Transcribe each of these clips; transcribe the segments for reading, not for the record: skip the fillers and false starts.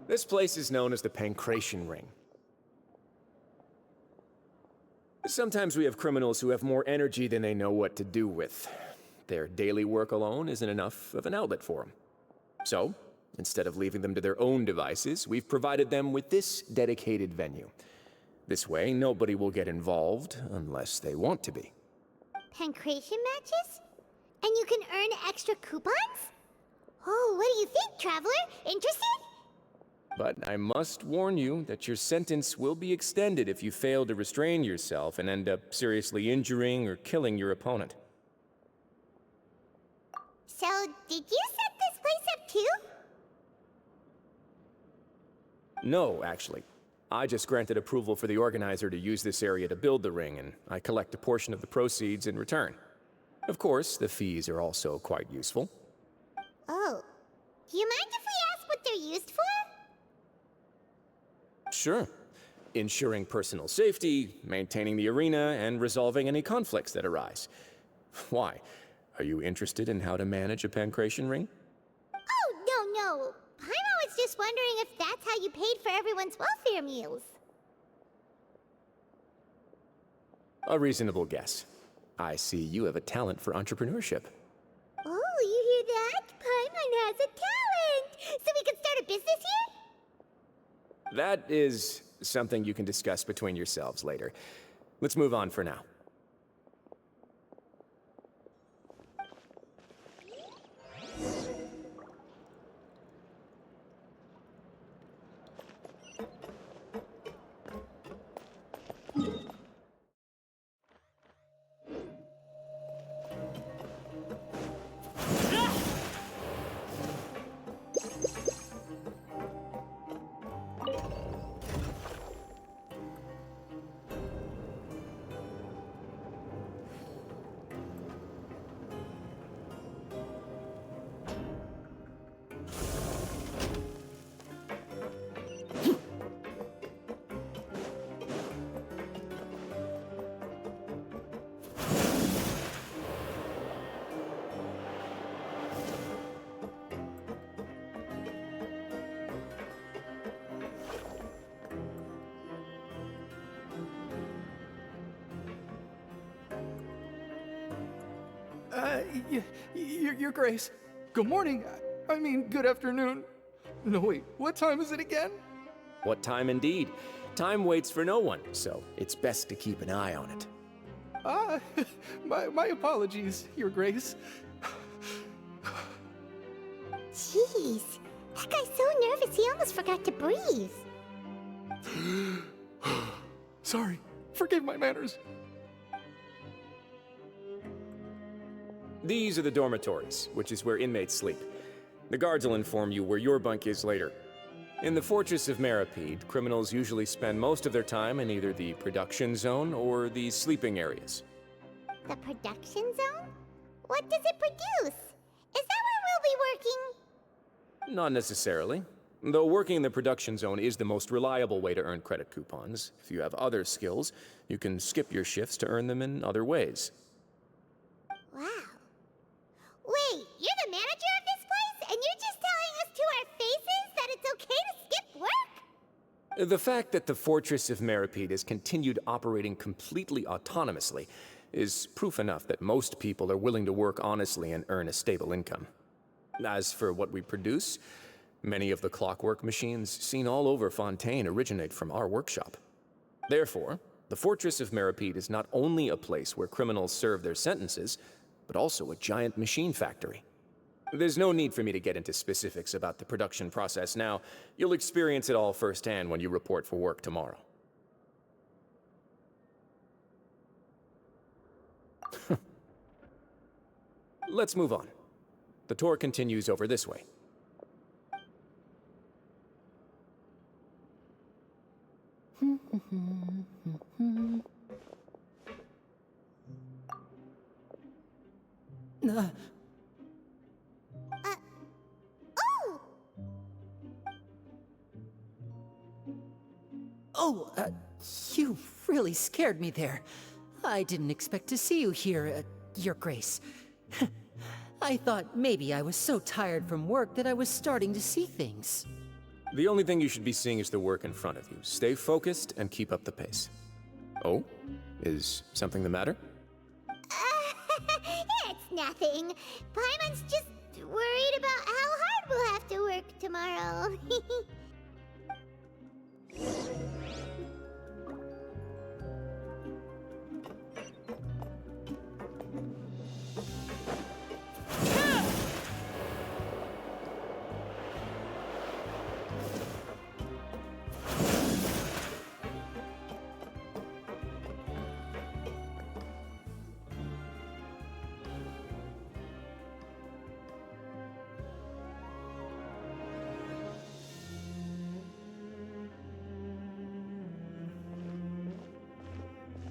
This place is known as the Pancration Ring. Sometimes we have criminals who have more energy than they know what to do with. Their daily work alone isn't enough of an outlet for them. So, instead of leaving them to their own devices, we've provided them with this dedicated venue. This way, nobody will get involved unless they want to be. Pancration matches? And you can earn extra coupons? Oh, what do you think, Traveler? Interested? But I must warn you that your sentence will be extended if you fail to restrain yourself and end up seriously injuring or killing your opponent. So, did you set this place up too? No, actually. I just granted approval for the organizer to use this area to build the ring, and I collect a portion of the proceeds in return. Of course, the fees are also quite useful. Oh. Do you mind if we ask what they're used for? Sure. Ensuring personal safety, maintaining the arena, and resolving any conflicts that arise. Why? Are you interested in how to manage a pancration ring? Oh, no. Paimon was just wondering if that's how you paid for everyone's welfare meals. A reasonable guess. I see you have a talent for entrepreneurship. Oh, you hear that? Paimon has a talent! So we can start a business here? That is something you can discuss between yourselves later. Let's move on for now. Your Grace. Good morning. I mean, good afternoon. No, wait, what time is it again? What time indeed? Time waits for no one, so it's best to keep an eye on it. My apologies, Your Grace. Jeez, that guy's so nervous he almost forgot to breathe. Sorry, forgive my manners. These are the dormitories, which is where inmates sleep. The guards will inform you where your bunk is later. In the Fortress of Meripede, criminals usually spend most of their time in either the production zone or the sleeping areas. The production zone? What does it produce? Is that where we'll be working? Not necessarily. Though working in the production zone is the most reliable way to earn credit coupons, if you have other skills, you can skip your shifts to earn them in other ways. Wow. Wait, you're the manager of this place, and you're just telling us to our faces that it's okay to skip work? The fact that the Fortress of Meripede has continued operating completely autonomously is proof enough that most people are willing to work honestly and earn a stable income. As for what we produce, many of the clockwork machines seen all over Fontaine originate from our workshop. Therefore, the Fortress of Meripede is not only a place where criminals serve their sentences, but also a giant machine factory. There's no need for me to get into specifics about the production process now. You'll experience it all firsthand when you report for work tomorrow. Let's move on. The tour continues over this way. Oh! You really scared me there. I didn't expect to see you here, Your Grace. I thought maybe I was so tired from work that I was starting to see things. The only thing you should be seeing is the work in front of you. Stay focused and keep up the pace. Oh? Is something the matter? It's nothing. Paimon's just worried about how hard we'll have to work tomorrow.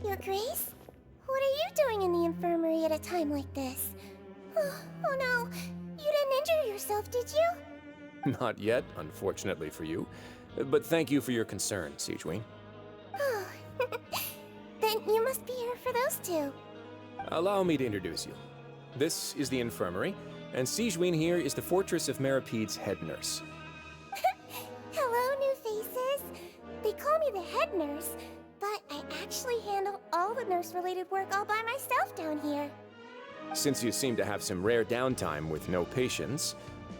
Your Grace? What are you doing in the infirmary at a time like this? Oh no, you didn't injure yourself, did you? Not yet, unfortunately for you. But thank you for your concern, Sigewin. Oh, then you must be here for those two. Allow me to introduce you. This is the infirmary, and Sigewin here is the Fortress of Meripede's head nurse. Hello, new faces. They call me the head nurse, but I actually handle all the nurse-related work all by myself down here. Since you seem to have some rare downtime with no patients,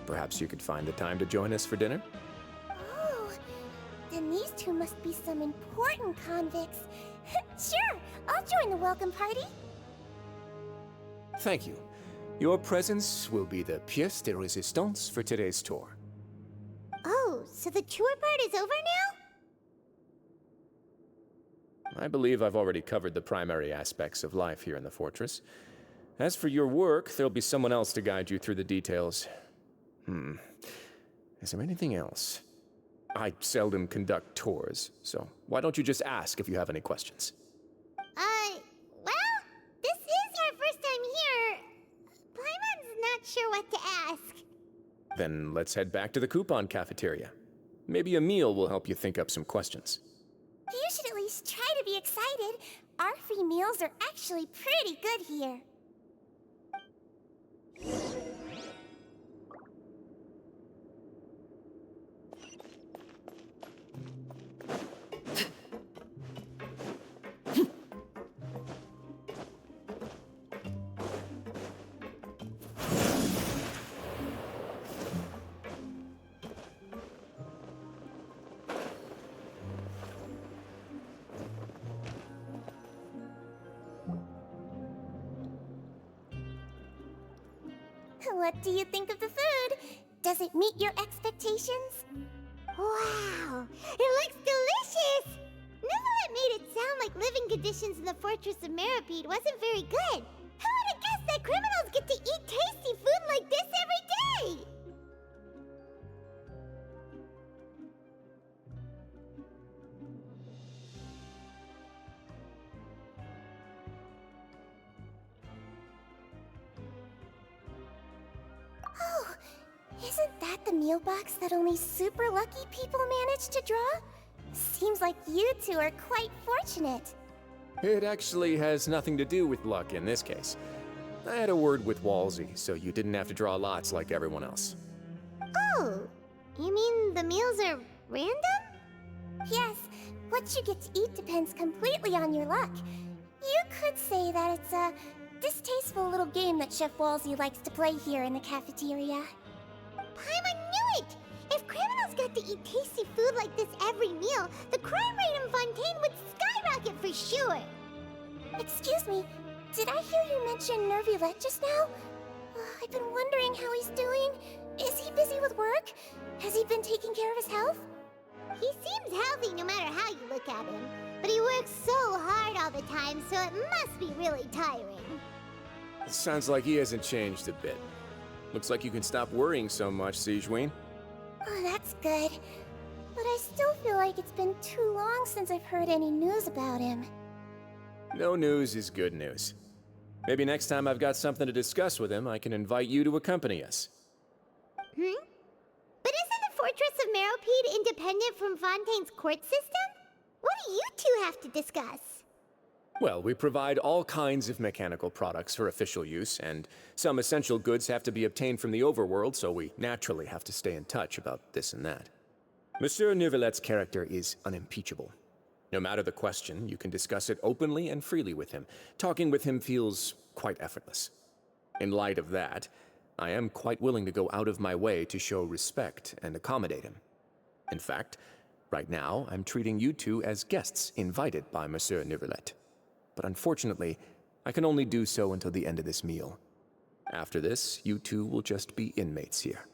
perhaps you could find the time to join us for dinner? Oh, then these two must be some important convicts. Sure, I'll join the welcome party. Thank you. Your presence will be the pièce de résistance for today's tour. Oh, so the tour part is over now? I believe I've already covered the primary aspects of life here in the fortress. As for your work, there'll be someone else to guide you through the details. Is there anything else? I seldom conduct tours, so why don't you just ask if you have any questions? Well, this is our first time here. Paimon's not sure what to ask. Then let's head back to the coupon cafeteria. Maybe a meal will help you think up some questions. You should at least try to be excited. Our free meals are actually pretty good here. What do you think of the food? Does it meet your expectations? Wow, it looks delicious! Natlan made it sound like living conditions in the Fortress of Meripede wasn't very good. Who would have guessed that criminals get to eat tasty food like this every day? Oh, isn't that the meal box that only super lucky people manage to draw? Seems like you two are quite fortunate. It actually has nothing to do with luck in this case. I had a word with Walsey, so you didn't have to draw lots like everyone else. Oh, you mean the meals are random? Yes, what you get to eat depends completely on your luck. You could say that it's a distasteful little game that Chef Walsey likes to play here in the cafeteria. Paimon knew it! If criminals got to eat tasty food like this every meal, the crime rate in Fontaine would skyrocket for sure! Excuse me, did I hear you mention Nervulette just now? I've been wondering how he's doing. Is he busy with work? Has he been taking care of his health? He seems healthy no matter how you look at him, but he works so hard all the time, so it must be really tiring. Sounds like he hasn't changed a bit. Looks like you can stop worrying so much, Sigewin. Oh, that's good. But I still feel like it's been too long since I've heard any news about him. No news is good news. Maybe next time I've got something to discuss with him, I can invite you to accompany us. But isn't the Fortress of Meropede independent from Fontaine's court system? What do you two have to discuss? Well, we provide all kinds of mechanical products for official use, and some essential goods have to be obtained from the overworld, so we naturally have to stay in touch about this and that. Monsieur Neuvillett's character is unimpeachable. No matter the question, you can discuss it openly and freely with him. Talking with him feels quite effortless. In light of that, I am quite willing to go out of my way to show respect and accommodate him. In fact, right now, I'm treating you two as guests invited by Monsieur Neuvillette. But unfortunately, I can only do so until the end of this meal. After this, you two will just be inmates here.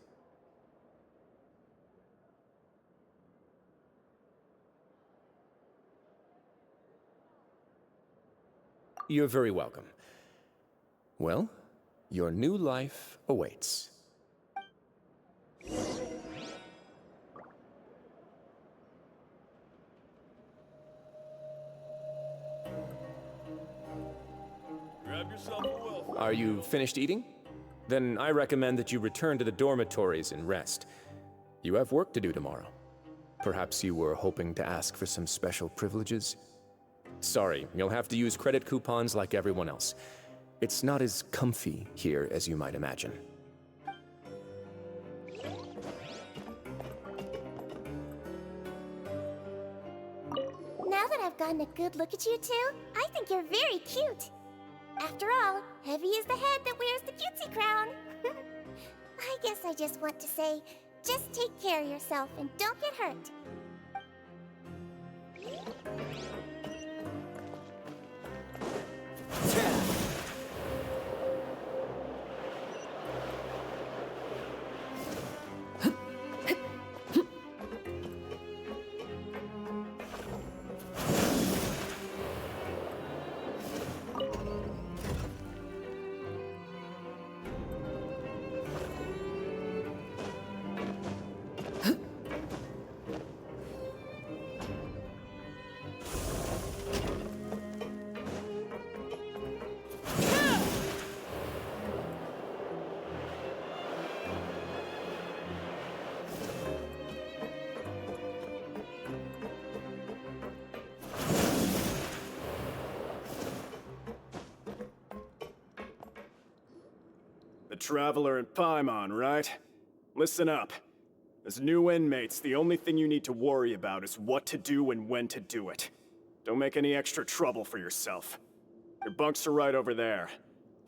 You're very welcome. Well, your new life awaits. Grab yourself a will. Are you finished eating? Then I recommend that you return to the dormitories and rest. You have work to do tomorrow. Perhaps you were hoping to ask for some special privileges? Sorry, you'll have to use credit coupons like everyone else. It's not as comfy here as you might imagine. Now that I've gotten a good look at you two, I think you're very cute. After all, heavy is the head that wears the cutesy crown. I guess I just want to say, just take care of yourself and don't get hurt. The Traveler and Paimon, right? Listen up. As new inmates, the only thing you need to worry about is what to do and when to do it. Don't make any extra trouble for yourself. Your bunks are right over there.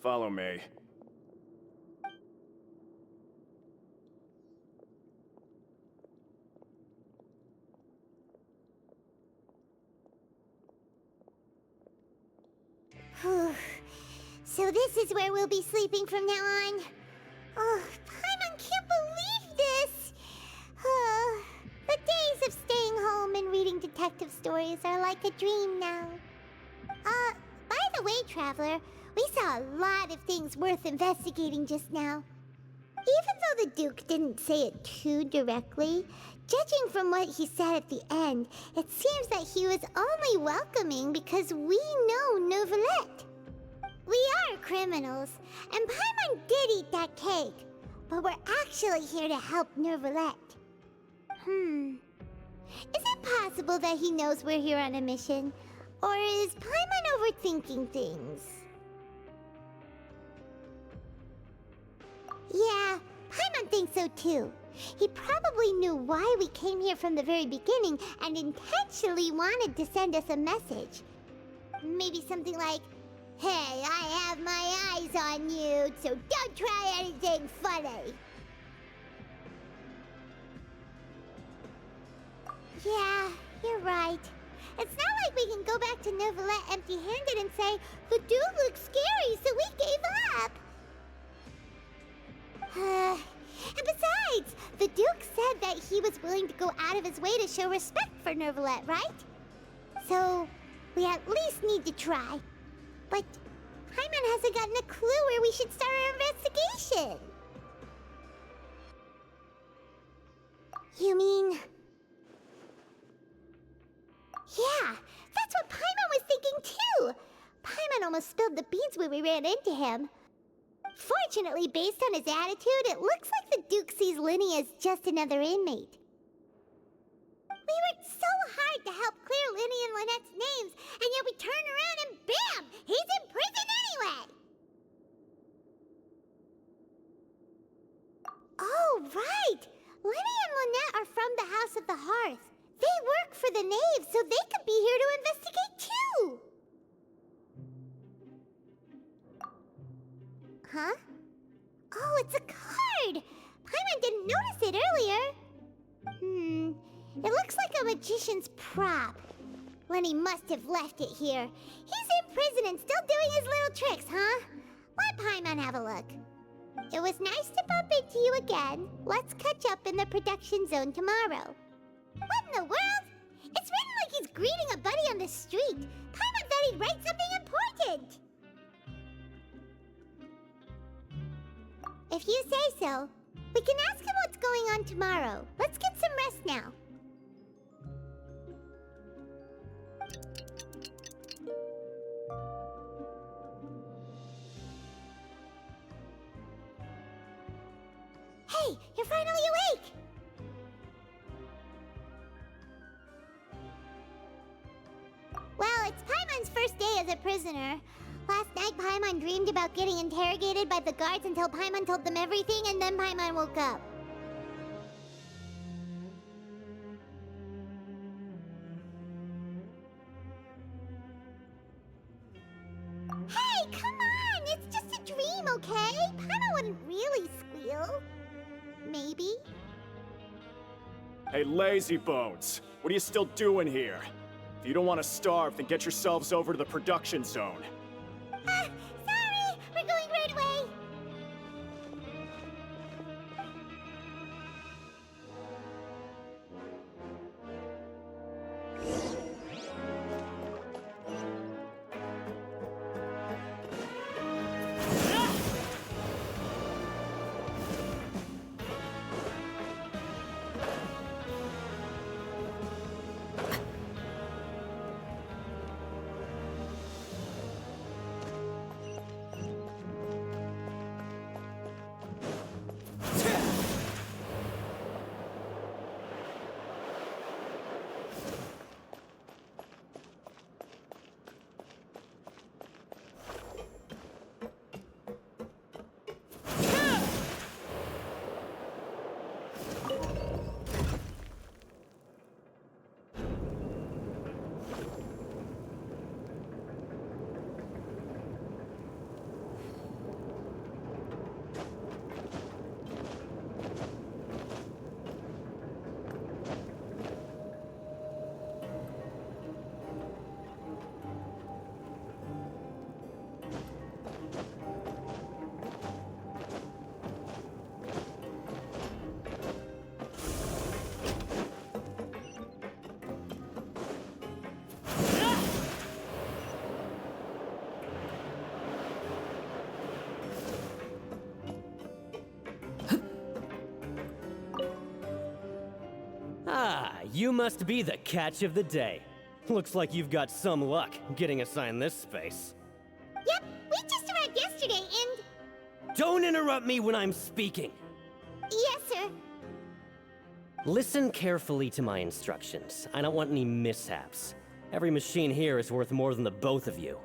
Follow me. So this is where we'll be sleeping from now on. Oh, Paimon can't believe this! The days of staying home and reading detective stories are like a dream now. By the way, Traveler, we saw a lot of things worth investigating just now. Even though the Duke didn't say it too directly, judging from what he said at the end, it seems that he was only welcoming because we know Neuvillette. We are criminals, and Paimon did eat that cake, but we're actually here to help Neuvillette. Is it possible that he knows we're here on a mission? Or is Paimon overthinking things? Yeah, Paimon thinks so too. He probably knew why we came here from the very beginning and intentionally wanted to send us a message. Maybe something like, "Hey, I have my eyes on you, so don't try anything funny." Yeah, you're right. It's not like we can go back to Neuvillette empty-handed and say, "The dude looks scary, so we gave up." And besides, the Duke said that he was willing to go out of his way to show respect for Neuvillette, right? So, we at least need to try. But Paimon hasn't gotten a clue where we should start our investigation. You mean... Yeah, that's what Paimon was thinking too! Paimon almost spilled the beans when we ran into him. Fortunately, based on his attitude, it looks like the Duke sees Linny as just another inmate. We worked so hard to help clear Linny and Lynette's names, and yet we turn around and bam! He's in prison anyway! Oh, right! Linny and Lynette are from the House of the the nave so they could be here to investigate too! Huh? Oh, it's a card! Paimon didn't notice it earlier. It looks like a magician's prop. Lenny must have left it here. He's in prison and still doing his little tricks, huh? Let Paimon have a look. It was nice to bump into you again. Let's catch up in the production zone tomorrow. What in the world? It's written like he's greeting a buddy on the street. Paimon thought he'd write something important. If you say so, we can ask him what's going on tomorrow. Let's get some rest now. Hey, you're finally awake! Well, it's Paimon's first day as a prisoner. Last night, Paimon dreamed about getting interrogated by the guards until Paimon told them everything, and then Paimon woke up. Hey, come on! It's just a dream, okay? Paimon wouldn't really squeal. Maybe? Hey, lazy bones! What are you still doing here? If you don't want to starve, then get yourselves over to the production zone. Sorry! We're going right away! Ah, you must be the catch of the day. Looks like you've got some luck getting assigned this space. Yep, we just arrived yesterday and... Don't interrupt me when I'm speaking! Yes, sir. Listen carefully to my instructions. I don't want any mishaps. Every machine here is worth more than the both of you.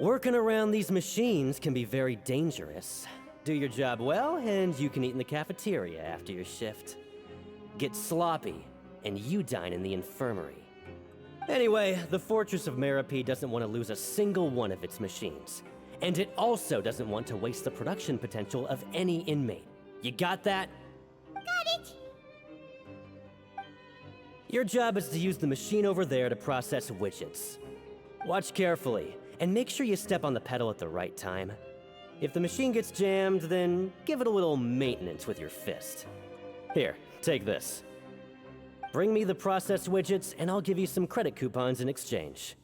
Working around these machines can be very dangerous. Do your job well, and you can eat in the cafeteria after your shift. Get sloppy, and you dine in the infirmary. Anyway, the Fortress of Meropide doesn't want to lose a single one of its machines. And it also doesn't want to waste the production potential of any inmate. You got that? Got it. Your job is to use the machine over there to process widgets. Watch carefully, and make sure you step on the pedal at the right time. If the machine gets jammed, then give it a little maintenance with your fist. Here, take this. Bring me the processed widgets, and I'll give you some credit coupons in exchange.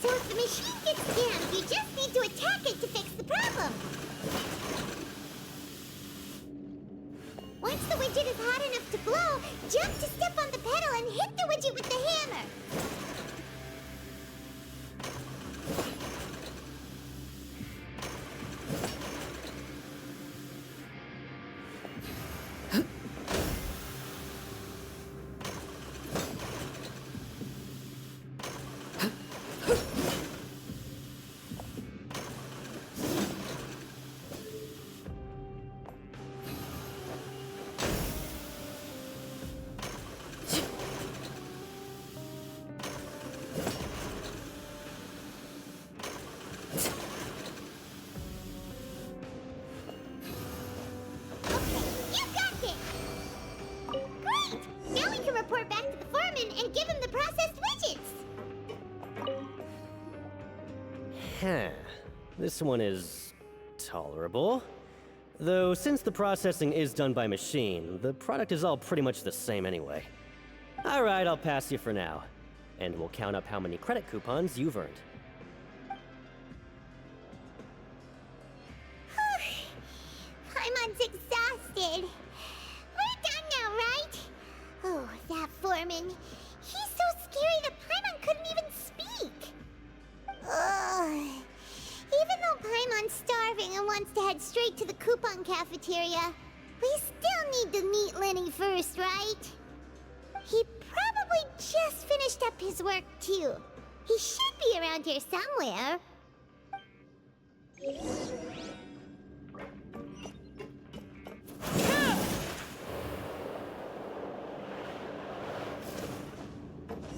So if the machine gets jammed, you just need to attack it to fix the problem. Once the widget is hot enough to blow, jump to step on the pedal and hit the widget with the hammer. This one is tolerable. Though, since the processing is done by machine, the product is all pretty much the same anyway. Alright, I'll pass you for now. And we'll count up how many credit coupons you've earned. Paimon's exhausted. We're done now, right? Oh, that foreman. He's so scary that Paimon couldn't even speak. Ugh. Even though Paimon's starving and wants to head straight to the coupon cafeteria, we still need to meet Lenny first, right? He probably just finished up his work, too. He should be around here somewhere.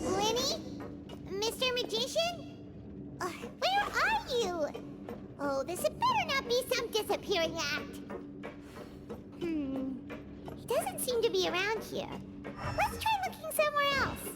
Lenny? Mr. Magician? Where are you? Oh, this had better not be some disappearing act. He doesn't seem to be around here. Let's try looking somewhere else.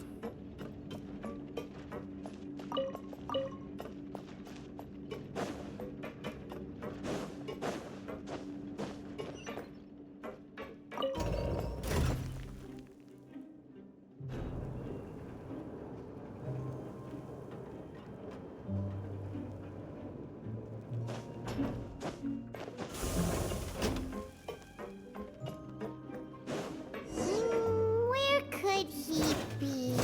Where could he be?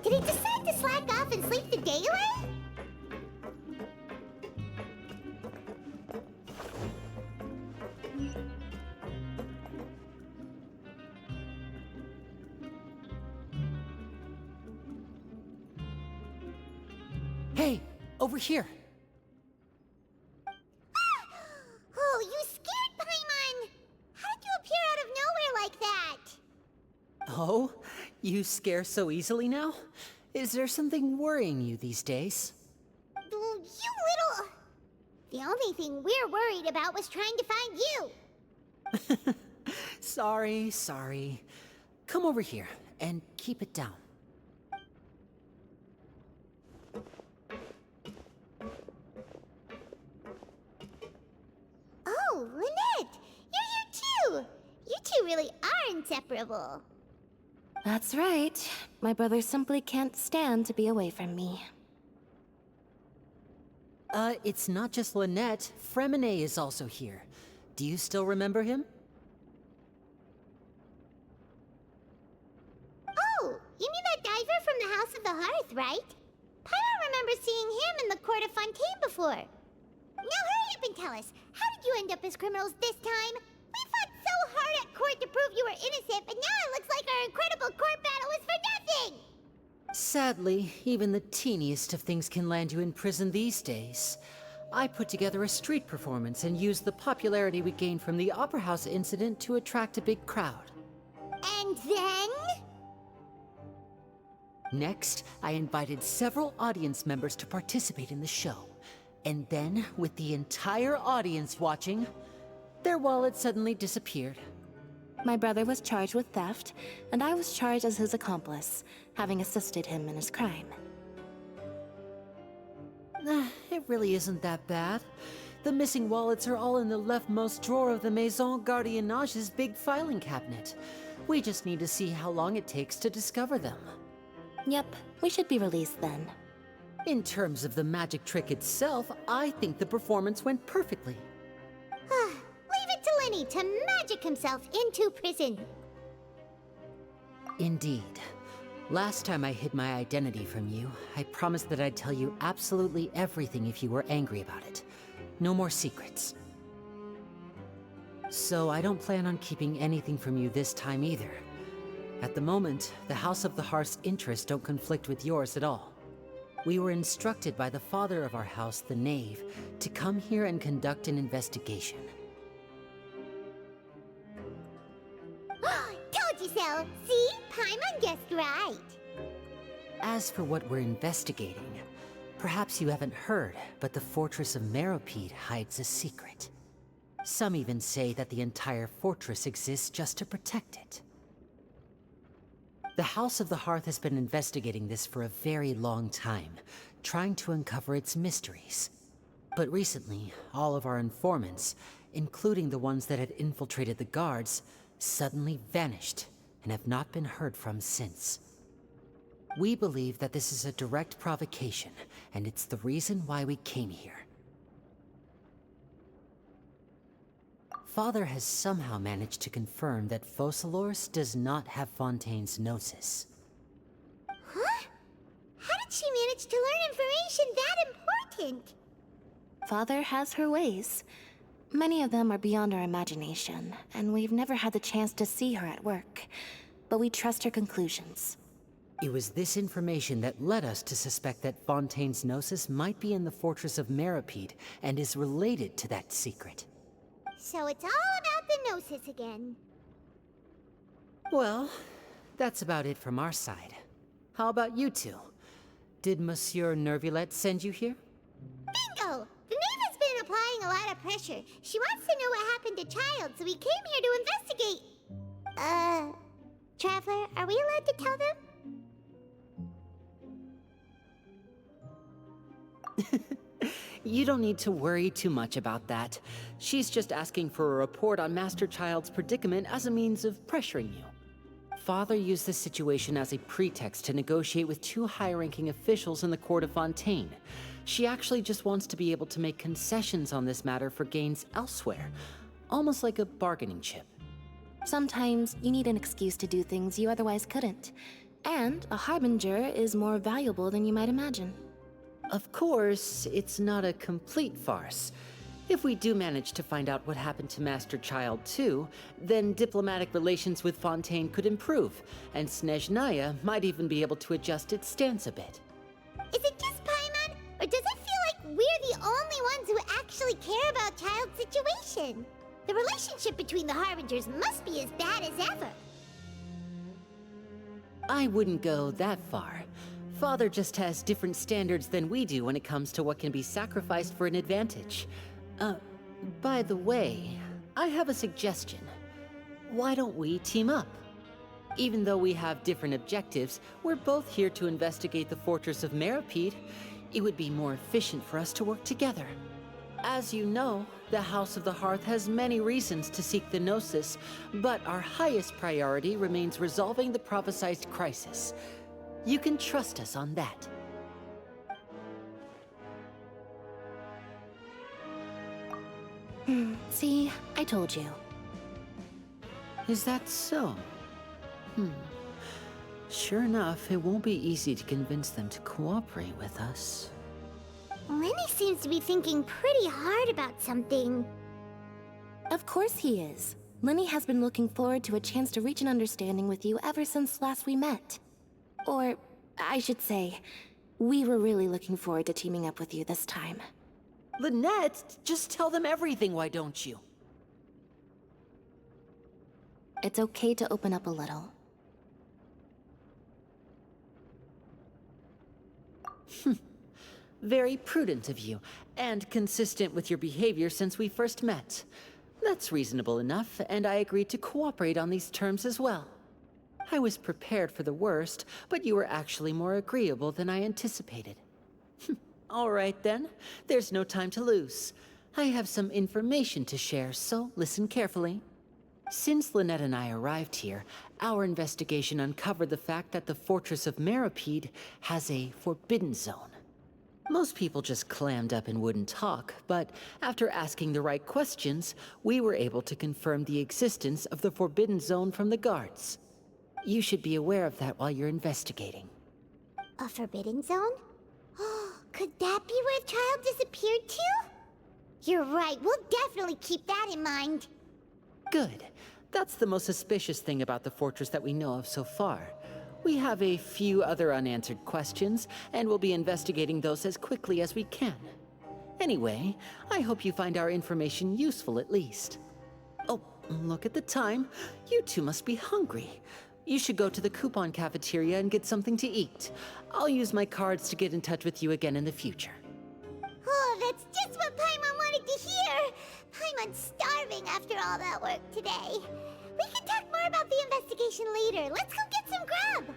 Did he decide to slack off and sleep the day away? Hey, over here. Oh, you scared Paimon! How did you appear out of nowhere like that? Oh, you scare so easily now? Is there something worrying you these days? You little... The only thing we're worried about was trying to find you. Sorry. Come over here and keep it down. Oh, Lynette! You're here too! You two really are inseparable. That's right. My brother simply can't stand to be away from me. It's not just Lynette. Fremine is also here. Do you still remember him? Oh, you mean that diver from the House of the Hearth, right? Paimon remembers seeing him in the court of Fontaine before. Now hurry up and tell us, how did you end up as criminals this time? We fought so hard at court to prove you were innocent, but now it looks like our incredible court battle was for nothing! Sadly, even the teeniest of things can land you in prison these days. I put together a street performance and used the popularity we gained from the Opera House incident to attract a big crowd. And then? Next, I invited several audience members to participate in the show. And then, with the entire audience watching, their wallet suddenly disappeared. My brother was charged with theft, and I was charged as his accomplice, having assisted him in his crime. It really isn't that bad. The missing wallets are all in the leftmost drawer of the Maison Gardiennage's big filing cabinet. We just need to see how long it takes to discover them. Yep, we should be released then. In terms of the magic trick itself, I think the performance went perfectly. Leave it to Lenny to magic himself into prison. Indeed. Last time I hid my identity from you, I promised that I'd tell you absolutely everything if you were angry about it. No more secrets. So I don't plan on keeping anything from you this time either. At the moment, the House of the Hearth's interests don't conflict with yours at all. We were instructed by the father of our house, the Knave, to come here and conduct an investigation. Told you so! See? Paimon guessed right. As for what we're investigating, perhaps you haven't heard, but the fortress of Meropide hides a secret. Some even say that the entire fortress exists just to protect it. The House of the Hearth has been investigating this for a very long time, trying to uncover its mysteries. But recently, all of our informants, including the ones that had infiltrated the guards, suddenly vanished and have not been heard from since. We believe that this is a direct provocation, and it's the reason why we came here. Father has somehow managed to confirm that Focalors does not have Fontaine's Gnosis. Huh? How did she manage to learn information that important? Father has her ways. Many of them are beyond our imagination, and we've never had the chance to see her at work. But we trust her conclusions. It was this information that led us to suspect that Fontaine's Gnosis might be in the fortress of Meripede and is related to that secret. So it's all about the Gnosis again. Well, that's about it from our side. How about you two? Did Monsieur Nervulette send you here? Bingo! The Knave has been applying a lot of pressure. She wants to know what happened to Child, so we came here to investigate. Traveler, are we allowed to tell them? You don't need to worry too much about that. She's just asking for a report on Master Child's predicament as a means of pressuring you. Father used this situation as a pretext to negotiate with two high-ranking officials in the court of Fontaine. She actually just wants to be able to make concessions on this matter for gains elsewhere, almost like a bargaining chip. Sometimes you need an excuse to do things you otherwise couldn't. And a harbinger is more valuable than you might imagine. Of course, it's not a complete farce. If we do manage to find out what happened to Master Child too, then diplomatic relations with Fontaine could improve, and Snezhnaya might even be able to adjust its stance a bit. Is it just Paimon, or does it feel like we're the only ones who actually care about Child's situation? The relationship between the Harbingers must be as bad as ever. I wouldn't go that far. Father just has different standards than we do when it comes to what can be sacrificed for an advantage. By the way, I have a suggestion. Why don't we team up? Even though we have different objectives, we're both here to investigate the fortress of Meripede. It would be more efficient for us to work together. As you know, the House of the Hearth has many reasons to seek the Gnosis, but our highest priority remains resolving the prophesized crisis. You can trust us on that. See, I told you. Is that so? Sure enough, it won't be easy to convince them to cooperate with us. Lenny seems to be thinking pretty hard about something. Of course he is. Lenny has been looking forward to a chance to reach an understanding with you ever since last we met. Or, I should say, we were really looking forward to teaming up with you this time. Lynette, just tell them everything, why don't you? It's okay to open up a little. Very prudent of you, and consistent with your behavior since we first met. That's reasonable enough, and I agreed to cooperate on these terms as well. I was prepared for the worst, but you were actually more agreeable than I anticipated. All right then, there's no time to lose. I have some information to share, so listen carefully. Since Lynette and I arrived here, our investigation uncovered the fact that the Fortress of Meripede has a forbidden zone. Most people just clammed up and wouldn't talk, but after asking the right questions, we were able to confirm the existence of the forbidden zone from the guards. You should be aware of that while you're investigating. A forbidden zone? Could that be where Child disappeared to? You're right, we'll definitely keep that in mind. Good. That's the most suspicious thing about the fortress that we know of so far. We have a few other unanswered questions, and we'll be investigating those as quickly as we can. Anyway, I hope you find our information useful at least. Oh, look at the time. You two must be hungry. You should go to the coupon cafeteria and get something to eat. I'll use my cards to get in touch with you again in the future. Oh, that's just what Paimon wanted to hear! Paimon's starving after all that work today. We can talk more more about the investigation later. Let's go get some grub!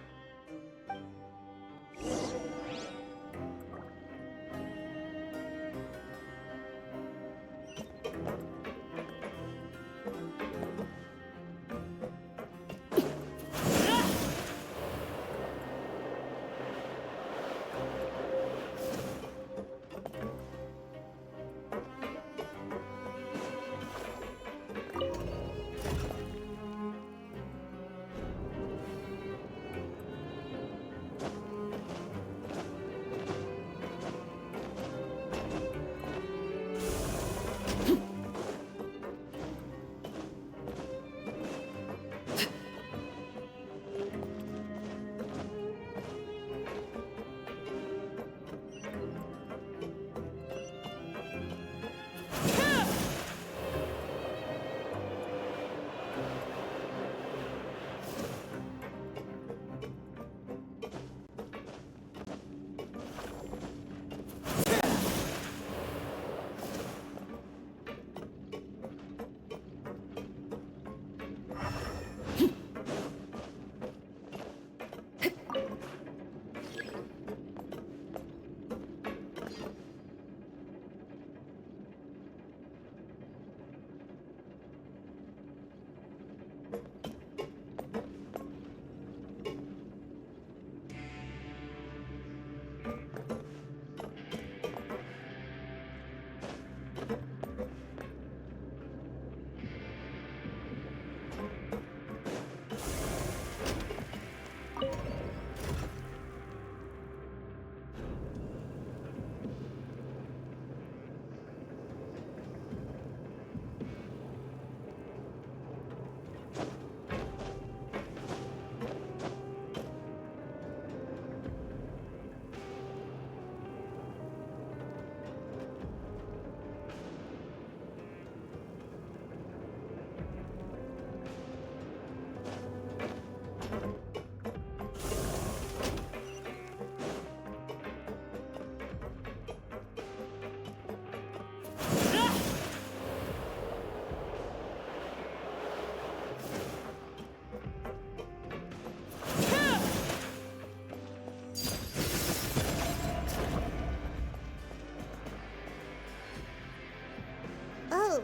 Oh,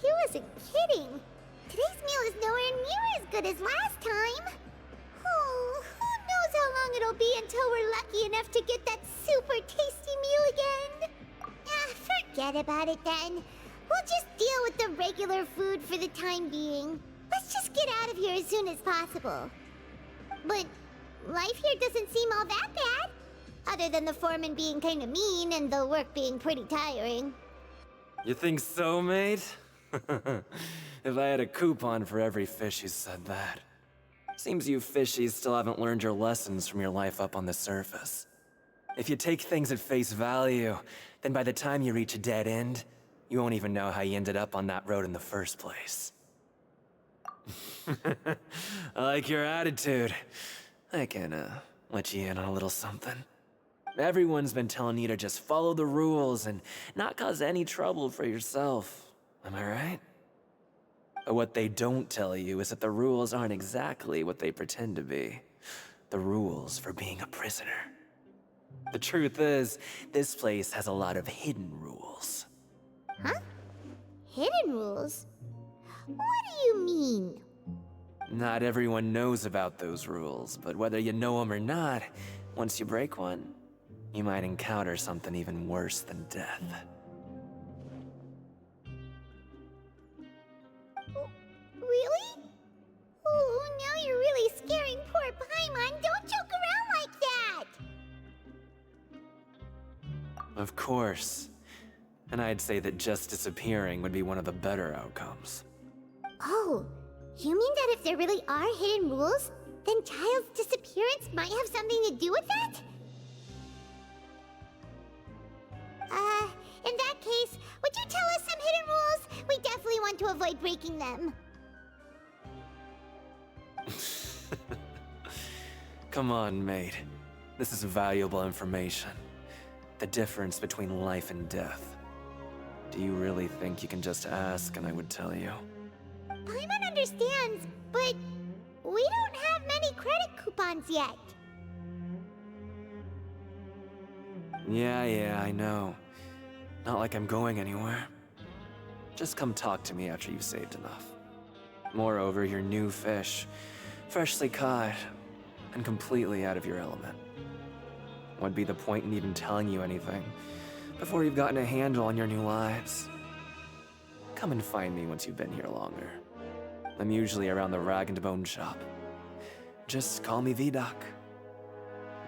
he wasn't kidding. Today's meal is nowhere near as good as last time. Oh, who knows how long it'll be until we're lucky enough to get that super tasty meal again. Ah, forget about it then. We'll just deal with the regular food for the time being. Let's just get out of here as soon as possible. But life here doesn't seem all that bad. Other than the foreman being kind of mean and the work being pretty tiring. You think so, mate? If I had a coupon for every fish who said that. Seems you fishies still haven't learned your lessons from your life up on the surface. If you take things at face value, then by the time you reach a dead end, you won't even know how you ended up on that road in the first place. I like your attitude. I can, let you in on a little something. Everyone's been telling you to just follow the rules and not cause any trouble for yourself. Am I right? But what they don't tell you is that the rules aren't exactly what they pretend to be. The rules for being a prisoner. The truth is, this place has a lot of hidden rules. Huh? Hidden rules? What do you mean? Not everyone knows about those rules, but whether you know them or not, once you break one, you might encounter something even worse than death. Really? Oh, now you're really scaring poor Paimon. Don't joke around like that! Of course. And I'd say that just disappearing would be one of the better outcomes. Oh, you mean that if there really are hidden rules, then Child's disappearance might have something to do with that? In that case, would you tell us some hidden rules? We definitely want to avoid breaking them. Come on, mate. This is valuable information. The difference between life and death. Do you really think you can just ask and I would tell you? Paimon understands, but we don't have many credit coupons yet. Yeah, I know. Not like I'm going anywhere. Just come talk to me after you've saved enough. Moreover, you're new fish, freshly caught, and completely out of your element. What'd be the point in even telling you anything before you've gotten a handle on your new lives? Come and find me once you've been here longer. I'm usually around the rag and bone shop. Just call me Vidoc.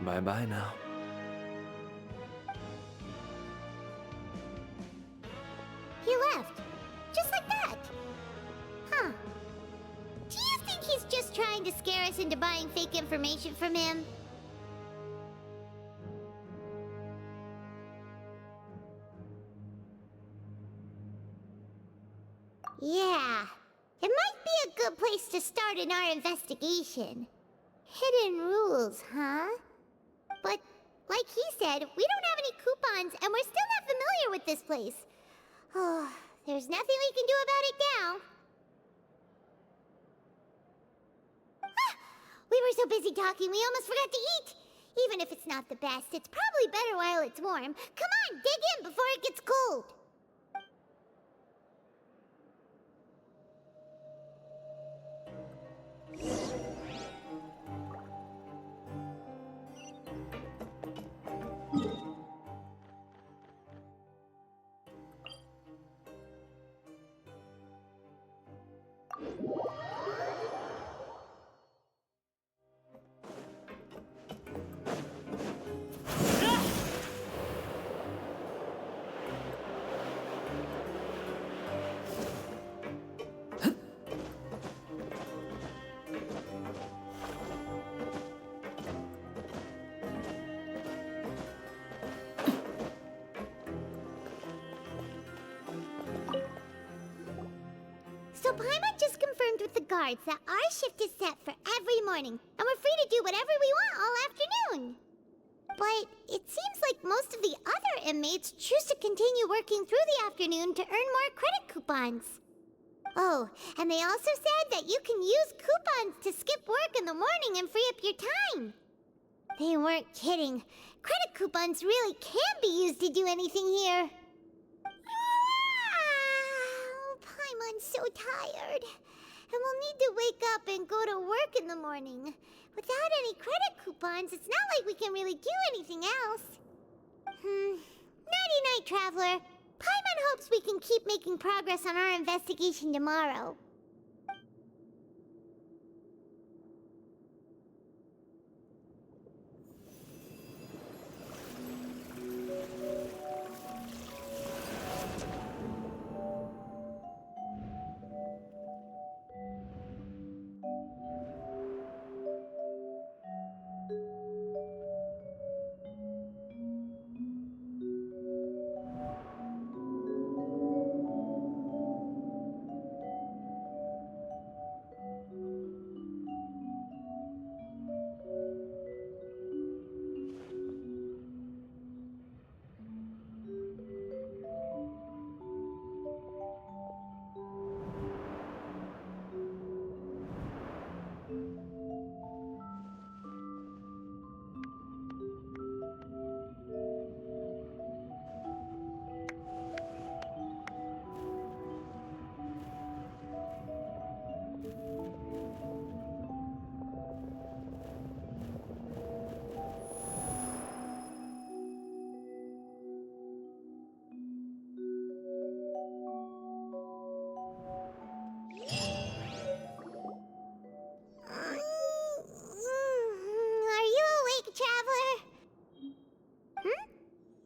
Bye-bye now. He left. Just like that. Huh. Do you think he's just trying to scare us into buying fake information from him? Yeah. It might be a good place to start in our investigation. Hidden rules, huh? But, like he said, we don't have any coupons, and we're still not familiar with this place. Oh, there's nothing we can do about it now. Ah, we were so busy talking, we almost forgot to eat. Even if it's not the best, it's probably better while it's warm. Come on, dig in before it gets cold. So Paimon just confirmed with the guards that our shift is set for every morning, and we're free to do whatever we want all afternoon. But it seems like most of the other inmates choose to continue working through the afternoon to earn more credit coupons. Oh, and they also said that you can use coupons to skip work in the morning and free up your time. They weren't kidding. Credit coupons really can be used to do anything here. Paimon's so tired. And we'll need to wake up and go to work in the morning. Without any credit coupons, it's not like we can really do anything else. Nighty-night, Traveler. Paimon hopes we can keep making progress on our investigation tomorrow.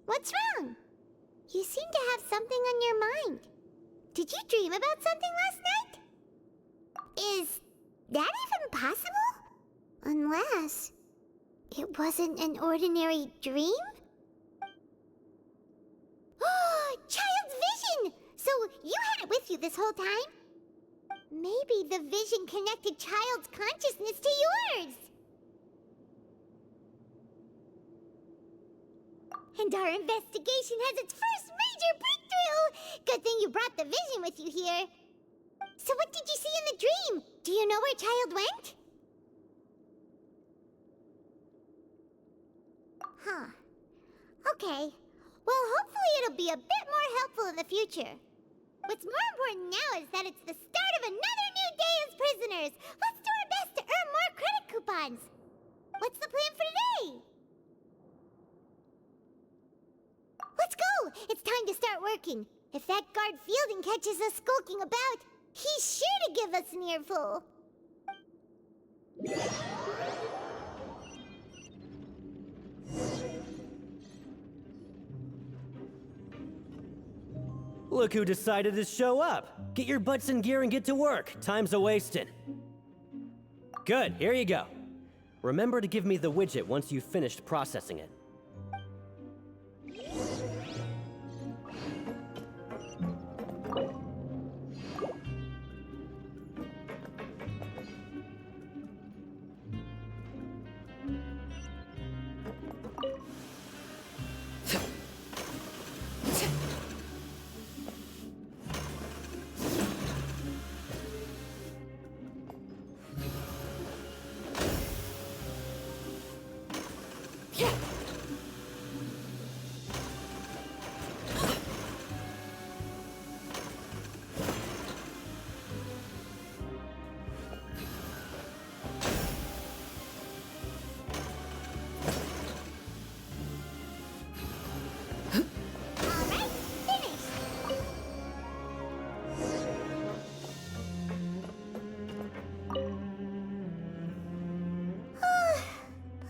What's wrong? You seem to have something on your mind. Did you dream about something last night? Is that even possible? Unless it wasn't an ordinary dream? Oh, Child's vision! So you had it with you this whole time? Maybe the vision connected Child's consciousness to yours. And our investigation has its first major breakthrough! Good thing you brought the vision with you here. So So what did you see in the dream? Do you know where Child went? Huh. Okay. Well, hopefully it'll be a bit more helpful in the future. What's more important now is that it's the start of another new day as prisoners. Let's do our best to earn more credit coupons. What's the plan for today? Let's go! It's time to start working. If that guard Fielding catches us skulking about, he's sure to give us an earful. Look who decided to show up. Get your butts in gear and get to work. Time's a-wasting. Good, here you go. Remember to give me the widget once you've finished processing it.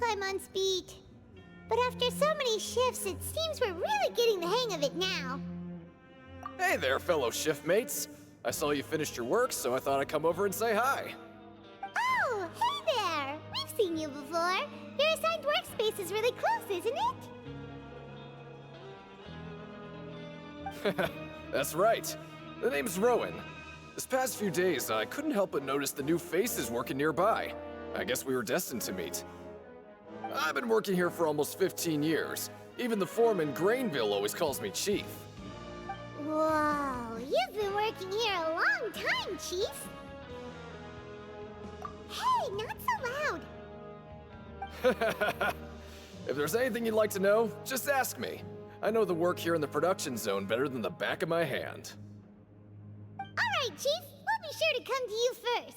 I'm on speed. But after so many shifts, it seems we're really getting the hang of it now. Hey there, fellow shift mates. I saw you finished your work, so I thought I'd come over and say hi. Oh, hey there! We've seen you before. Your assigned workspace is really close, isn't it? That's right. The name's Rowan. This past few days, I couldn't help but notice the new faces working nearby. I guess we were destined to meet. I've been working here for almost 15 years. Even the foreman, Grainville, always calls me Chief. Whoa, you've been working here a long time, Chief. Hey, not so loud. If there's anything you'd like to know, just ask me. I know the work here in the production zone better than the back of my hand. All right, Chief. We'll be sure to come to you first.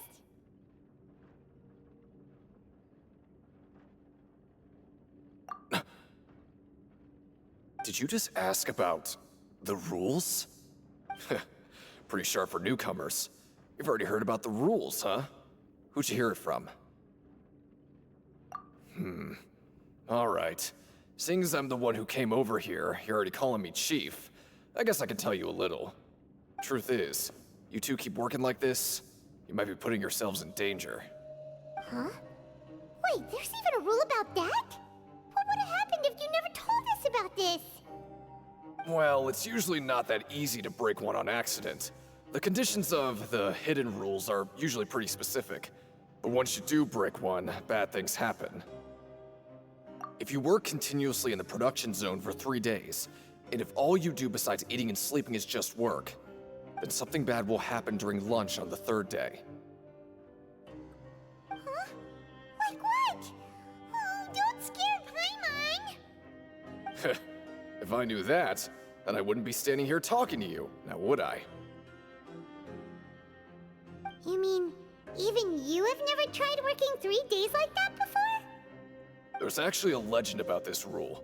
Did you just ask about the rules? Pretty sharp for newcomers. You've already heard about the rules, huh? Who'd you hear it from? All right. Seeing as I'm the one who came over here, you're already calling me Chief. I guess I can tell you a little. Truth is, you two keep working like this, you might be putting yourselves in danger. Huh? Wait, there's even a rule about that? What would have happened if you never told us about this? Well, it's usually not that easy to break one on accident. The conditions of the hidden rules are usually pretty specific. But once you do break one, bad things happen. If you work continuously in the production zone for 3 days, and if all you do besides eating and sleeping is just work, then something bad will happen during lunch on the 3rd day. Huh? Like what? Oh, don't scare Paimon! If I knew that, then I wouldn't be standing here talking to you, now would I? You mean, even you have never tried working 3 days like that before? There's actually a legend about this rule.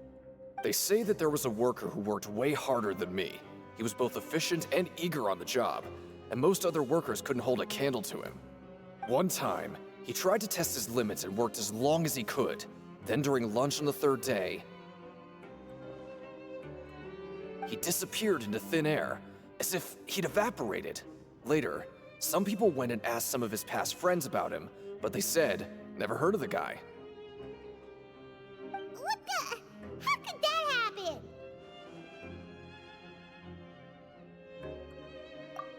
They say that there was a worker who worked way harder than me. He was both efficient and eager on the job, and most other workers couldn't hold a candle to him. One time, he tried to test his limits and worked as long as he could. Then during lunch on the 3rd day, he disappeared into thin air, as if he'd evaporated. Later, some people went and asked some of his past friends about him, but they said, never heard of the guy. What the? How could that happen?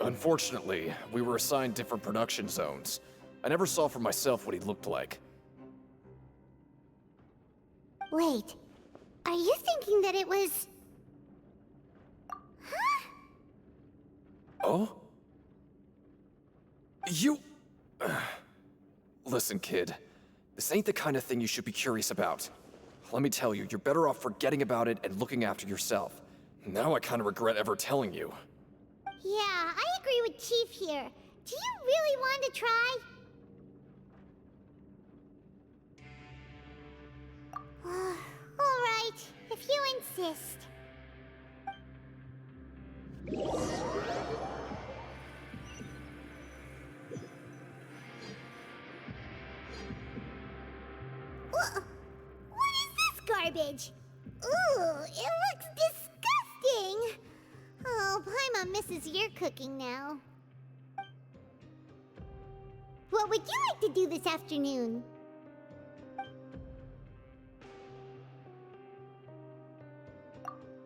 Unfortunately, we were assigned different production zones. I never saw for myself what he looked like. Wait, are you thinking that it was... Huh? Oh? You... Listen, kid. This ain't the kind of thing you should be curious about. Let me tell you, you're better off forgetting about it and looking after yourself. Now I kind of regret ever telling you. Yeah, I agree with Chief here. Do you really want to try? Alright, if you insist. What is this garbage? Ooh, it looks disgusting! Oh, Paimon misses your cooking now. What would you like to do this afternoon?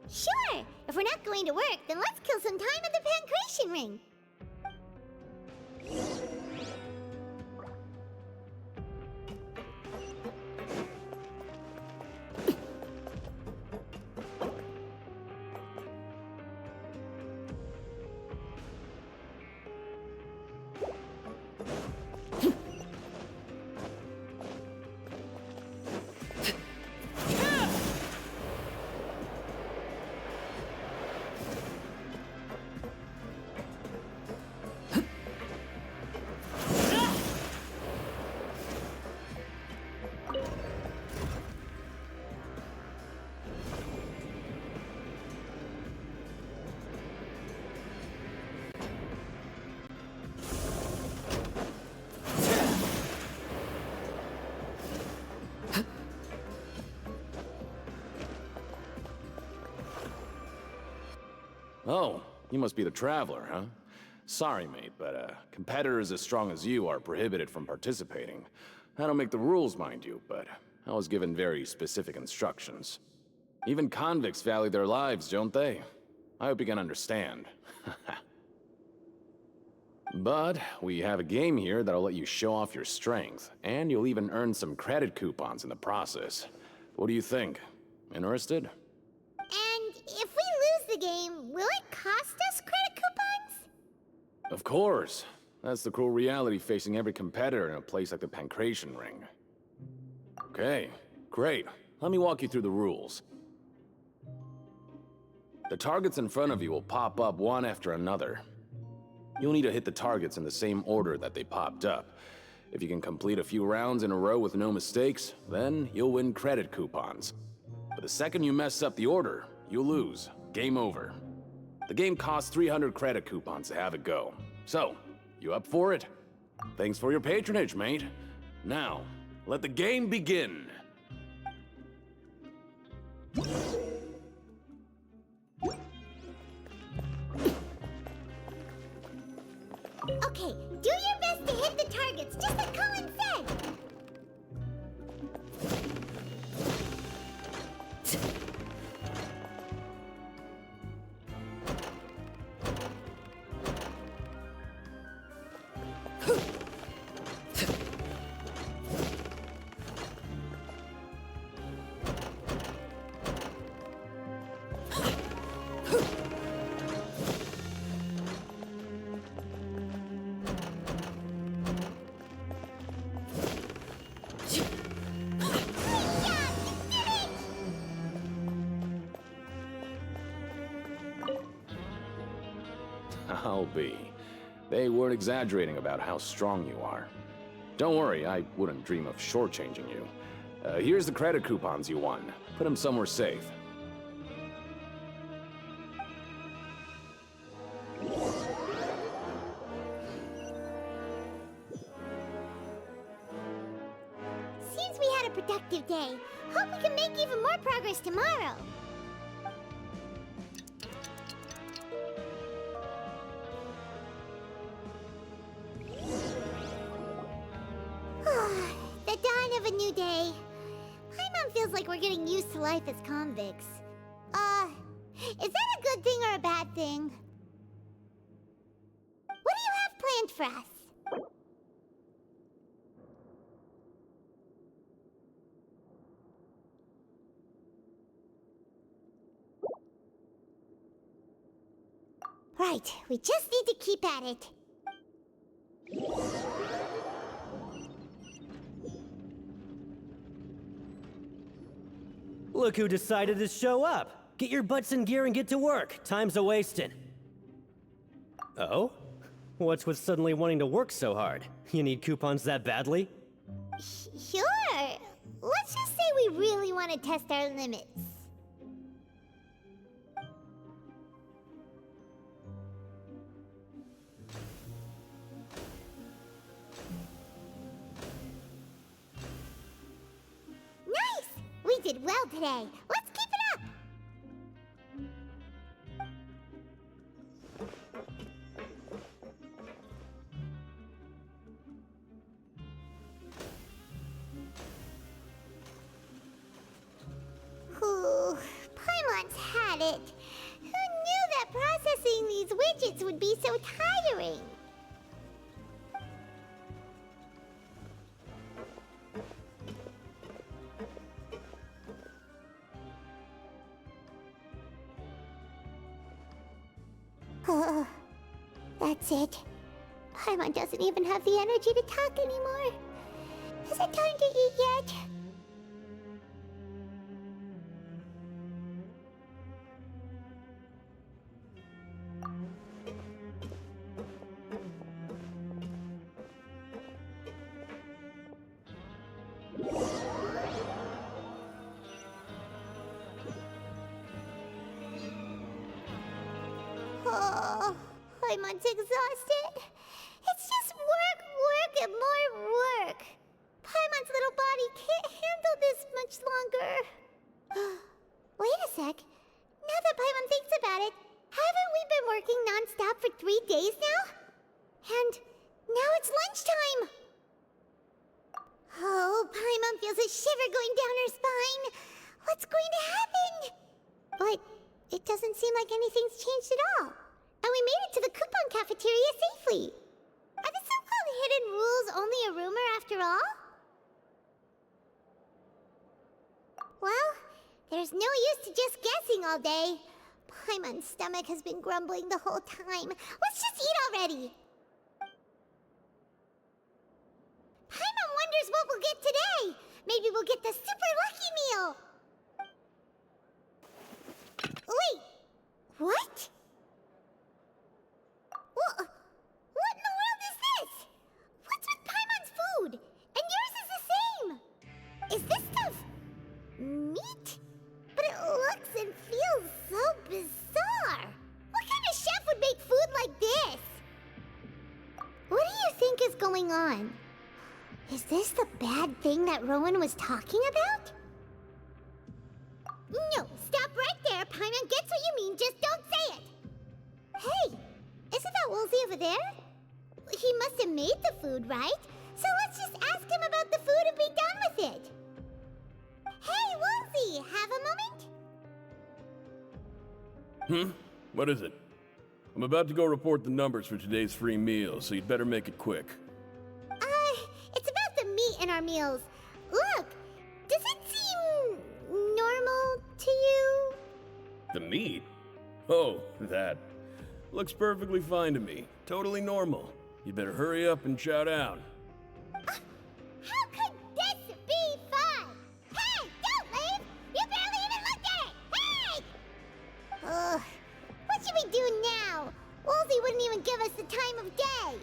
Sure! If we're not going to work, then let's kill some time at the Pancration Ring. Oh, you must be the Traveler, huh? Sorry, mate, but competitors as strong as you are prohibited from participating. I don't make the rules, mind you, but I was given very specific instructions. Even convicts value their lives, don't they? I hope you can understand. But we have a game here that'll let you show off your strength, and you'll even earn some credit coupons in the process. What do you think? Interested? And if we lose the game, will it cost us credit coupons? Of course. That's the cruel reality facing every competitor in a place like the Pancration Ring. Okay, great. Let me walk you through the rules. The targets in front of you will pop up one after another. You'll need to hit the targets in the same order that they popped up. If you can complete a few rounds in a row with no mistakes, then you'll win credit coupons. But the second you mess up the order, you'll lose. Game over. The game costs 300 credit coupons to have it go. So, you up for it? Thanks for your patronage, mate. Now, let the game begin. Okay, do your best to hit the targets, just like Colin said! I'll be. They weren't exaggerating about how strong you are. Don't worry, I wouldn't dream of shortchanging you. Here's the credit coupons you won. Put them somewhere safe. Seems we had a productive day. Hope we can make even more progress tomorrow. The dawn of a new day. Paimon feels like we're getting used to life as convicts. Is that a good thing or a bad thing? What do you have planned for us? Right, we just need to keep at it. Look who decided to show up! Get your butts in gear and get to work. Time's a-wasting. Oh? What's with suddenly wanting to work so hard? You need coupons that badly? Sure. Let's just say we really want to test our limits. Nice! We did well today. Let's keep it up! Ooh, Paimon's had it. Who knew that processing these widgets would be so tiring? That's it. Paimon doesn't even have the energy to talk anymore. Is it time to eat yet? Oh, Paimon's exhausted. It's just work, work, and more work. Paimon's little body can't handle this much longer. Wait a sec. Now that Paimon thinks about it, haven't we been working non-stop for 3 days now? And now it's lunchtime. Oh, Paimon feels a shiver going down her spine. What's going to happen? But it doesn't seem like anything's changed at all. And we made it to the coupon cafeteria safely. Are the so-called hidden rules only a rumor after all? Well, there's no use to just guessing all day. Paimon's stomach has been grumbling the whole time. Let's just eat already. Paimon wonders what we'll get today. Maybe we'll get the super lucky meal. Wait, what? What in the world is this? What's with Paimon's food? And yours is the same. Is this stuff meat? But it looks and feels so bizarre. What kind of chef would make food like this? What do you think is going on? Is this the bad thing that Rowan was talking about? No, stop right there. Paimon gets what you mean, just don't say it. Hey, isn't that Woolsey over there? He must have made the food, right? So let's just ask him about the food and be done with it. Hey, Woolsey, have a moment? What is it? I'm about to go report the numbers for today's free meal, so you'd better make it quick. It's about the meat in our meals. Look, does it seem normal to you? The meat? Oh, that. Looks perfectly fine to me. Totally normal. You better hurry up and chow down. How could this be fun? Hey, don't leave! You barely even looked at it! Hey! What should we do now? Woolsey wouldn't even give us the time of day.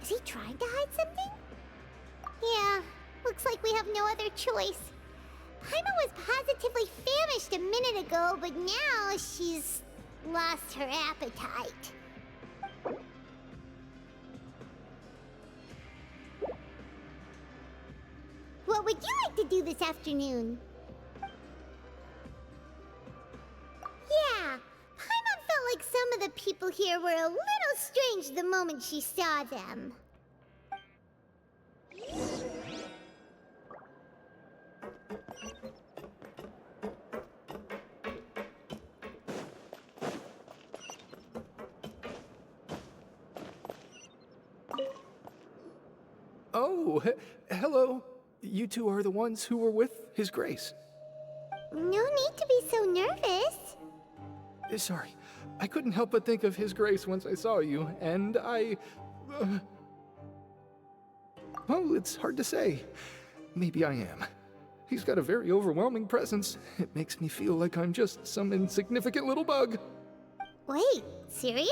Is he trying to hide something? Yeah, looks like we have no other choice. Paimon was positively famished a minute ago, but now she's lost her appetite. What would you like to do this afternoon? Yeah, Paimon felt like some of the people here were a little strange the moment she saw them. Oh, hello. You two are the ones who were with His Grace. No need to be so nervous. Sorry, I couldn't help but think of His Grace once I saw you, and I... well, it's hard to say. Maybe I am. He's got a very overwhelming presence. It makes me feel like I'm just some insignificant little bug. Wait, seriously?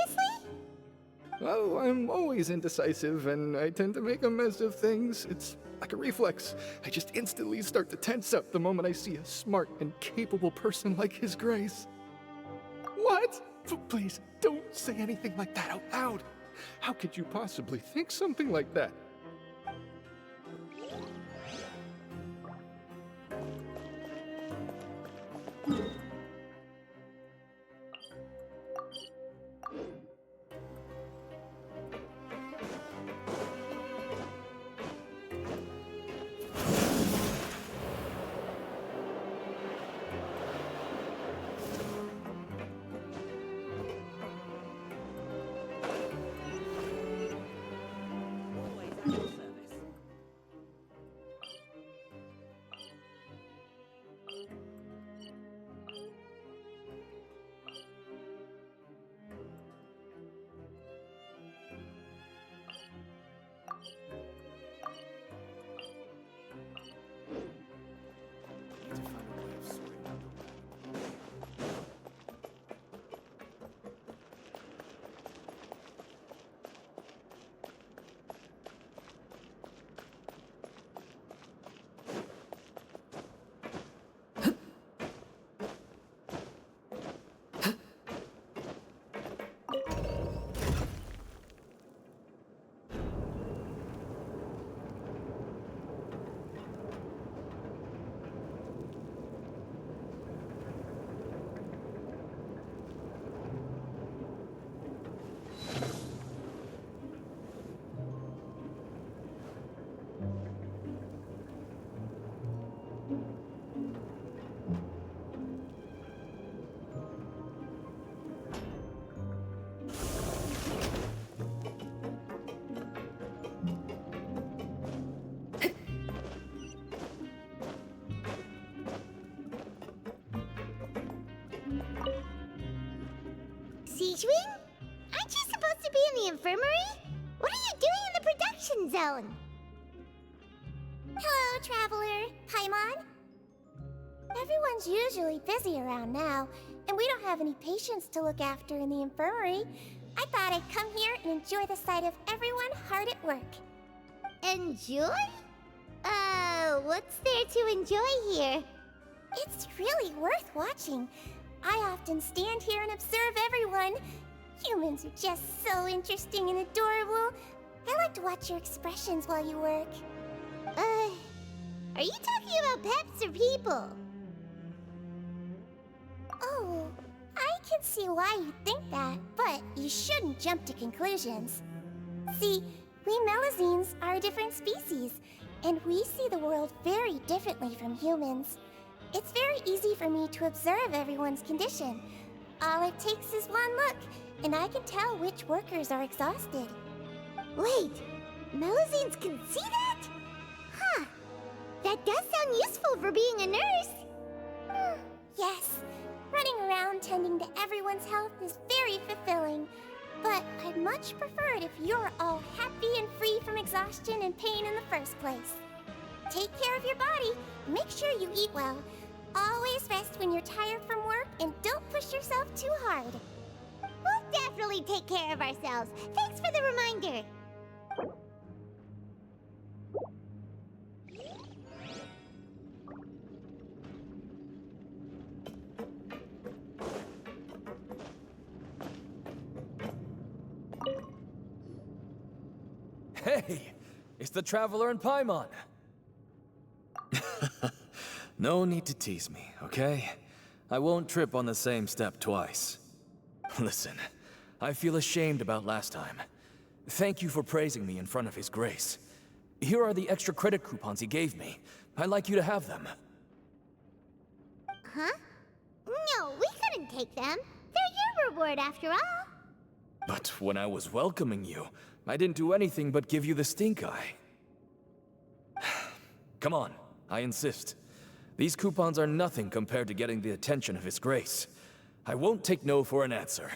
Oh, I'm always indecisive, and I tend to make a mess of things. It's like a reflex. I just instantly start to tense up the moment I see a smart and capable person like His Grace. What? Please, don't say anything like that out loud. How could you possibly think something like that? Siege Wing? Aren't you supposed to be in the infirmary? What are you doing in the production zone? Hello, Traveler. Paimon? Everyone's usually busy around now, and we don't have any patients to look after in the infirmary. I thought I'd come here and enjoy the sight of everyone hard at work. Enjoy? What's there to enjoy here? It's really worth watching. I often stand here and observe everyone. Humans are just so interesting and adorable. I like to watch your expressions while you work. Are you talking about pets or people? Oh, I can see why you think that, but you shouldn't jump to conclusions. See, we Melazines are a different species, and we see the world very differently from humans. It's very easy for me to observe everyone's condition. All it takes is one look, and I can tell which workers are exhausted. Wait, Melazines can see that? Huh. That does sound useful for being a nurse. Yes, running around tending to everyone's health is very fulfilling. But I'd much prefer it if you're all happy and free from exhaustion and pain in the first place. Take care of your body, make sure you eat well. Always rest when you're tired from work, and don't push yourself too hard. We'll definitely take care of ourselves. Thanks for the reminder. Hey, it's the Traveler and Paimon. No need to tease me, okay? I won't trip on the same step twice. Listen, I feel ashamed about last time. Thank you for praising me in front of His Grace. Here are the extra credit coupons he gave me. I'd like you to have them. Huh? No, we couldn't take them. They're your reward after all. But when I was welcoming you, I didn't do anything but give you the stink eye. Come on, I insist. These coupons are nothing compared to getting the attention of His Grace. I won't take no for an answer.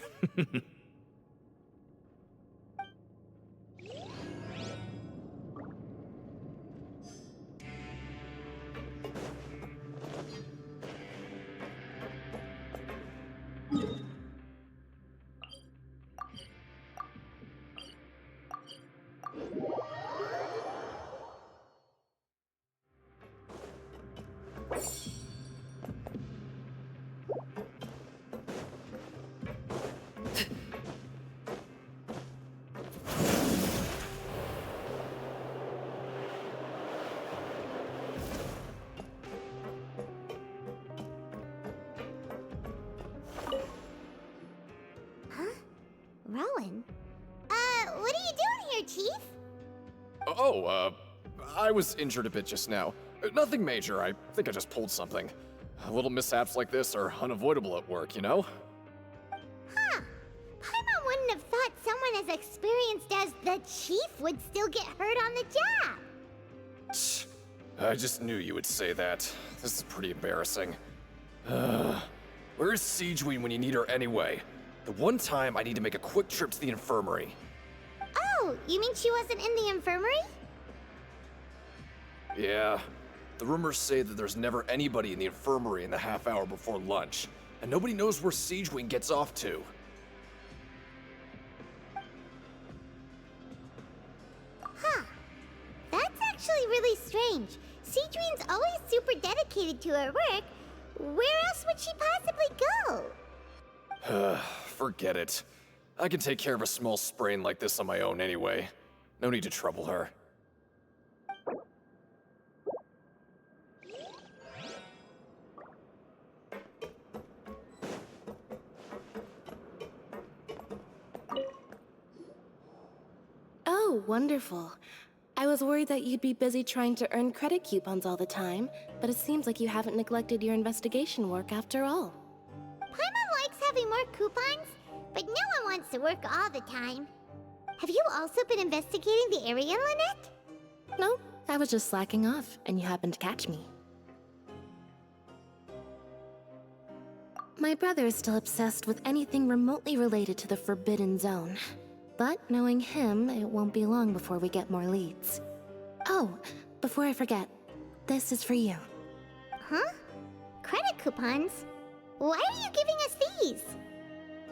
Rowan? What are you doing here, Chief? Oh, I was injured a bit just now. Nothing major, I think I just pulled something. Little mishaps like this are unavoidable at work, you know? Huh. Paimon wouldn't have thought someone as experienced as the Chief would still get hurt on the job. I just knew you would say that. This is pretty embarrassing. Where's Siegeween when you need her anyway? The one time I need to make a quick trip to the infirmary. Oh, you mean she wasn't in the infirmary? Yeah. The rumors say that there's never anybody in the infirmary in the half hour before lunch, and nobody knows where Siegeween gets off to. Huh. That's actually really strange. Siegeween's always super dedicated to her work. Where else would she possibly go? Forget it. I can take care of a small sprain like this on my own anyway. No need to trouble her. Oh, wonderful. I was worried that you'd be busy trying to earn credit coupons all the time, but it seems like you haven't neglected your investigation work after all. Paimon likes having more coupons, but no one wants to work all the time. Have you also been investigating the area, Lynette? No, I was just slacking off, and you happened to catch me. My brother is still obsessed with anything remotely related to the Forbidden Zone. But knowing him, it won't be long before we get more leads. Oh, before I forget, this is for you. Huh? Credit coupons? Why are you giving us these?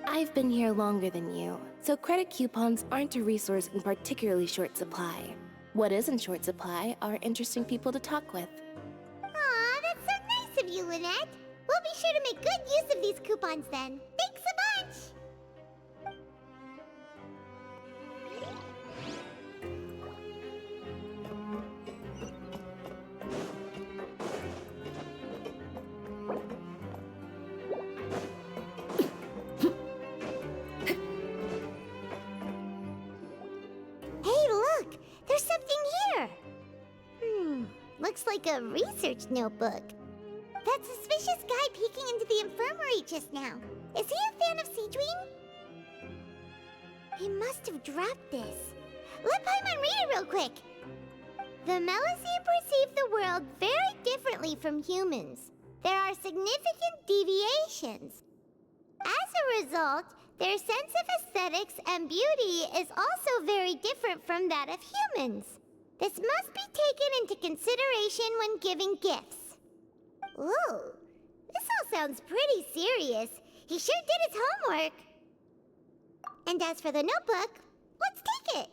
I've been here longer than you, so credit coupons aren't a resource in particularly short supply. What is in short supply are interesting people to talk with. Aw, that's so nice of you, Lynette. We'll be sure to make good use of these coupons then. Thanks a bunch! Hey, look! There's something here! Looks like a research notebook. That suspicious guy peeking into the infirmary just now. Is he a fan of Siegeween? He must have dropped this. Let Paimon read it real quick. The Melusine perceive the world very differently from humans. There are significant deviations. As a result, their sense of aesthetics and beauty is also very different from that of humans. This must be taken into consideration when giving gifts. Ooh, this all sounds pretty serious. He sure did his homework. And as for the notebook, let's take it.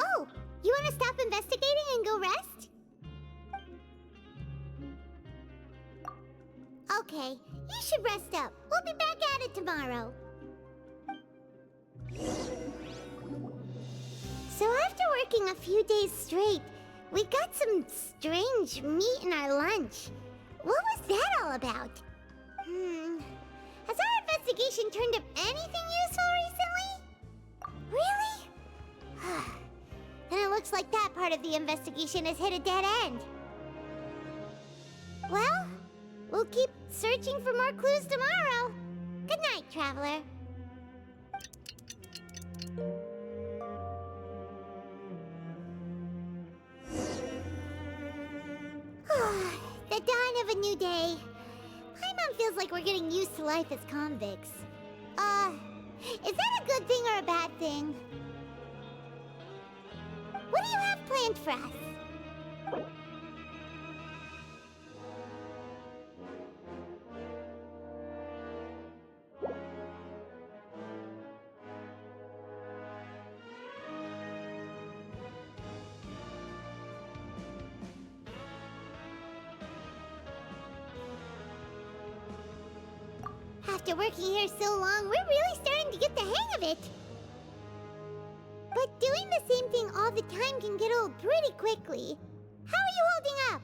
Oh, you want to stop investigating and go rest? Okay, you should rest up. We'll be back at it tomorrow. So after working a few days straight, we got some strange meat in our lunch. What was that all about? Has our investigation turned up anything useful recently? Really? looks like that part of the investigation has hit a dead end. Well, we'll keep searching for more clues tomorrow. Good night, Traveler. The dawn of a new day. Paimon feels like we're getting used to life as convicts. Is that a good thing or a bad thing? What do you have planned for us? After working here so long, we're really starting to get the hang of it. But doing the same thing all the time can get old pretty quickly. How are you holding up?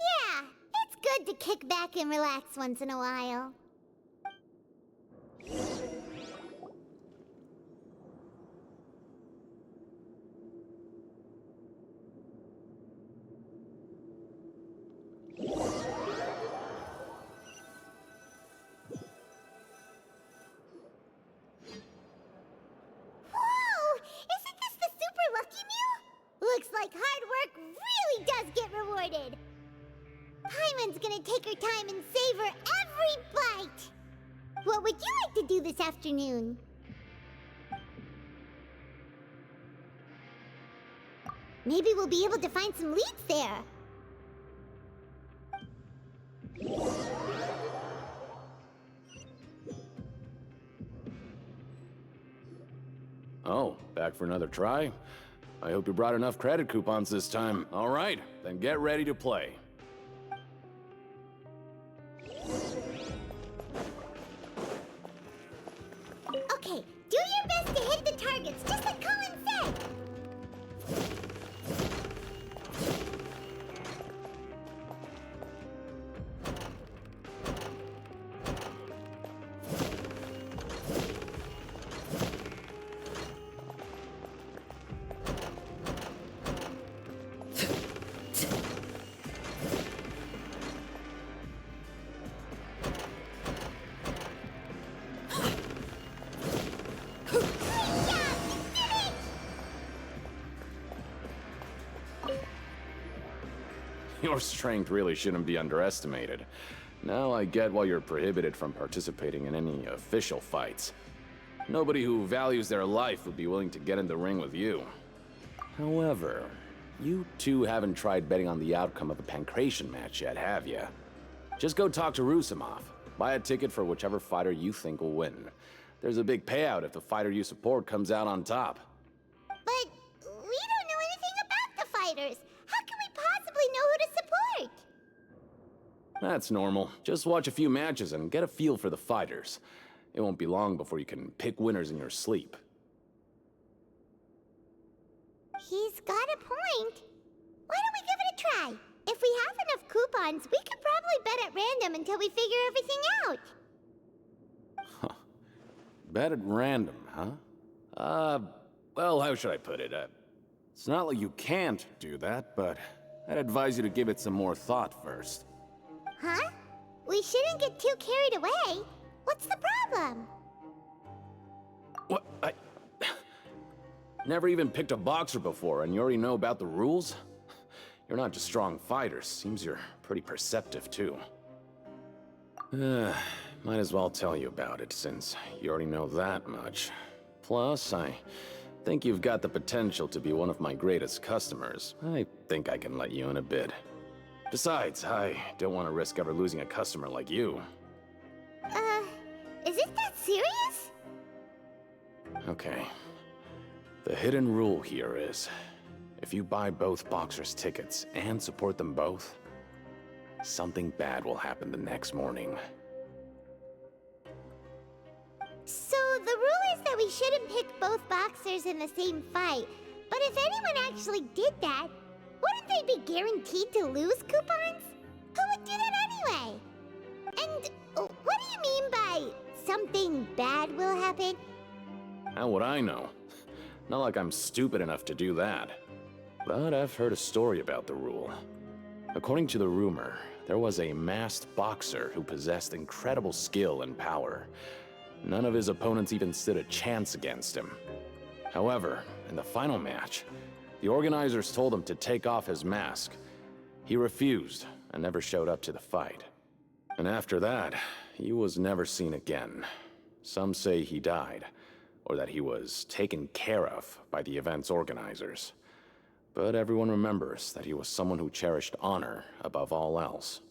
Yeah, it's good to kick back and relax once in a while. Looks like hard work really does get rewarded. Paimon's gonna take her time and savor every bite. What would you like to do this afternoon? Maybe we'll be able to find some leads there. Oh, back for another try? I hope you brought enough credit coupons this time. All right, then get ready to play. Okay, do your best to hit the targets, just like Colin said. Your strength really shouldn't be underestimated. Now I get why you're prohibited from participating in any official fights. Nobody who values their life would be willing to get in the ring with you. However, you two haven't tried betting on the outcome of a pancration match yet, have you? Just go talk to Rusimov. Buy a ticket for whichever fighter you think will win. There's a big payout if the fighter you support comes out on top. But we don't know anything about the fighters. How can we possibly know who to support? That's normal. Just watch a few matches and get a feel for the fighters. It won't be long before you can pick winners in your sleep. He's got a point. Why don't we give it a try? If we have enough coupons, we could probably bet at random until we figure everything out. Huh. Bet at random, huh? Well, how should I put it? It's not like you can't do that, but I'd advise you to give it some more thought first. Huh? We shouldn't get too carried away. What's the problem? What? I never even picked a boxer before, and you already know about the rules? You're not just strong fighters. Seems you're pretty perceptive, too. Might as well tell you about it, since you already know that much. Plus, I think you've got the potential to be one of my greatest customers. I think I can let you in a bid. Besides, I don't want to risk ever losing a customer like you. Is it that serious? Okay. The hidden rule here is, if you buy both boxers' tickets and support them both, something bad will happen the next morning. So the rule is that we shouldn't pick both boxers in the same fight. But if anyone actually did that, wouldn't they be guaranteed to lose coupons? Who would do that anyway? And what do you mean by something bad will happen? How would I know? Not like I'm stupid enough to do that. But I've heard a story about the rule. According to the rumor, there was a masked boxer who possessed incredible skill and power. None of his opponents even stood a chance against him. However, in the final match, the organizers told him to take off his mask. He refused and never showed up to the fight. And after that, he was never seen again. Some say he died, or that he was taken care of by the event's organizers. But everyone remembers that he was someone who cherished honor above all else.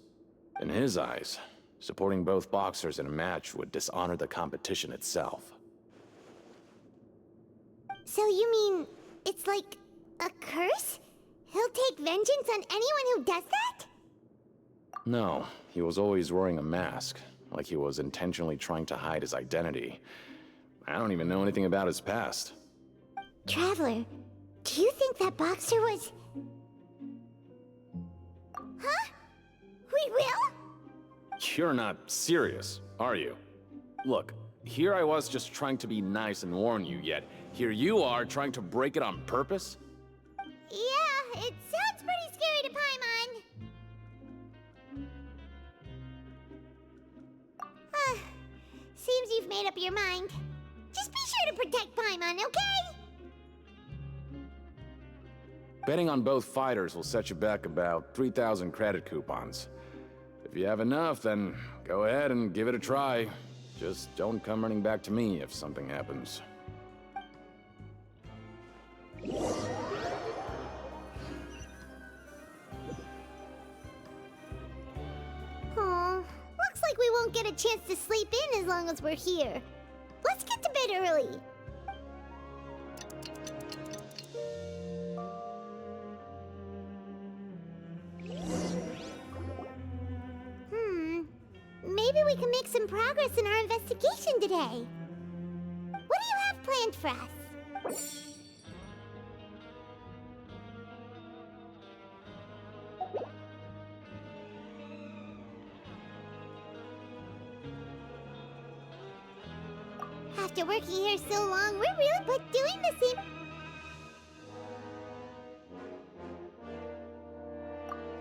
In his eyes, supporting both boxers in a match would dishonor the competition itself. So you mean it's like a curse? He'll take vengeance on anyone who does that? No, he was always wearing a mask, like he was intentionally trying to hide his identity. I don't even know anything about his past. Traveler, do you think that boxer was... Huh? We will? You're not serious, are you? Look, here I was just trying to be nice and warn you, yet here you are trying to break it on purpose? Yeah, it sounds pretty scary to Paimon. Seems you've made up your mind. Just be sure to protect Paimon, okay? Betting on both fighters will set you back about 3,000 credit coupons. If you have enough, then go ahead and give it a try. Just don't come running back to me if something happens. Aw, looks like we won't get a chance to sleep in as long as we're here. Let's get to bed early. Maybe we can make some progress in our investigation today. What do you have planned for us? After working here so long, we're really but doing the same...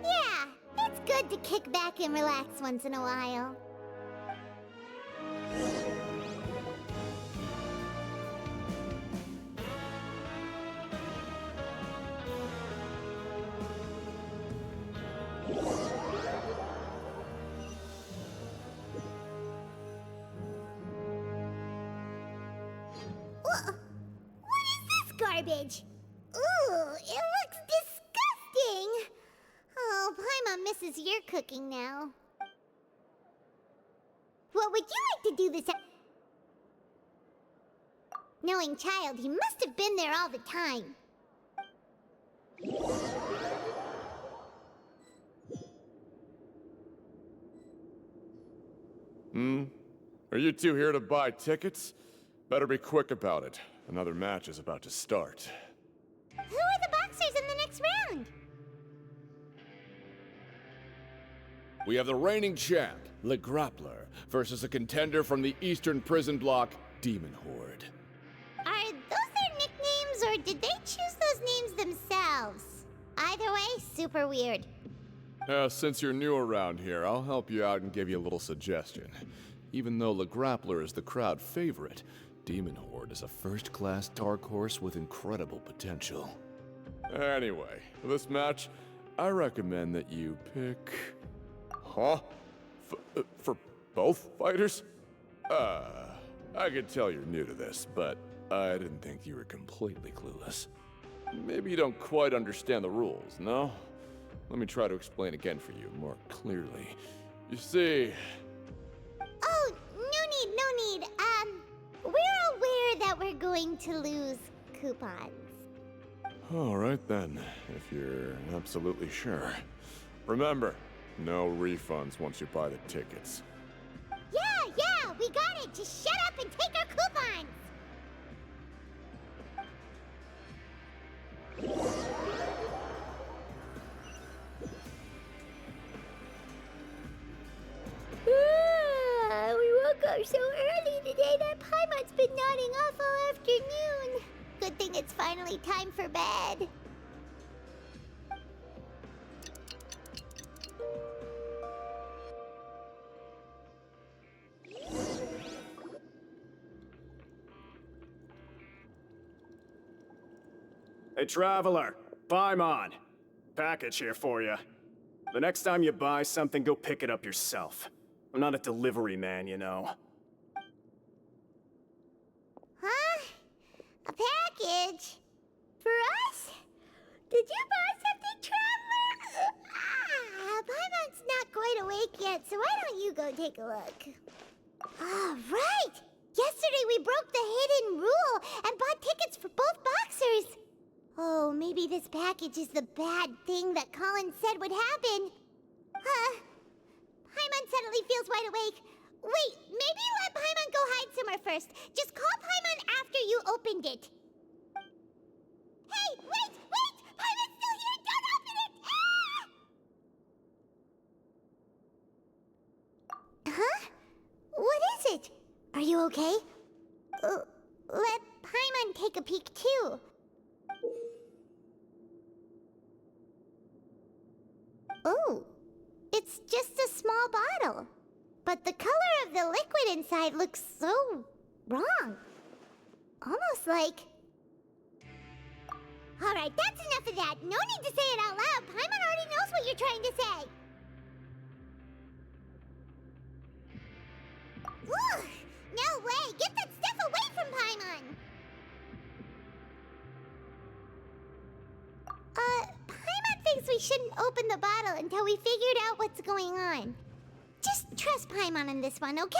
Yeah, it's good to kick back and relax once in a while. What is this garbage? Ooh, it looks disgusting! Oh, Paimon misses your cooking now. What would you like to do this... Knowing child, he must have been there all the time. Are you two here to buy tickets? Better be quick about it. Another match is about to start. Who are the boxers in the next round? We have the reigning champ, Le Grappler, versus a contender from the Eastern Prison Block, Demon Horde. Are those their nicknames, or did they choose those names themselves? Either way, super weird. Since you're new around here, I'll help you out and give you a little suggestion. Even though Le Grappler is the crowd favorite, Demon Horde is a first-class dark horse with incredible potential. Anyway, for this match, I recommend that you pick... Huh? For both fighters? I can tell you're new to this, but I didn't think you were completely clueless. Maybe you don't quite understand the rules, no? Let me try to explain again for you more clearly. You see... Oh, no need. We're aware that we're going to lose coupons. All right then, if you're absolutely sure. Remember, no refunds once you buy the tickets. Yeah, we got it. Just shut up and take our coupons. We woke up so early today that Paimon's been nodding off all afternoon. good thing it's finally time for bed. Hey, Traveler. Paimon. Package here for you. The next time you buy something, go pick it up yourself. I'm not a delivery man, you know. Huh? A package? For us? Did you buy something, Traveler? Paimon's not quite awake yet, so why don't you go take a look? Ah, right! Yesterday we broke the hidden rule and bought tickets for both boxers. Oh, maybe this package is the bad thing that Colin said would happen. Paimon suddenly feels wide awake. Wait, maybe let Paimon go hide somewhere first. Just call Paimon after you opened it. Hey, wait! Paimon's still here! Don't open it! Ah! Huh? What is it? Are you okay? Let Paimon take a peek too. Oh, it's just a small bottle. But the color of the liquid inside looks so wrong. Almost like... Alright, that's enough of that. No need to say it out loud. Paimon already knows what you're trying to say. Ugh! No way! Get that stuff away from Paimon! Paimon thinks we shouldn't open the bottle until we figured out what's going on. Just trust Paimon on this one, okay?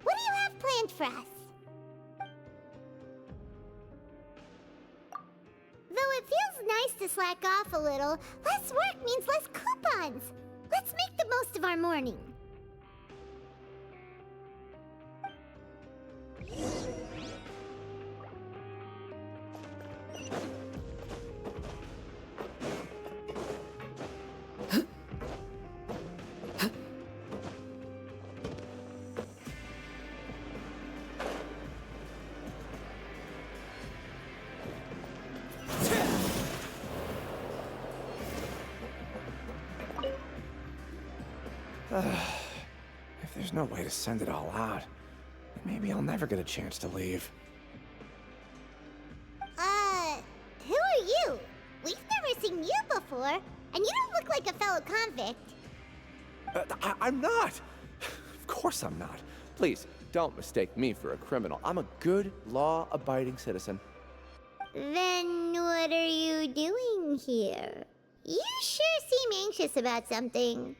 What do you have planned for us? Though it feels nice to slack off a little, less work means less coupons. Let's make the most of our morning. If there's no way to send it all out, maybe I'll never get a chance to leave. Who are you? We've never seen you before, and you don't look like a fellow convict. I'm not! Of course I'm not. Please, don't mistake me for a criminal. I'm a good, law-abiding citizen. Then what are you doing here? You sure seem anxious about something.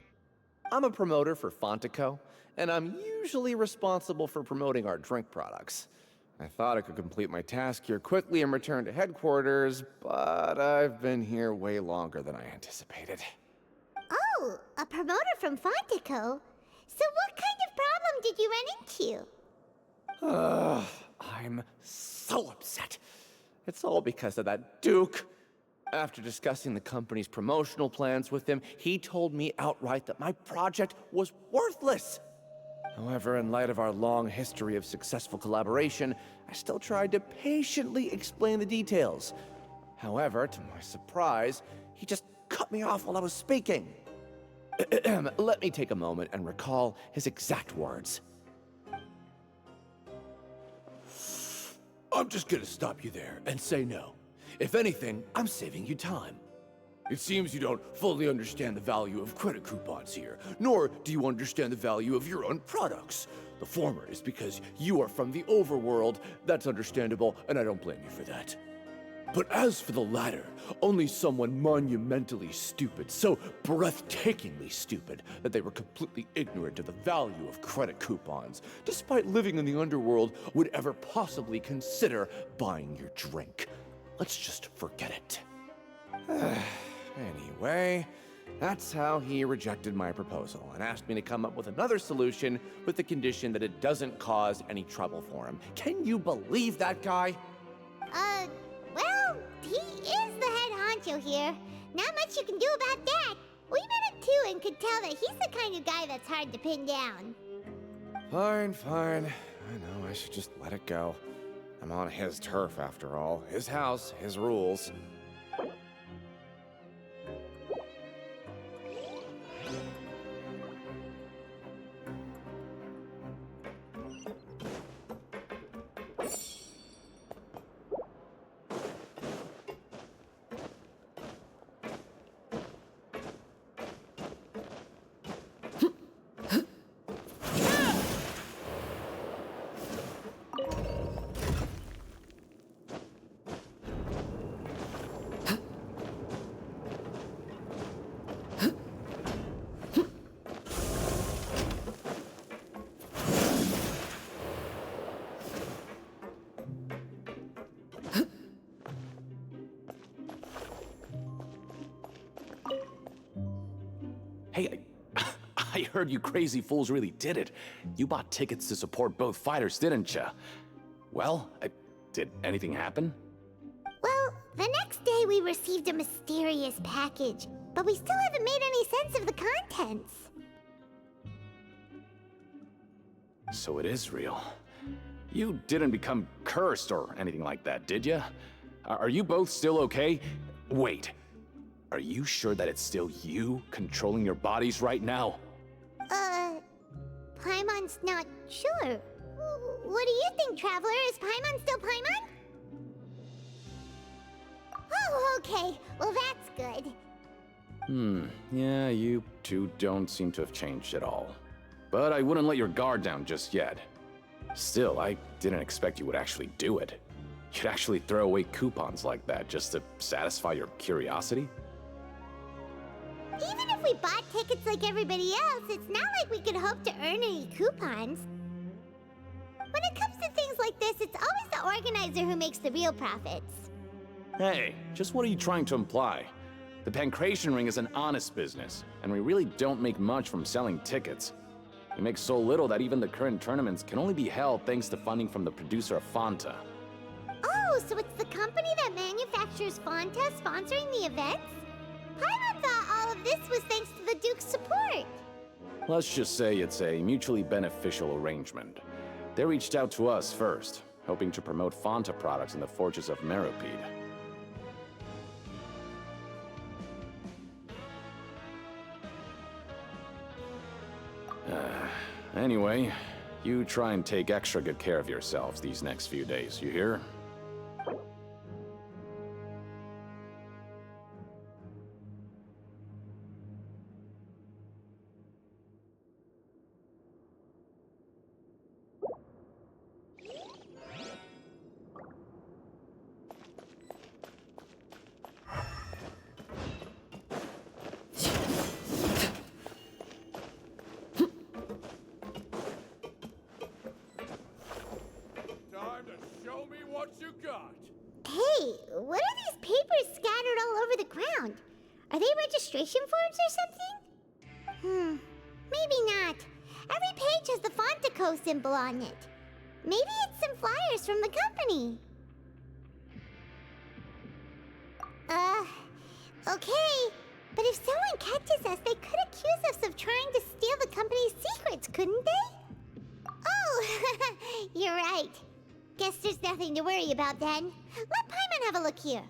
I'm a promoter for Fontaine, and I'm usually responsible for promoting our drink products. I thought I could complete my task here quickly and return to headquarters, but I've been here way longer than I anticipated. Oh, a promoter from Fontaine? So what kind of problem did you run into? I'm so upset. It's all because of that Duke. After discussing the company's promotional plans with him, he told me outright that my project was worthless. However, in light of our long history of successful collaboration, I still tried to patiently explain the details. However, to my surprise, he just cut me off while I was speaking. Let me take a moment and recall his exact words. I'm just gonna stop you there and say no. If anything, I'm saving you time. It seems you don't fully understand the value of credit coupons here, nor do you understand the value of your own products. The former is because you are from the overworld. That's understandable, and I don't blame you for that. But as for the latter, only someone monumentally stupid, so breathtakingly stupid that they were completely ignorant of the value of credit coupons, despite living in the underworld, would ever possibly consider buying your drink. Let's just forget it. Anyway, that's how he rejected my proposal and asked me to come up with another solution with the condition that it doesn't cause any trouble for him. Can you believe that guy? Well, he is the head honcho here. Not much you can do about that. We met him too and could tell that he's the kind of guy that's hard to pin down. Fine, fine. I know, I should just let it go. I'm on his turf after all. His house, his rules. Hey, I heard you crazy fools really did it. You bought tickets to support both fighters, didn't ya? Well, did anything happen? Well, the next day we received a mysterious package, but we still haven't made any sense of the contents. So it is real. You didn't become cursed or anything like that, did ya? Are you both still okay? Wait. Are you sure that it's still you controlling your bodies right now? Paimon's not sure. What do you think, Traveler? Is Paimon still Paimon? Oh, okay. Well, that's good. Yeah, you two don't seem to have changed at all. But I wouldn't let your guard down just yet. Still, I didn't expect you would actually do it. You'd actually throw away coupons like that just to satisfy your curiosity? Even if we bought tickets like everybody else, it's not like we could hope to earn any coupons. When it comes to things like this, it's always the organizer who makes the real profits. Hey, just what are you trying to imply? The Pancration Ring is an honest business, and we really don't make much from selling tickets. We make so little that even the current tournaments can only be held thanks to funding from the producer of Fanta. Oh, so it's the company that manufactures Fanta sponsoring the events? Paimon thought all of this was thanks to the Duke's support. Let's just say it's a mutually beneficial arrangement. They reached out to us first, hoping to promote Fanta products in the Fortress of Meropide. Anyway, you try and take extra good care of yourselves these next few days, you hear? Hey, what are these papers scattered all over the ground? Are they registration forms or something? Maybe not. Every page has the Fontaco symbol on it. Maybe it's some flyers from the company. Okay. But if someone catches us, they could accuse us of trying to steal the company's secrets, couldn't they? Oh, you're right. Guess there's nothing to worry about then. Let Paimon have a look here.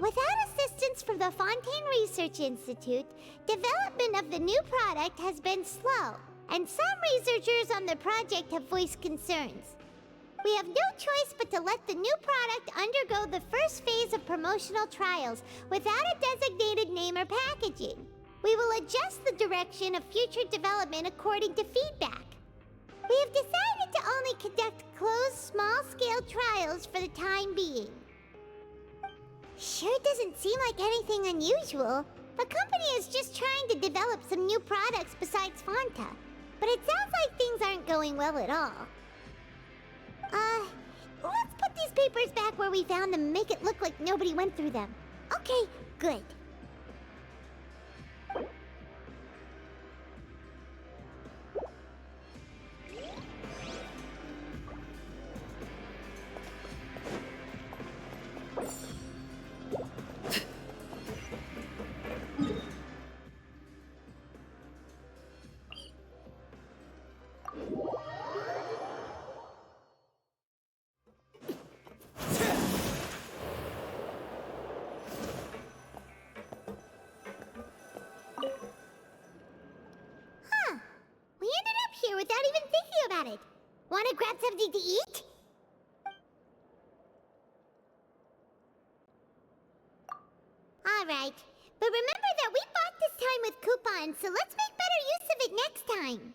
Without assistance from the Fontaine Research Institute, development of the new product has been slow, and some researchers on the project have voiced concerns. We have no choice but to let the new product undergo the first phase of promotional trials without a designated name or packaging. We will adjust the direction of future development according to feedback. We have decided to only conduct closed, small-scale trials for the time being. Sure doesn't seem like anything unusual. The company is just trying to develop some new products besides Fanta. But it sounds like things aren't going well at all. Let's put these papers back where we found them and make it look like nobody went through them. Okay, good. Wanna grab something to eat? Alright, but remember that we bought this time with coupons, so let's make better use of it next time.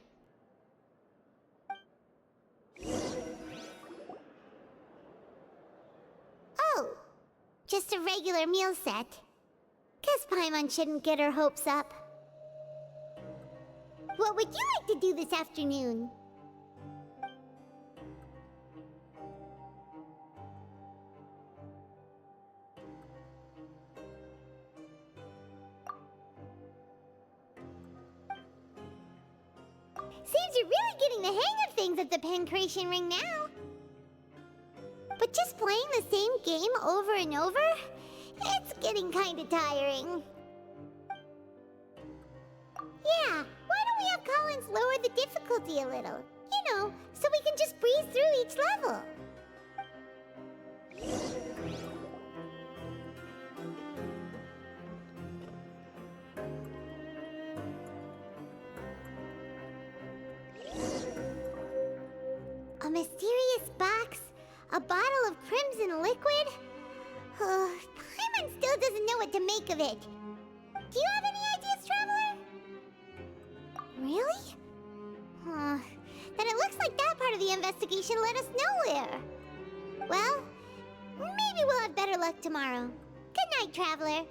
Oh, just a regular meal set. Guess Paimon shouldn't get her hopes up. What would you like to do this afternoon? Seems you're really getting the hang of things at the Pancration Ring now. But just playing the same game over and over? It's getting kinda tiring. Yeah, why don't we have Collins lower the difficulty a little? You know, so we can just breeze through each level. A mysterious box? A bottle of crimson liquid? Paimon still doesn't know what to make of it. Do you have any ideas, Traveler? Really? Then it looks like that part of the investigation led us nowhere. Well, maybe we'll have better luck tomorrow. Good night, Traveler.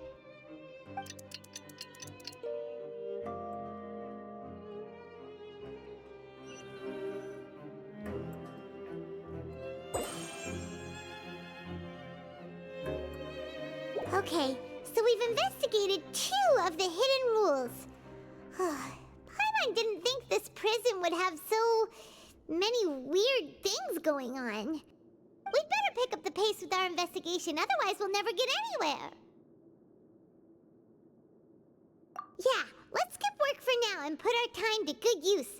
Okay, so we've investigated 2 of the hidden rules. Paimon didn't think this prison would have so many weird things going on. We'd better pick up the pace with our investigation, otherwise we'll never get anywhere. Yeah, let's skip work for now and put our time to good use.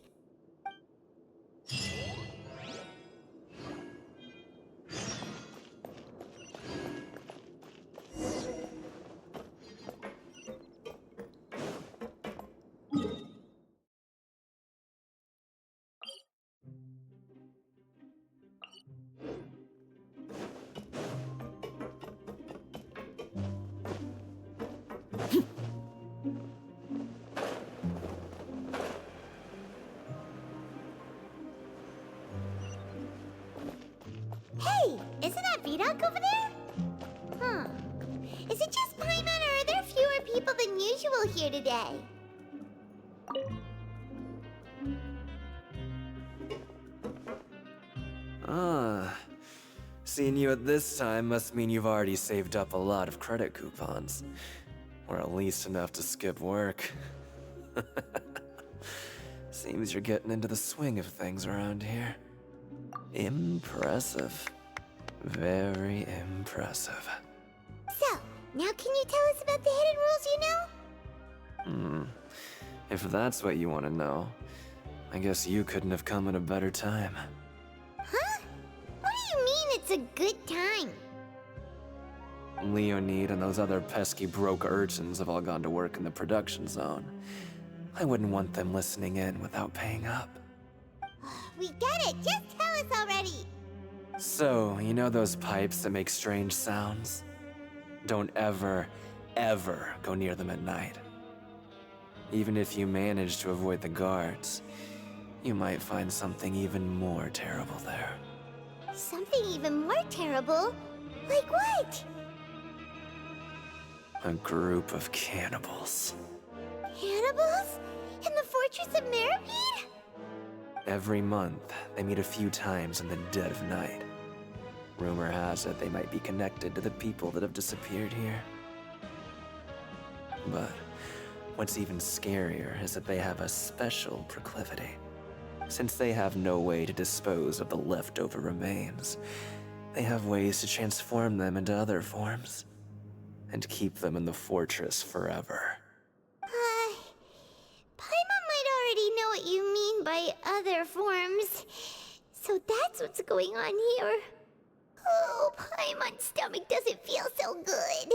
Hey, isn't that Vidoc over there? Huh. Is it just Paimon, or are there fewer people than usual here today? Seeing you at this time must mean you've already saved up a lot of credit coupons. Or at least enough to skip work. Seems you're getting into the swing of things around here. Impressive. Very impressive. So, now can you tell us about the hidden rules you know? If that's what you want to know, I guess you couldn't have come at a better time. Huh? What do you mean it's a good time? Leonid and those other pesky broke urchins have all gone to work in the production zone. I wouldn't want them listening in without paying up. We get it! Just tell us already! So, you know those pipes that make strange sounds? Don't ever, ever go near them at night. Even if you manage to avoid the guards, you might find something even more terrible there. Something even more terrible? Like what? A group of cannibals. Cannibals? In the Fortress of Meripede? Every month, they meet a few times in the dead of night. Rumor has it they might be connected to the people that have disappeared here. But what's even scarier is that they have a special proclivity. Since they have no way to dispose of the leftover remains, they have ways to transform them into other forms and keep them in the fortress forever. Paimon might already know what you mean by other forms. So that's what's going on here. Oh, Paimon's stomach doesn't feel so good.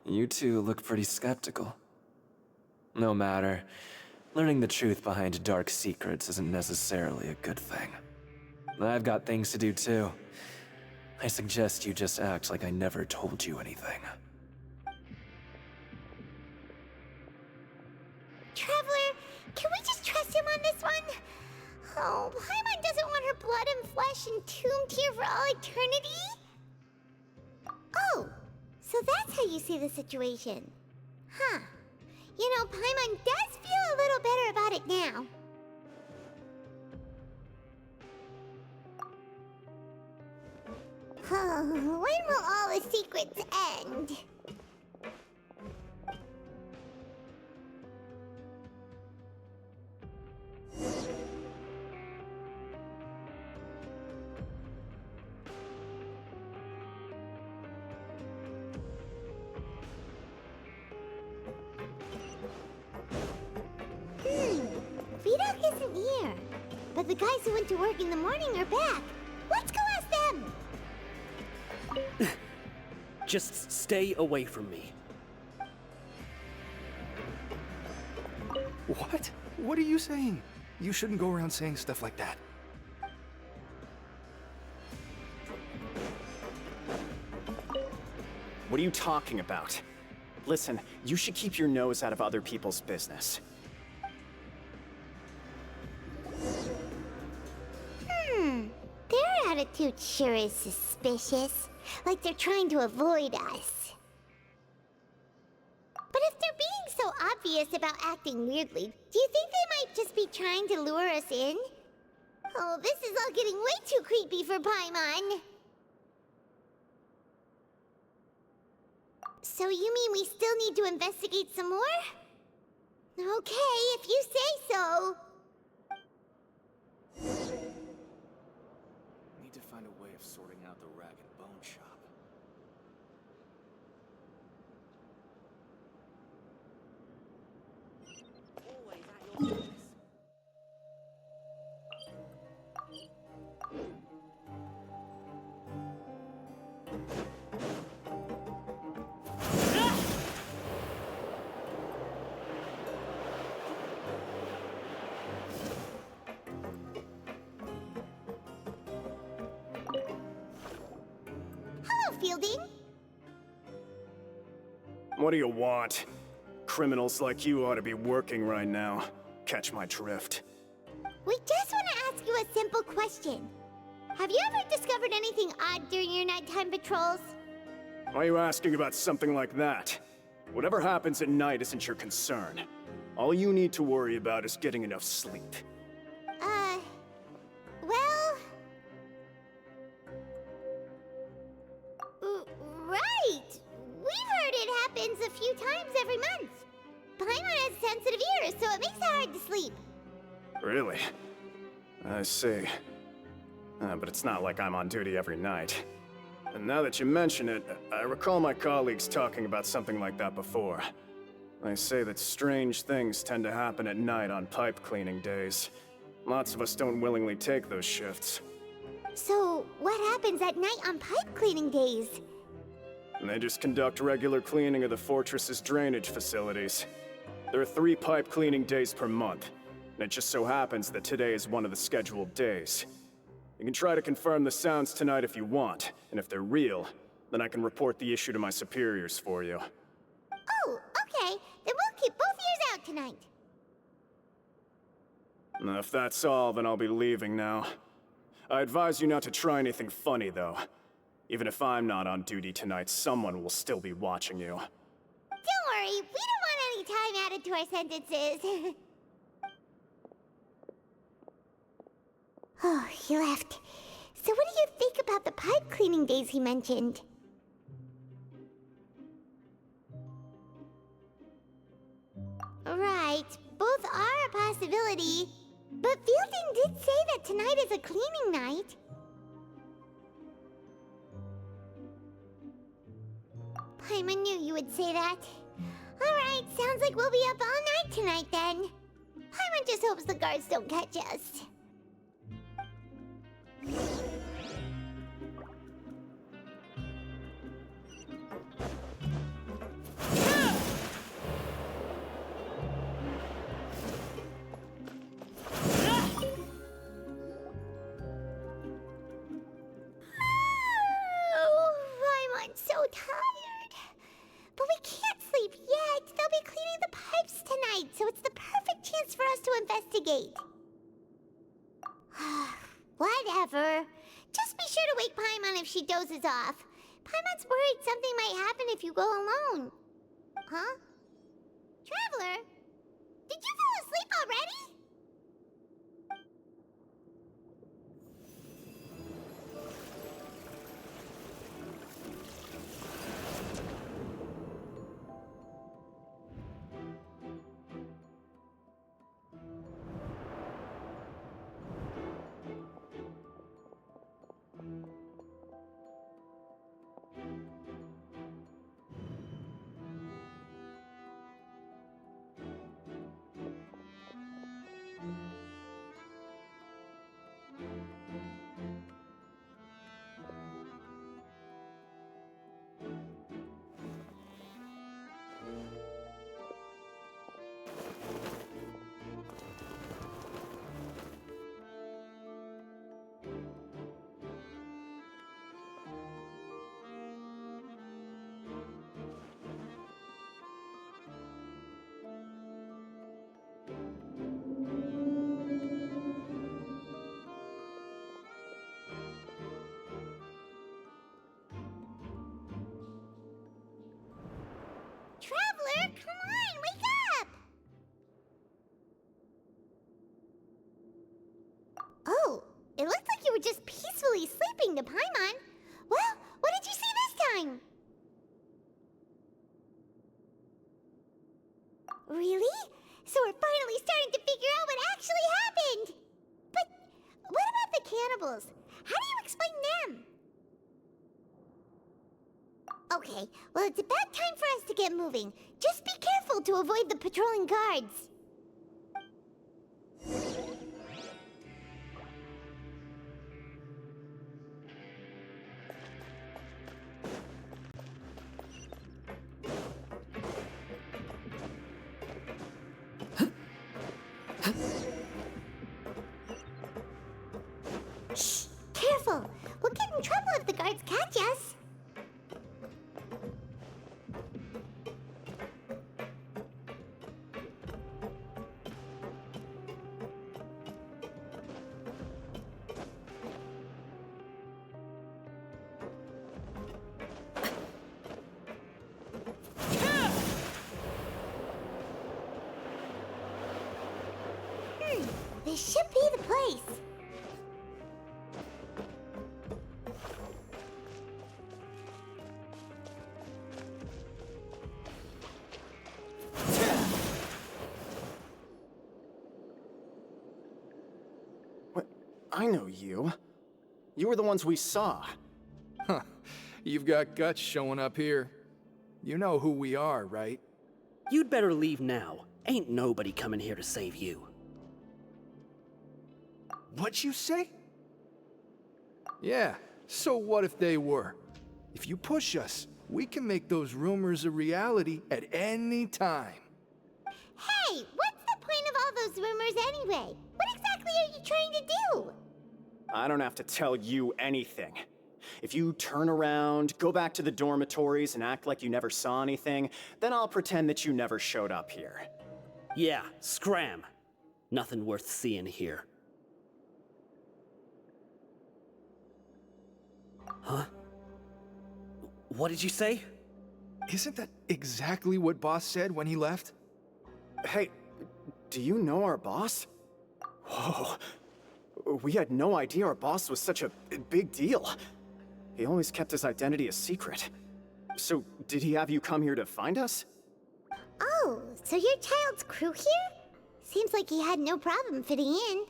You two look pretty skeptical. No matter. Learning the truth behind dark secrets isn't necessarily a good thing. I've got things to do too. I suggest you just act like I never told you anything. Traveler, can we just trust him on this one? Oh, Paimon doesn't want her blood and flesh entombed here for all eternity? Oh, so that's how you see the situation. Huh. You know, Paimon does feel a little better about it now. When will all the secrets end? Vidok isn't here. But the guys who went to work in the morning are back. Let's go ask them! Just stay away from me. What? What are you saying? You shouldn't go around saying stuff like that. What are you talking about? Listen, you should keep your nose out of other people's business. Their attitude sure is suspicious. Like they're trying to avoid us. But if they're being so obvious about acting weirdly, do you think they might just be trying to lure us in? Oh, this is all getting way too creepy for Paimon. So you mean we still need to investigate some more? Okay, if you say so. Need to find a way of sorting out the rag and bone shop. Always at your service. Hello, Fielding. What do you want? Criminals like you ought to be working right now. Catch my drift. We just want to ask you a simple question. Have you ever discovered anything odd during your nighttime patrols? Why are you asking about something like that? Whatever happens at night isn't your concern. All you need to worry about is getting enough sleep. Well... right! We've heard it happens a few times every month. Paimon has sensitive ears, so it makes it hard to sleep. Really? I see. But it's not like I'm on duty every night. And now that you mention it, I recall my colleagues talking about something like that before. They say that strange things tend to happen at night on pipe cleaning days. Lots of us don't willingly take those shifts. So, what happens at night on pipe cleaning days? And they just conduct regular cleaning of the fortress's drainage facilities. There are 3 pipe cleaning days per month, and it just so happens that today is one of the scheduled days. You can try to confirm the sounds tonight if you want, and if they're real, then I can report the issue to my superiors for you. Oh, okay. Then we'll keep both ears out tonight. If that's all, then I'll be leaving now. I advise you not to try anything funny, though. Even if I'm not on duty tonight, someone will still be watching you. Don't worry, we don't want any time added to our sentences. Oh, he left. So what do you think about the pipe cleaning days he mentioned? Right, both are a possibility. But Fielding did say that tonight is a cleaning night. Paimon knew you would say that. Alright, sounds like we'll be up all night tonight then. Paimon just hopes the guards don't catch us. gate. Whatever. Just be sure to wake Paimon if she dozes off. Paimon's worried something might happen if you go alone. Huh? Traveler? Did you fall asleep already? Traveler, come on, wake up! Oh, it looks like you were just peacefully sleeping to Paimon. Well, what did you see this time? Really? So we're finally starting to figure out what actually happened! But what about the cannibals? How do you explain them? Okay, well, it's about time for us to get moving. Just be careful to avoid the patrolling guards. Shh! Careful! We'll get in trouble if the guards catch us. This should be the place. What? I know you. You were the ones we saw. Huh. You've got guts showing up here. You know who we are, right? You'd better leave now. Ain't nobody coming here to save you. What'd you say? Yeah, so what if they were? If you push us, we can make those rumors a reality at any time. Hey, what's the point of all those rumors anyway? What exactly are you trying to do? I don't have to tell you anything. If you turn around, go back to the dormitories and act like you never saw anything, then I'll pretend that you never showed up here. Yeah, scram. Nothing worth seeing here. Huh? What did you say? Isn't that exactly what Boss said when he left? Hey, do you know our boss? Whoa. We had no idea our boss was such a big deal. He always kept his identity a secret. So, did he have you come here to find us? Oh, so your child's crew here? Seems like he had no problem fitting in.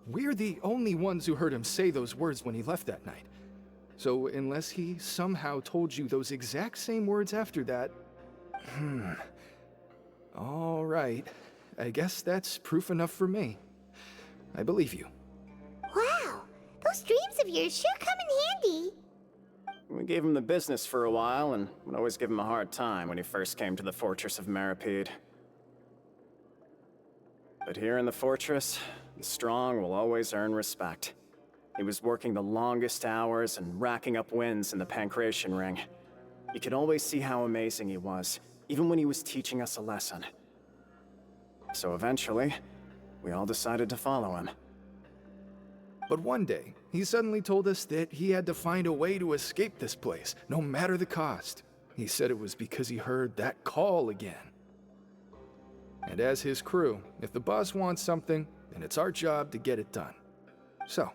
We're the only ones who heard him say those words when he left that night. So unless he somehow told you those exact same words after that... All right. I guess that's proof enough for me. I believe you. Wow, those dreams of yours sure come in handy. We gave him the business for a while and would always give him a hard time when he first came to the Fortress of Maripede. But here in the fortress, the strong will always earn respect. He was working the longest hours and racking up wins in the Pancration Ring. You could always see how amazing he was, even when he was teaching us a lesson. So eventually, we all decided to follow him. But one day, he suddenly told us that he had to find a way to escape this place, no matter the cost. He said it was because he heard that call again. And as his crew, if the boss wants something, then it's our job to get it done. So,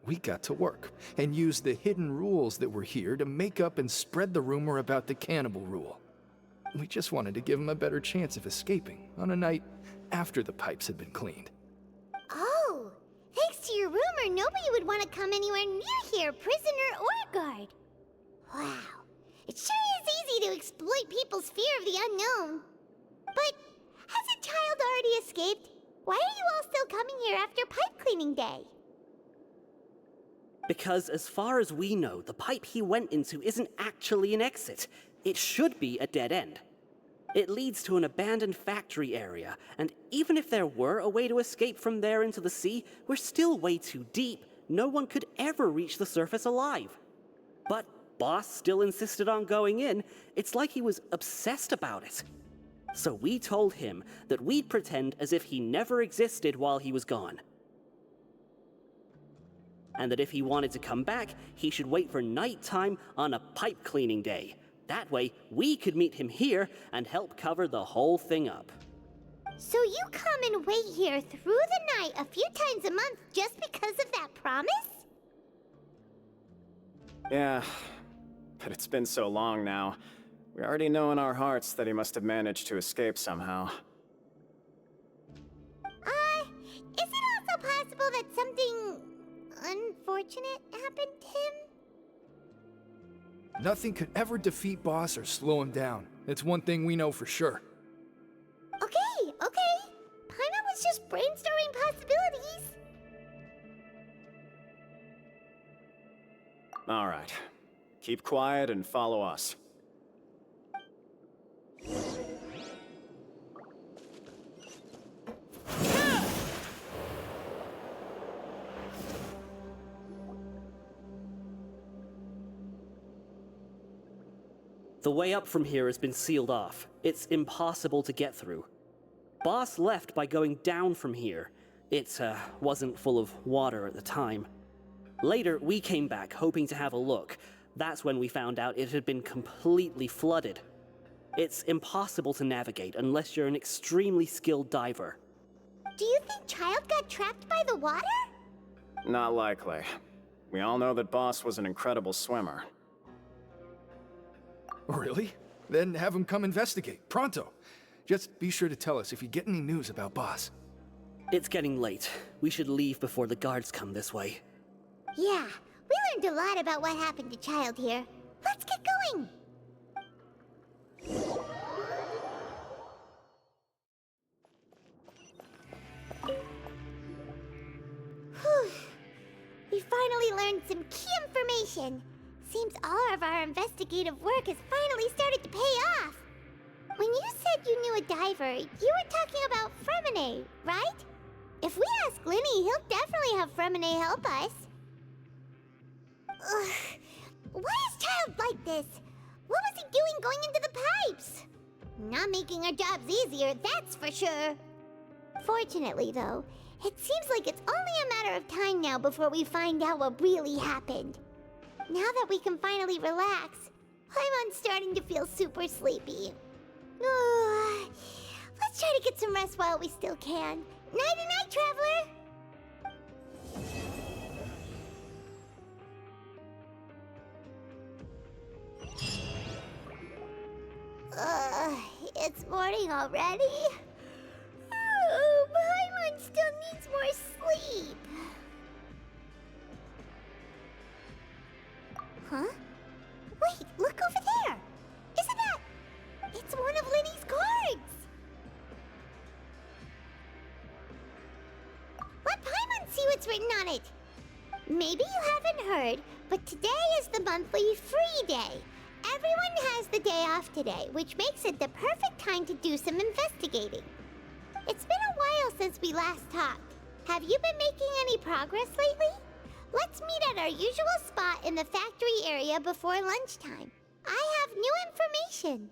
we got to work, and used the hidden rules that were here to make up and spread the rumor about the cannibal rule. We just wanted to give him a better chance of escaping on a night after the pipes had been cleaned. Oh, thanks to your rumor, nobody would want to come anywhere near here, prisoner or guard. Wow, it sure is easy to exploit people's fear of the unknown. But has a child already escaped? Why are you all still coming here after pipe cleaning day? Because as far as we know, the pipe he went into isn't actually an exit. It should be a dead end. It leads to an abandoned factory area, and even if there were a way to escape from there into the sea, we're still way too deep. No one could ever reach the surface alive. But Boss still insisted on going in. It's like he was obsessed about it. So we told him that we'd pretend as if he never existed while he was gone. And that if he wanted to come back, he should wait for nighttime on a pipe cleaning day. That way, we could meet him here and help cover the whole thing up. So you come and wait here through the night a few times a month just because of that promise? Yeah, but it's been so long now. We already know in our hearts that he must have managed to escape somehow. Is it also possible that something unfortunate happened to him? Nothing could ever defeat Boss or slow him down. It's one thing we know for sure. Okay. Paimon was just brainstorming possibilities. All right. Keep quiet and follow us. The way up from here has been sealed off. It's impossible to get through. Boss left by going down from here. It wasn't full of water at the time. Later, we came back hoping to have a look. That's when we found out it had been completely flooded. It's impossible to navigate unless you're an extremely skilled diver. Do you think Child got trapped by the water? Not likely. We all know that Boss was an incredible swimmer. Really? Then have him come investigate, pronto. Just be sure to tell us if you get any news about Boss. It's getting late. We should leave before the guards come this way. Yeah, we learned a lot about what happened to Child here. Let's get going! Whew. We finally learned some key information. Seems all of our investigative work has finally started to pay off. When you said you knew a diver, you were talking about Fremine, right? If we ask Linny, he'll definitely have Fremine help us. Ugh. Why is Child like this? What was he doing going into the pipes? Not making our jobs easier, that's for sure. Fortunately, though, it seems like it's only a matter of time now before we find out what really happened. Now that we can finally relax, I'm starting to feel super sleepy. Let's try to get some rest while we still can. Night-night, traveler! It's morning already? Oh, Paimon still needs more sleep. Huh? Wait, look over there! Isn't that... It's one of Linny's cards! Let Paimon see what's written on it! Maybe you haven't heard, but today is the monthly free day. Everyone has the day off today, which makes it the perfect time to do some investigating. It's been a while since we last talked. Have you been making any progress lately? Let's meet at our usual spot in the factory area before lunchtime. I have new information.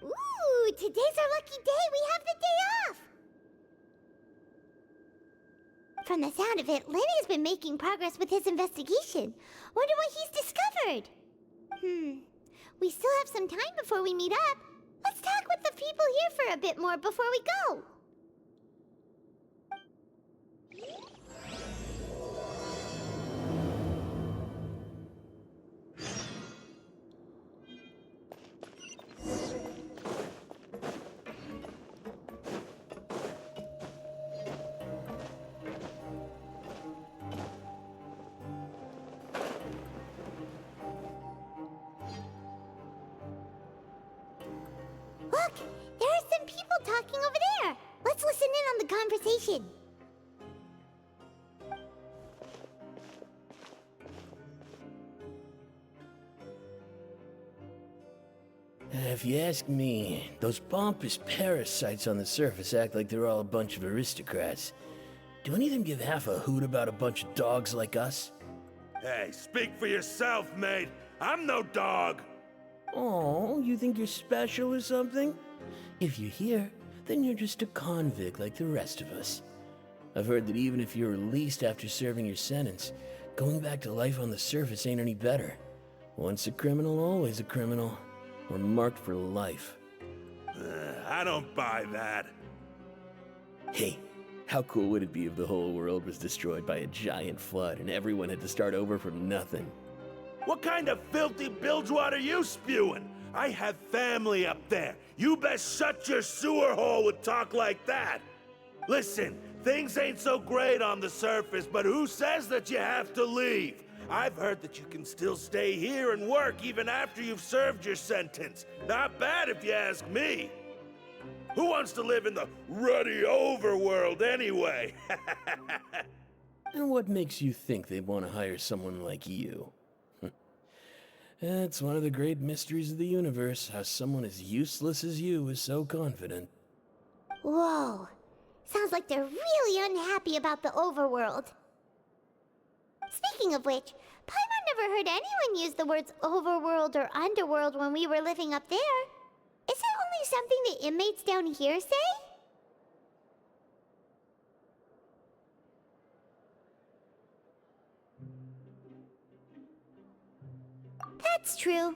Ooh, today's our lucky day. We have the day off. From the sound of it, Lenny's been making progress with his investigation. Wonder what he's discovered. We still have some time before we meet up. Let's talk with the people here for a bit more before we go. Look, there are some people talking over there. Let's listen in on the conversation. If you ask me, those pompous parasites on the surface act like they're all a bunch of aristocrats. Do any of them give half a hoot about a bunch of dogs like us? Hey, speak for yourself, mate. I'm no dog. Oh, you think you're special or something? If you're here, then you're just a convict like the rest of us. I've heard that even if you're released after serving your sentence, going back to life on the surface ain't any better. Once a criminal, always a criminal. We're marked for life. I don't buy that. Hey, how cool would it be if the whole world was destroyed by a giant flood and everyone had to start over from nothing? What kind of filthy bilgewater are you spewing? I have family up there. You best shut your sewer hole with talk like that. Listen, things ain't so great on the surface, but who says that you have to leave? I've heard that you can still stay here and work even after you've served your sentence. Not bad if you ask me. Who wants to live in the ruddy overworld anyway? And what makes you think they want to hire someone like you? It's one of the great mysteries of the universe, how someone as useless as you is so confident. Whoa. Sounds like they're really unhappy about the overworld. Speaking of which, Paimon never heard anyone use the words overworld or underworld when we were living up there. Is it only something the inmates down here say? That's true.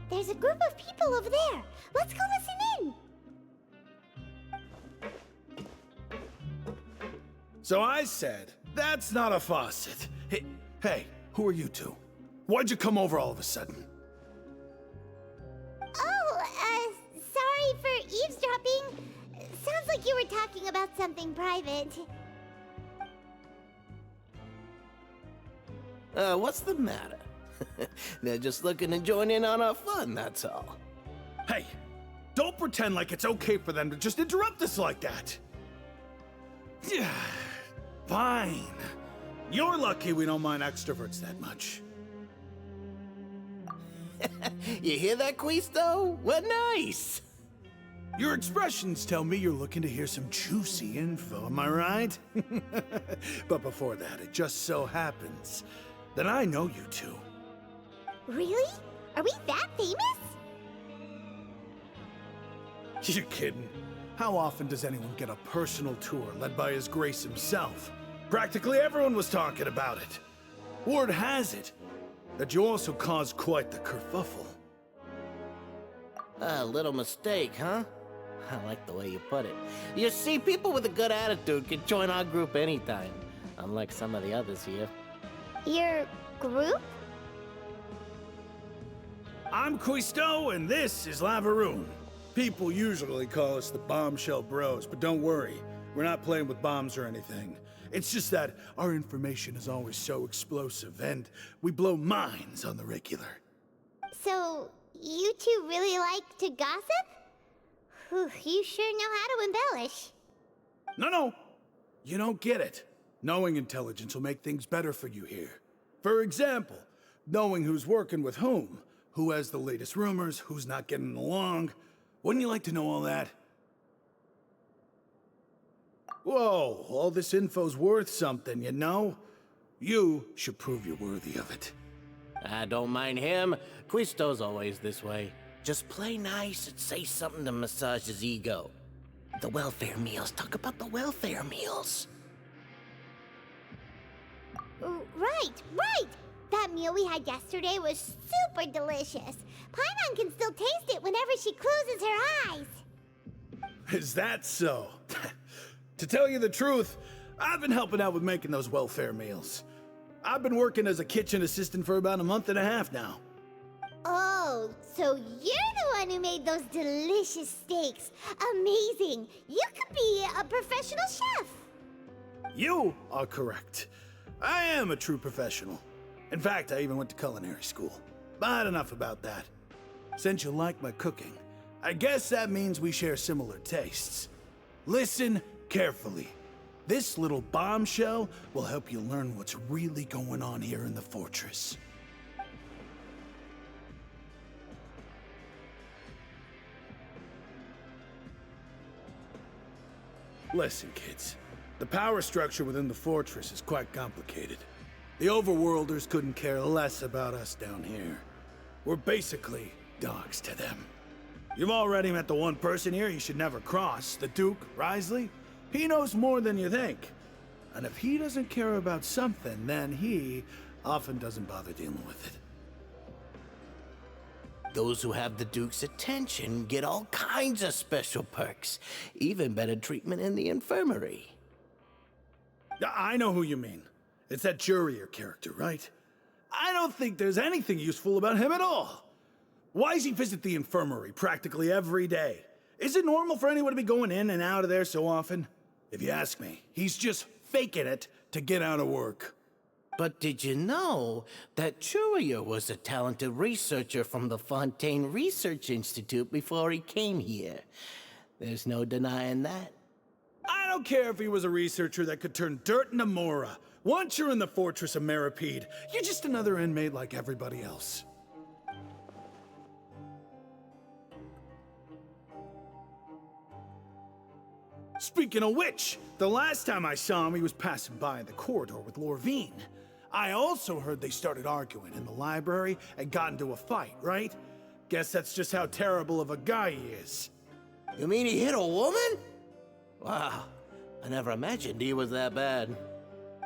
There's a group of people over there. Let's go listen in. So I said, that's not a faucet. Hey, who are you two? Why'd you come over all of a sudden? Oh, sorry for eavesdropping. Sounds like you were talking about something private. What's the matter? They're just looking to join in on our fun, that's all. Hey, don't pretend like it's okay for them to just interrupt us like that. Yeah, fine. You're lucky we don't mind extroverts that much. You hear that, Quisto? What nice! Your expressions tell me you're looking to hear some juicy info, am I right? But before that, it just so happens that I know you two. Really? Are we that famous? You're kidding. How often does anyone get a personal tour led by His Grace himself? Practically everyone was talking about it. Word has it that you also caused quite the kerfuffle. A little mistake, huh? I like the way you put it. You see, people with a good attitude can join our group anytime, unlike some of the others here. Your group? I'm Quisto, and this is Lavaroon. People usually call us the Bombshell Bros, but don't worry, we're not playing with bombs or anything. It's just that our information is always so explosive, and we blow minds on the regular. So, you two really like to gossip? Whew, you sure know how to embellish. No, you don't get it. Knowing intelligence will make things better for you here. For example, knowing who's working with whom who has the latest rumors, who's not getting along. Wouldn't you like to know all that? Whoa, all this info's worth something, you know? You should prove you're worthy of it. I don't mind him. Quisto's always this way. Just play nice and say something to massage his ego. The welfare meals. Talk about the welfare meals. Right! That meal we had yesterday was super delicious. Paimon can still taste it whenever she closes her eyes. Is that so? To tell you the truth, I've been helping out with making those welfare meals. I've been working as a kitchen assistant for about a month and a half now. Oh, so you're the one who made those delicious steaks. Amazing. You could be a professional chef. You are correct. I am a true professional. In fact, I even went to culinary school. But enough about that. Since you like my cooking, I guess that means we share similar tastes. Listen carefully. This little bombshell will help you learn what's really going on here in the fortress. Listen, kids. The power structure within the fortress is quite complicated. The Overworlders couldn't care less about us down here. We're basically dogs to them. You've already met the one person here you should never cross, the Duke, Risley. He knows more than you think. And if he doesn't care about something, then he often doesn't bother dealing with it. Those who have the Duke's attention get all kinds of special perks, even better treatment in the infirmary. I know who you mean. It's that Jurier character, right? I don't think there's anything useful about him at all. Why does he visit the infirmary practically every day? Is it normal for anyone to be going in and out of there so often? If you ask me, he's just faking it to get out of work. But did you know that Jurier was a talented researcher from the Fontaine Research Institute before he came here? There's no denying that. I don't care if he was a researcher that could turn dirt into Mora. Once you're in the fortress of Meripede, you're just another inmate like everybody else. Speaking of which, the last time I saw him, he was passing by in the corridor with Lorvine. I also heard they started arguing in the library and got into a fight, right? Guess that's just how terrible of a guy he is. You mean he hit a woman? Wow, I never imagined he was that bad.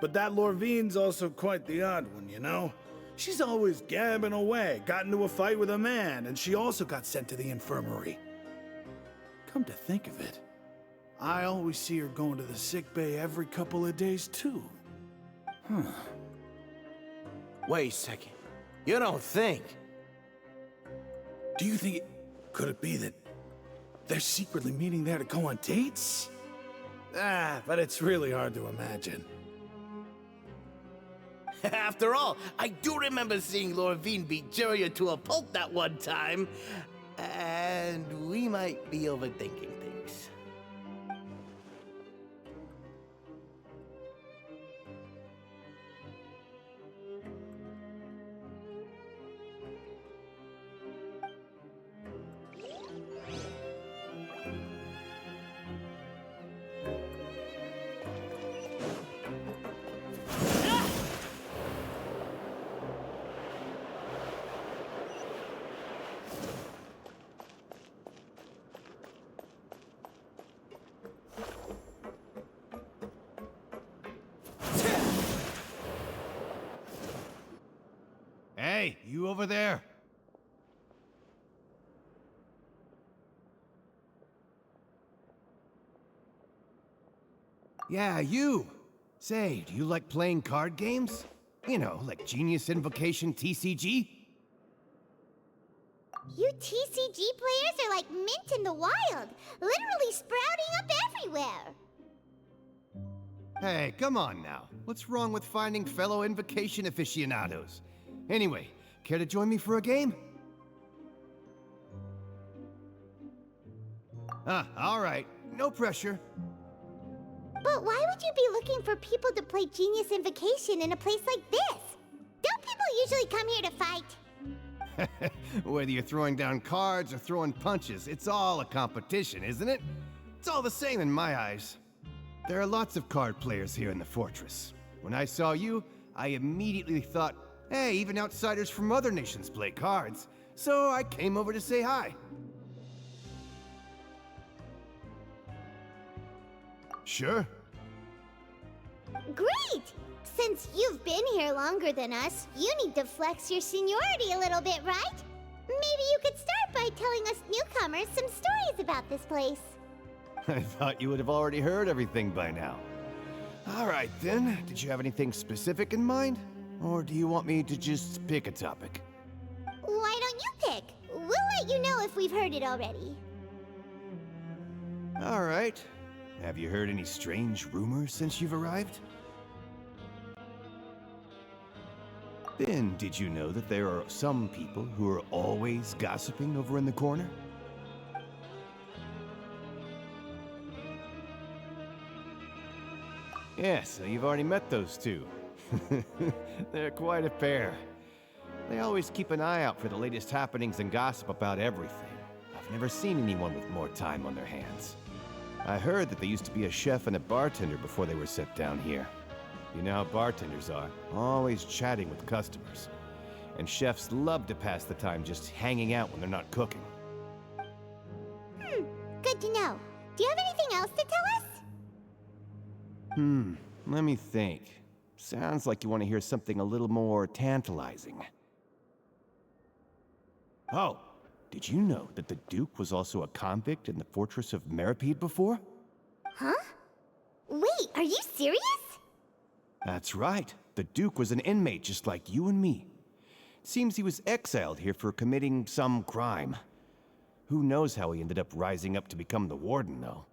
But that Lorvine's also quite the odd one, you know? She's always gabbing away, got into a fight with a man, and she also got sent to the infirmary. Come to think of it, I always see her going to the sick bay every couple of days, too. Huh. Wait a second. You don't think? Do you think could it be that they're secretly meeting there to go on dates? But it's really hard to imagine. After all, I do remember seeing Lorvine beat Jurier to a pulp that one time. And we might be overthinking things. Hey, you over there? Yeah, you. Say, do you like playing card games? You know, like Genius Invocation TCG? You TCG players are like mint in the wild, literally sprouting up everywhere. Hey, come on now. What's wrong with finding fellow Invocation aficionados? Anyway, care to join me for a game? All right. No pressure. But why would you be looking for people to play Genius Invocation in a place like this? Don't people usually come here to fight? Whether you're throwing down cards or throwing punches, it's all a competition, isn't it? It's all the same in my eyes. There are lots of card players here in the fortress. When I saw you, I immediately thought, hey, even outsiders from other nations play cards. So I came over to say hi. Sure. Great! Since you've been here longer than us, you need to flex your seniority a little bit, right? Maybe you could start by telling us newcomers some stories about this place. I thought you would have already heard everything by now. All right, then. Did you have anything specific in mind? Or do you want me to just pick a topic? Why don't you pick? We'll let you know if we've heard it already. All right. Have you heard any strange rumors since you've arrived? Then, did you know that there are some people who are always gossiping over in the corner? Yes, so you've already met those two. They're quite a pair. They always keep an eye out for the latest happenings and gossip about everything. I've never seen anyone with more time on their hands. I heard that they used to be a chef and a bartender before they were set down here. You know how bartenders are, always chatting with customers. And chefs love to pass the time just hanging out when they're not cooking. Good to know. Do you have anything else to tell us? Let me think. Sounds like you want to hear something a little more tantalizing. Oh, did you know that the Duke was also a convict in the fortress of Meripede before? Huh? Wait, are you serious? That's right. The Duke was an inmate just like you and me. Seems he was exiled here for committing some crime. Who knows how he ended up rising up to become the warden, though.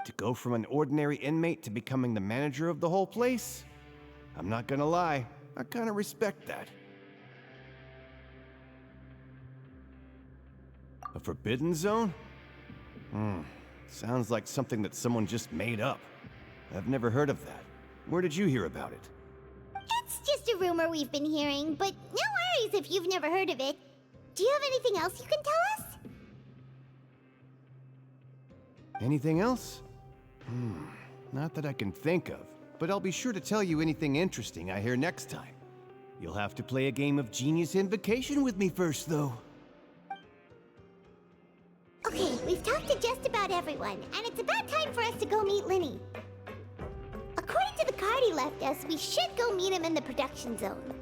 To go from an ordinary inmate to becoming the manager of the whole place? I'm not gonna lie, I kinda respect that. A forbidden zone? Sounds like something that someone just made up. I've never heard of that. Where did you hear about it? It's just a rumor we've been hearing, but no worries if you've never heard of it. Do you have anything else you can tell us? Anything else? Not that I can think of, but I'll be sure to tell you anything interesting I hear next time. You'll have to play a game of Genius Invocation with me first, though. Okay, we've talked to just about everyone, and it's about time for us to go meet Linny. According to the card he left us, we should go meet him in the production zone.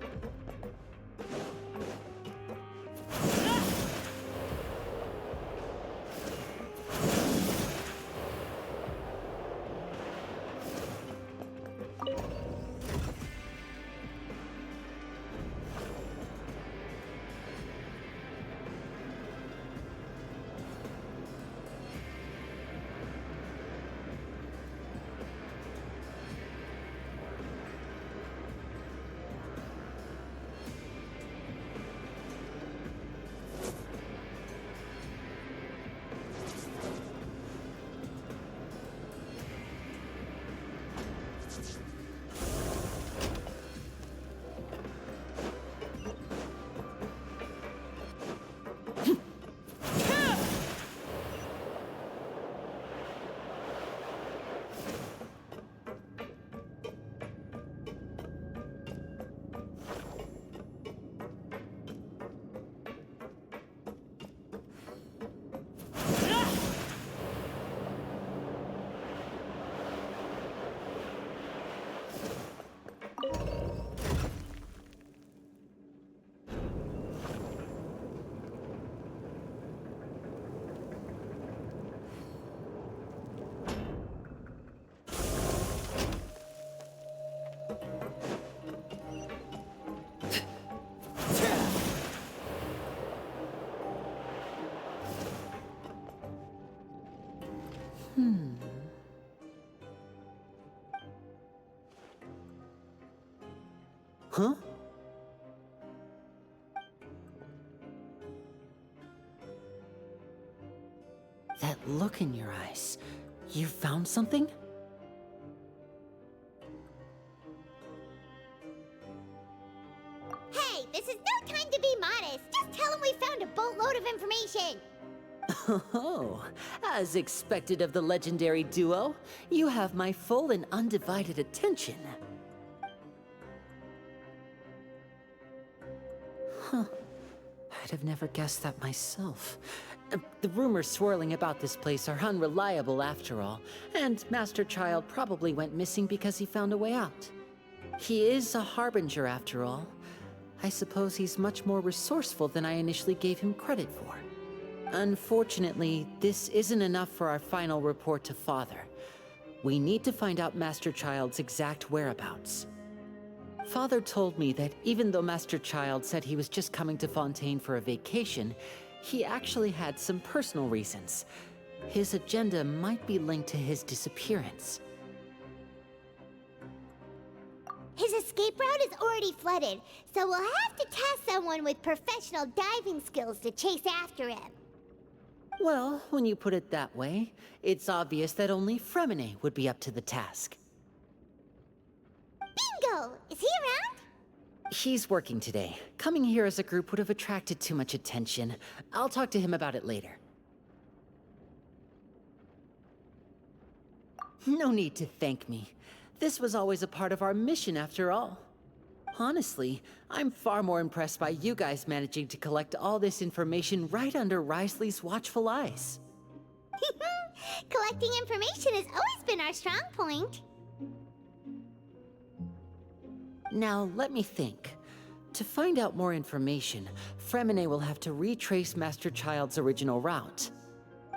Huh? That look in your eyes. You found something? Hey, this is no time to be modest. Just tell him Oh, as expected of the legendary duo, you have my full and undivided attention. Huh. I'd have never guessed that myself. The rumors swirling about this place are unreliable after all, and Master Child probably went missing because he found a way out. He is a harbinger after all. I suppose he's much more resourceful than I initially gave him credit for. Unfortunately, this isn't enough for our final report to Father. We need to find out Master Child's exact whereabouts. Father told me that even though Master Child said he was just coming to Fontaine for a vacation, he actually had some personal reasons. His agenda might be linked to his disappearance. His escape route is already flooded, so we'll have to task someone with professional diving skills to chase after him. Well, when you put it that way, it's obvious that only Fremine would be up to the task. Bingo! Is he around? He's working today. Coming here as a group would have attracted too much attention. I'll talk to him about it later. No need to thank me. This was always a part of our mission after all. Honestly, I'm far more impressed by you guys managing to collect all this information right under Wriothesley's watchful eyes. Collecting information has always been our strong point. Now, let me think. To find out more information, Fremine will have to retrace Master Child's original route.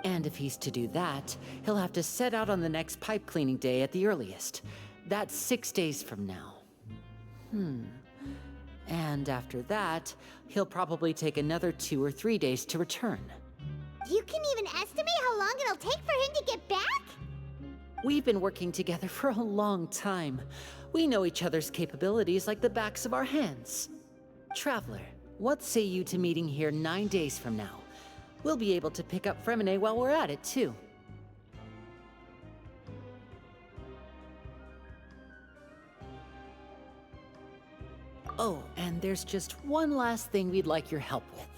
And if he's to do that, he'll have to set out on the next pipe cleaning day at the earliest. That's 6 days from now. And after that, he'll probably take another 2 or 3 days to return. You can even estimate how long it'll take for him to get back? We've been working together for a long time. We know each other's capabilities like the backs of our hands. Traveler, what say you to meeting here 9 days from now? We'll be able to pick up Fremine while we're at it, too. Oh, and there's just one last thing we'd like your help with.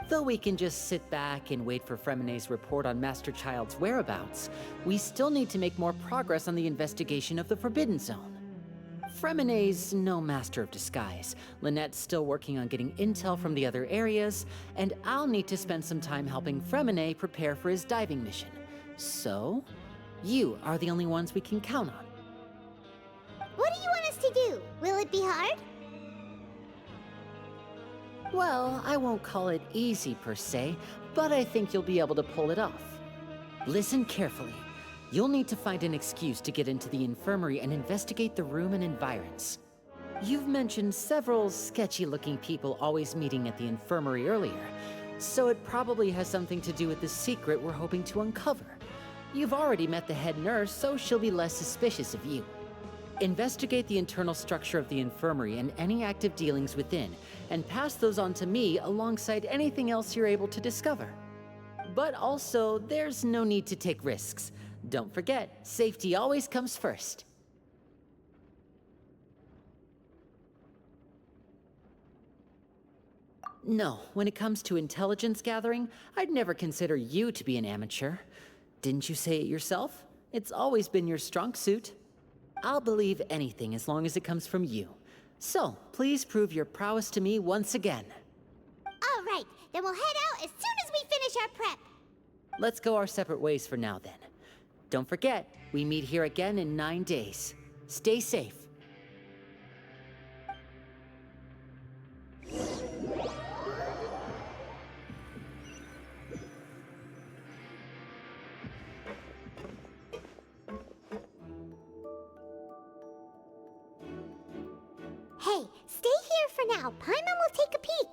Though we can just sit back and wait for Fremine's report on Master Child's whereabouts, we still need to make more progress on the investigation of the Forbidden Zone. Fremine's no master of disguise, Lynette's still working on getting intel from the other areas, and I'll need to spend some time helping Fremine prepare for his diving mission. So, you are the only ones we can count on. What do you want us to do? Will it be hard? Well, I won't call it easy per se, but I think you'll be able to pull it off. Listen carefully. You'll need to find an excuse to get into the infirmary and investigate the room and environs. You've mentioned several sketchy-looking people always meeting at the infirmary earlier, so it probably has something to do with the secret we're hoping to uncover. You've already met the head nurse, so she'll be less suspicious of you. Investigate the internal structure of the infirmary and any active dealings within, and pass those on to me alongside anything else you're able to discover. But also, there's no need to take risks. Don't forget, safety always comes first. No, when it comes to intelligence gathering, I'd never consider you to be an amateur. Didn't you say it yourself? It's always been your strong suit. I'll believe anything as long as it comes from you. So, please prove your prowess to me once again. All right, then we'll head out as soon as we finish our prep. Let's go our separate ways for now then. Don't forget, we meet here again in 9 days. Stay safe. Hey, stay here for now. Paimon will take a peek.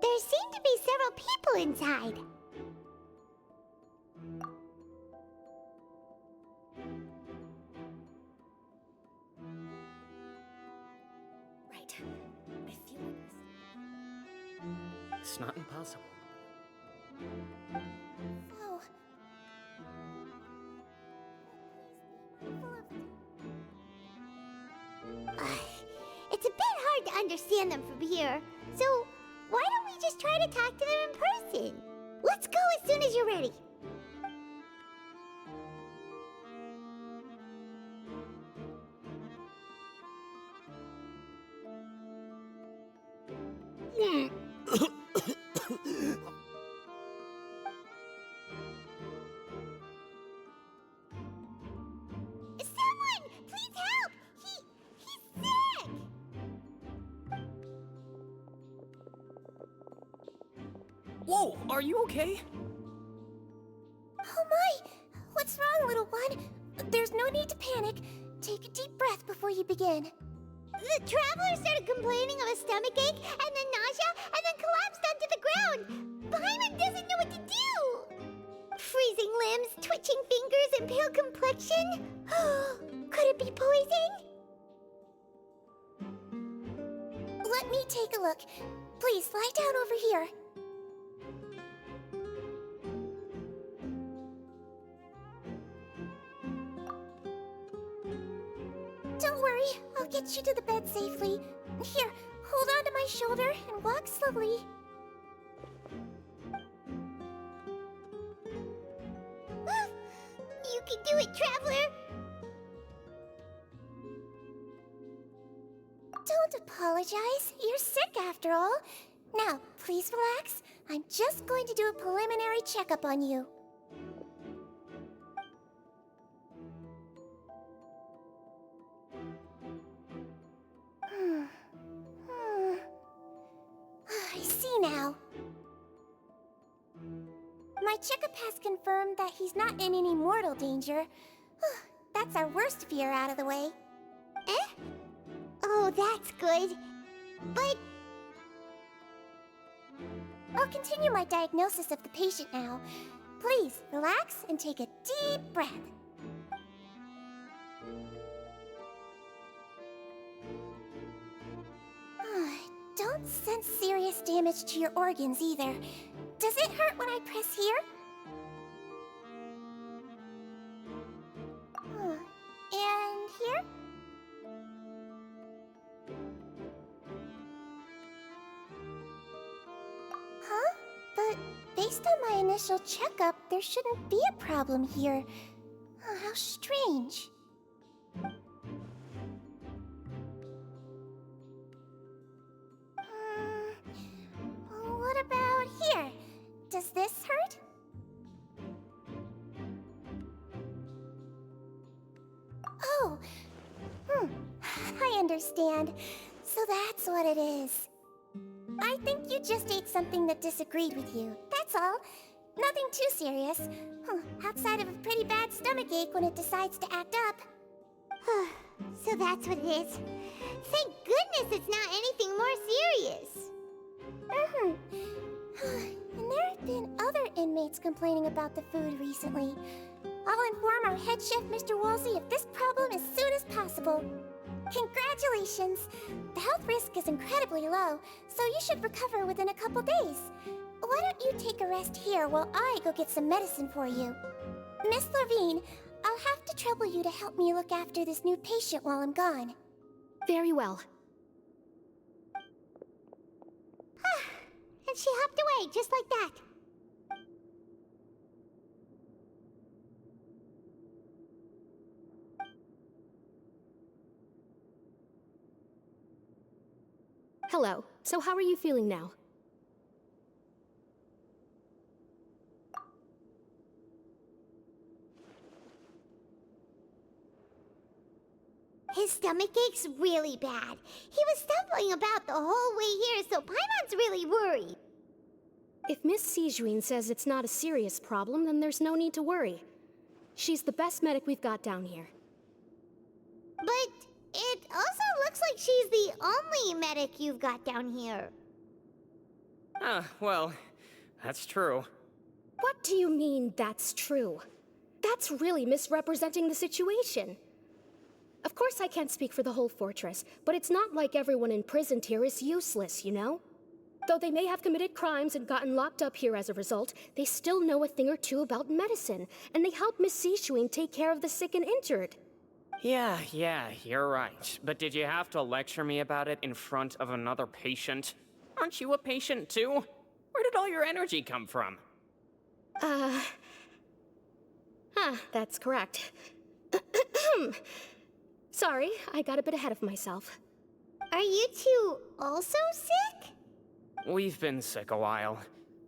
There seem to be several people inside. Right. I feel like it's not impossible. Oh. It's a bit hard to understand them from here, so why try to talk to them in person. Let's go as soon as you're ready. Someone! Please help! He's sick! Whoa, are you okay? Oh my! What's wrong, little one? There's no need to panic. Take a deep breath before you begin. The traveler started complaining of a stomachache, and then nausea, and then collapsed onto the ground. Paimon doesn't know what to do! Freezing limbs, twitching fingers, and pale complexion? Could it be poison? Let me take a look. Please, lie down over here. Don't worry, I'll get you to the bed safely. Here, hold on to my shoulder and walk slowly. You can do it, Traveler! Don't apologize. You're sick after all. Now, please relax. I'm just going to do a preliminary checkup on you. I see now. My checkup has confirmed that he's not in any mortal danger. That's our worst fear out of the way. Eh? Oh, that's good. But... I'll continue my diagnosis of the patient now. Please, relax and take a deep breath. Don't sense serious damage to your organs either. Does it hurt when I press here? And here? Huh? But based on my initial checkup, there shouldn't be a problem here. How strange. What about here? Does this hurt? Oh, I understand. So that's what it is. I think you just ate something that disagreed with you. That's all. Nothing too serious. Outside of a pretty bad stomachache when it decides to act up. So that's what it is. Thank goodness it's not anything more serious. And there have been other inmates complaining about the food recently. I'll inform our head chef, Mr. Woolsey, of this problem as soon as possible. Congratulations! The health risk is incredibly low, so you should recover within a couple days. Why don't you take a rest here while I go get some medicine for you? Miss Levine, I'll have to trouble you to help me look after this new patient while I'm gone. Very well. And she hopped away, just like that. Hello. So how are you feeling now? His stomach ache's really bad. He was stumbling about the whole way here, so Paimon's really worried. If Miss Sijuin says it's not a serious problem, then there's no need to worry. She's the best medic we've got down here. But it also looks like she's the only medic you've got down here. Well, that's true. What do you mean, that's true? That's really misrepresenting the situation. Of course I can't speak for the whole fortress, but it's not like everyone imprisoned here is useless, you know? Though they may have committed crimes and gotten locked up here as a result, they still know a thing or two about medicine, and they help Miss Sijuin take care of the sick and injured. Yeah, you're right. But did you have to lecture me about it in front of another patient? Aren't you a patient too? did all your energy come from? That's correct. Sorry, I got a bit ahead of myself. Are you two also sick? We've been sick a while.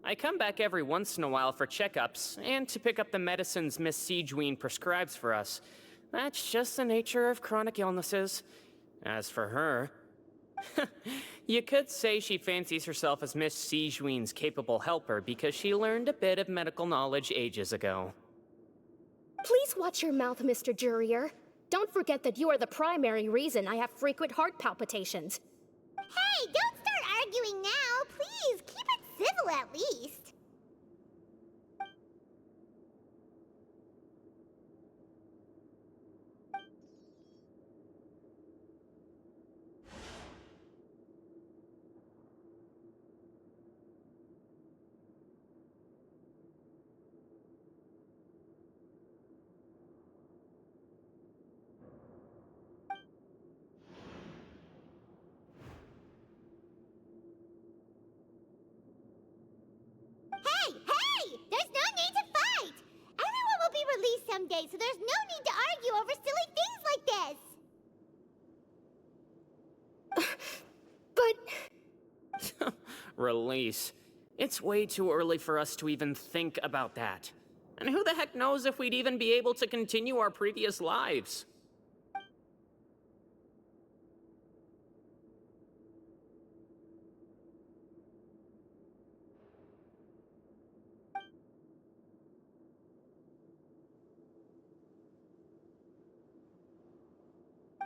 I come back every once in a while for checkups, and to pick up the medicines Miss Siegewien prescribes for us. That's just the nature of chronic illnesses. As for her... You could say she fancies herself as Miss Siegewien's capable helper because she learned a bit of medical knowledge ages ago. Please watch your mouth, Mr. Jurier. Don't forget that you are the primary reason I have frequent heart palpitations. Hey, don't start arguing now! Please, keep it civil at least. Someday, so there's no need to argue over silly things like this. But... Release. It's way too early for us to even think about that. And who the heck knows if we'd even be able to continue our previous lives?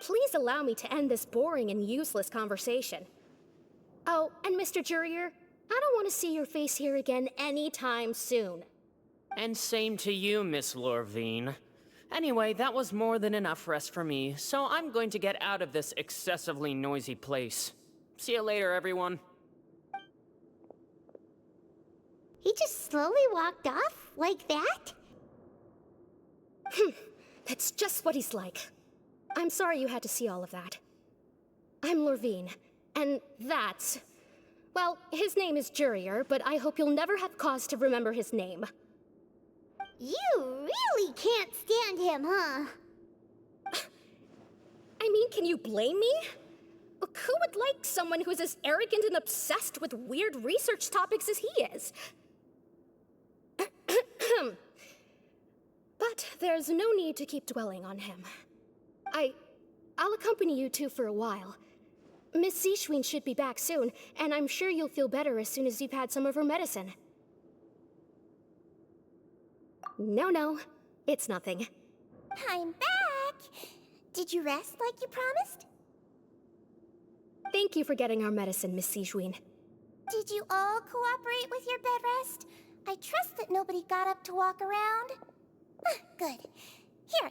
Please allow me to end this boring and useless conversation. Oh, and Mr. Jurier, I don't want to see your face here again anytime soon. And same to you, Miss Lorvine. Anyway, that was more than enough rest for me, so I'm going to get out of this excessively noisy place. See you later, everyone. He just slowly walked off like that? That's just what he's like. I'm sorry you had to see all of that. I'm Lorvine, and that's... Well, his name is Jurier, but I hope you'll never have cause to remember his name. You really can't stand him, huh? I mean, can you blame me? Who would like someone who's as arrogant and obsessed with weird research topics as he is? But there's no need to keep dwelling on him. I'll accompany you two for a while. Miss Siegewien should be back soon, and I'm sure you'll feel better as soon as you've had some of her medicine. No, it's nothing. I'm back! Did you rest like you promised? Thank you for getting our medicine, Miss Siegewien. Did you all cooperate with your bed rest? I trust that nobody got up to walk around. Good. Here,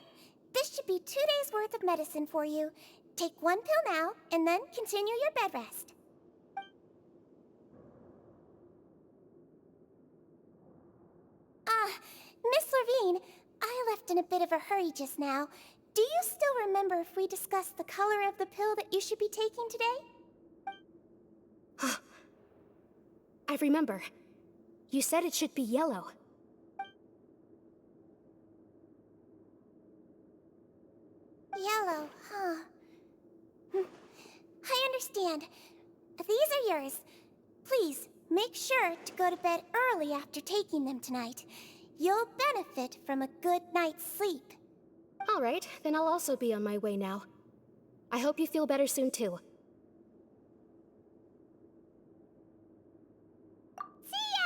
this should be 2 days' worth of medicine for you. Take 1 pill now, and then continue your bed rest. Miss Lorvine, I left in a bit of a hurry just now. Do you still remember if we discussed the color of the pill that you should be taking today? I remember. You said it should be yellow. Yellow, huh? I understand. These are yours. Please, make sure to go to bed early after taking them tonight. You'll benefit from a good night's sleep. All right, then I'll also be on my way now. I hope you feel better soon, too. See ya!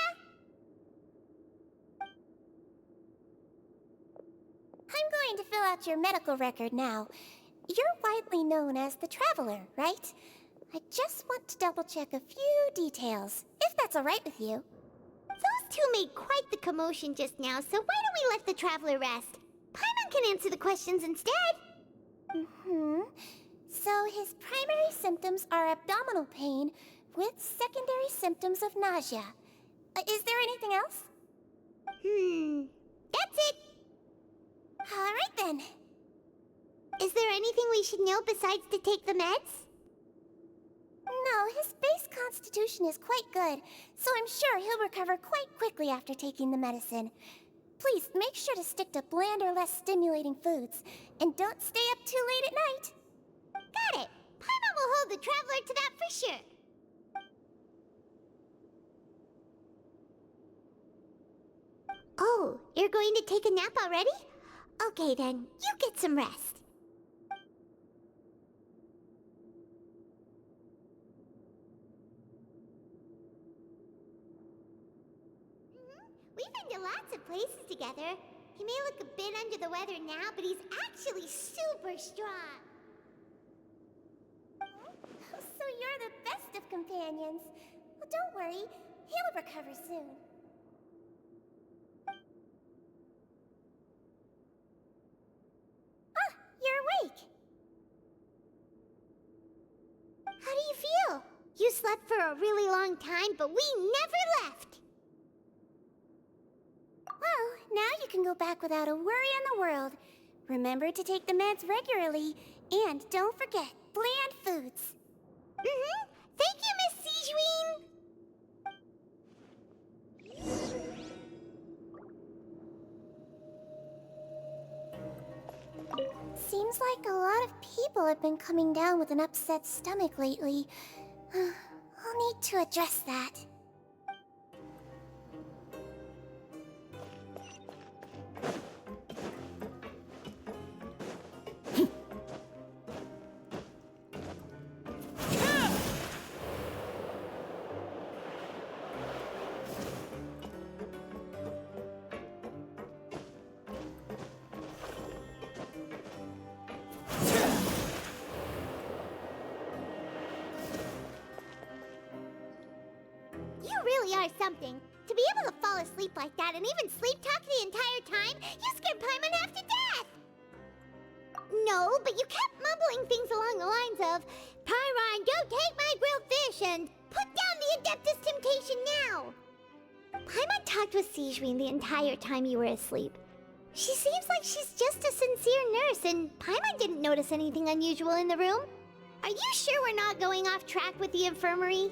I'm going to fill out your medical record now. You're widely known as the Traveler, right? I just want to double-check a few details, if that's all right with you. Those two made quite the commotion just now, so why don't we let the Traveler rest? Paimon can answer the questions instead. So his primary symptoms are abdominal pain with secondary symptoms of nausea. Is there anything else? That's it. All right then. Is there anything we should know besides to take the meds? No, his base constitution is quite good, so I'm sure he'll recover quite quickly after taking the medicine. Please, make sure to stick to bland or less stimulating foods, and don't stay up too late at night. Got it! Paimon will hold the Traveler to that for sure. Oh, you're going to take a nap already? Okay then, you get some rest. We've been to lots of places together. He may look a bit under the weather now, but he's actually super strong. So you're the best of companions. Well, don't worry, he'll recover soon. Ah, you're awake. How do you feel? You slept for a really long time, but we never left. Well, now you can go back without a worry in the world. Remember to take the meds regularly, and don't forget, bland foods. Thank you, Miss Sijuin! Seems like a lot of people have been coming down with an upset stomach lately. I'll need to address that. You really are something. To be able to fall asleep like that and even sleep talk the entire time, you scared Paimon half to death! No, but you kept mumbling things along the lines of, Pyron, go take my grilled fish and put down the Adeptus Temptation now! Paimon talked with Sijuin the entire time you were asleep. She seems like she's just a sincere nurse, and Paimon didn't notice anything unusual in the room. Are you sure we're not going off track with the infirmary?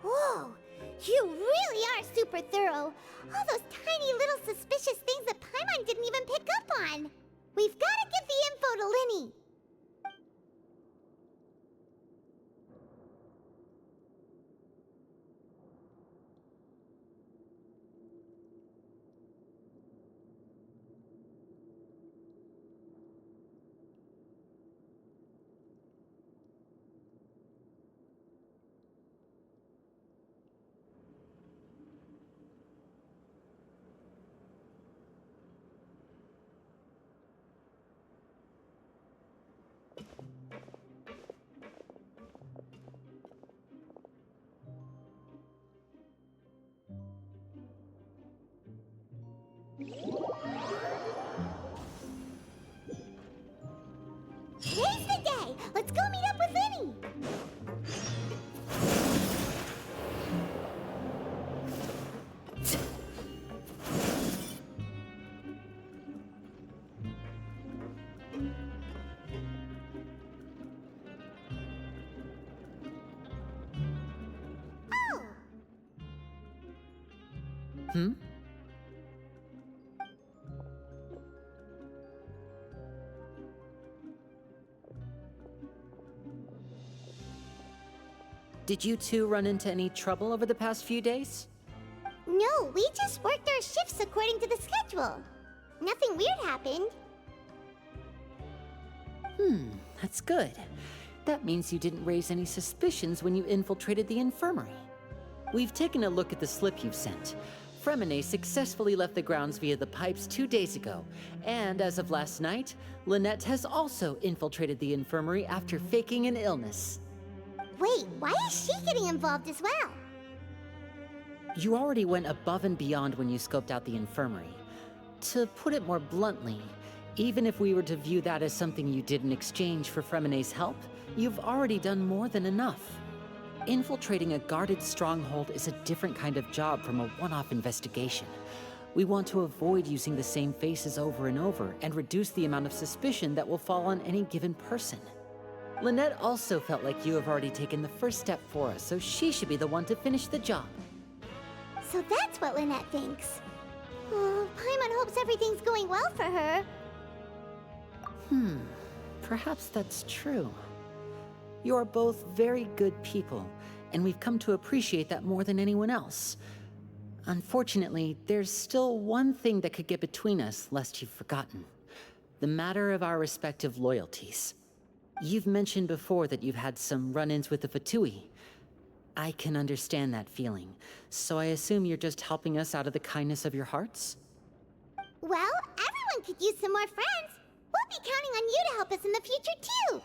Whoa! You really are super thorough! All those tiny little suspicious things that Paimon didn't even pick up on! We've gotta give the info to Linny! Today's the day! Let's go meet up with Linny! Hmm? Did you two run into any trouble over the past few days? No, we just worked our shifts according to the schedule. Nothing weird happened. That's good. That means you didn't raise any suspicions when you infiltrated the infirmary. We've taken a look at the slip you've sent. Fremine successfully left the grounds via the pipes 2 days ago, and as of last night, Lynette has also infiltrated the infirmary after faking an illness. Wait, why is she getting involved as well? You already went above and beyond when you scoped out the infirmary. To put it more bluntly, even if we were to view that as something you did in exchange for Fremine's help, You've already done more than enough. Infiltrating a guarded stronghold is a different kind of job from a one-off investigation. We want to avoid using the same faces over and over and reduce the amount of suspicion that will fall on any given person. Lynette also felt like you have already taken the first step for us, so she should be the one to finish the job. So that's what Lynette thinks. Oh, Paimon hopes everything's going well for her. Perhaps that's true. You are both very good people, and we've come to appreciate that more than anyone else. Unfortunately, there's still one thing that could get between us, lest you've forgotten. The matter of our respective loyalties. You've mentioned before that you've had some run-ins with the Fatui. I can understand that feeling, so I assume you're just helping us out of the kindness of your hearts? Well, everyone could use some more friends. We'll be counting on you to help us in the future, too.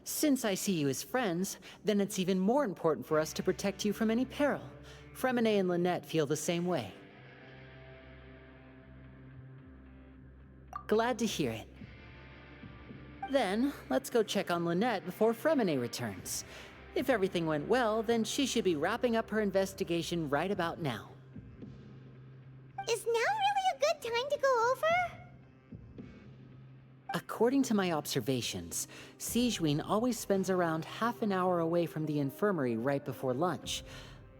Since I see you as friends, then it's even more important for us to protect you from any peril. Fremine and Lynette feel the same way. Glad to hear it. Then, let's go check on Lynette before Fremine returns. If everything went well, then she should be wrapping up her investigation right about now. Is now really a good time to go over? According to my observations, Sigewinne always spends around half an hour away from the infirmary right before lunch.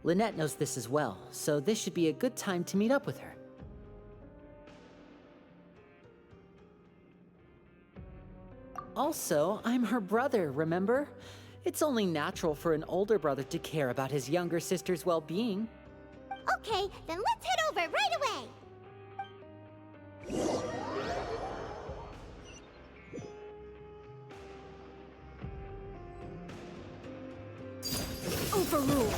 Lynette knows this as well, so this should be a good time to meet up with her. Also, I'm her brother, remember? It's only natural for an older brother to care about his younger sister's well-being. Okay, then let's head over right away. Overruled.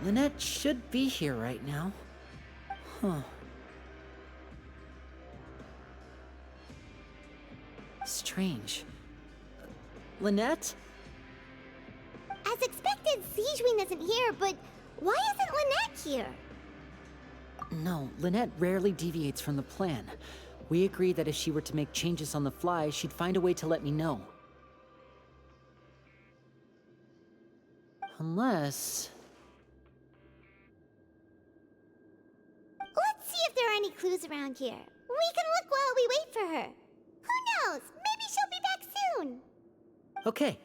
Lynette should be here right now. Strange. Lynette? As expected, Sigewinne isn't here, but why isn't Lynette here? No, Lynette rarely deviates from the plan. We agreed that if she were to make changes on the fly, she'd find a way to let me know. Unless... Let's see if there are any clues around here. We can look while we wait for her. Who knows? Maybe she'll be back soon. Okay.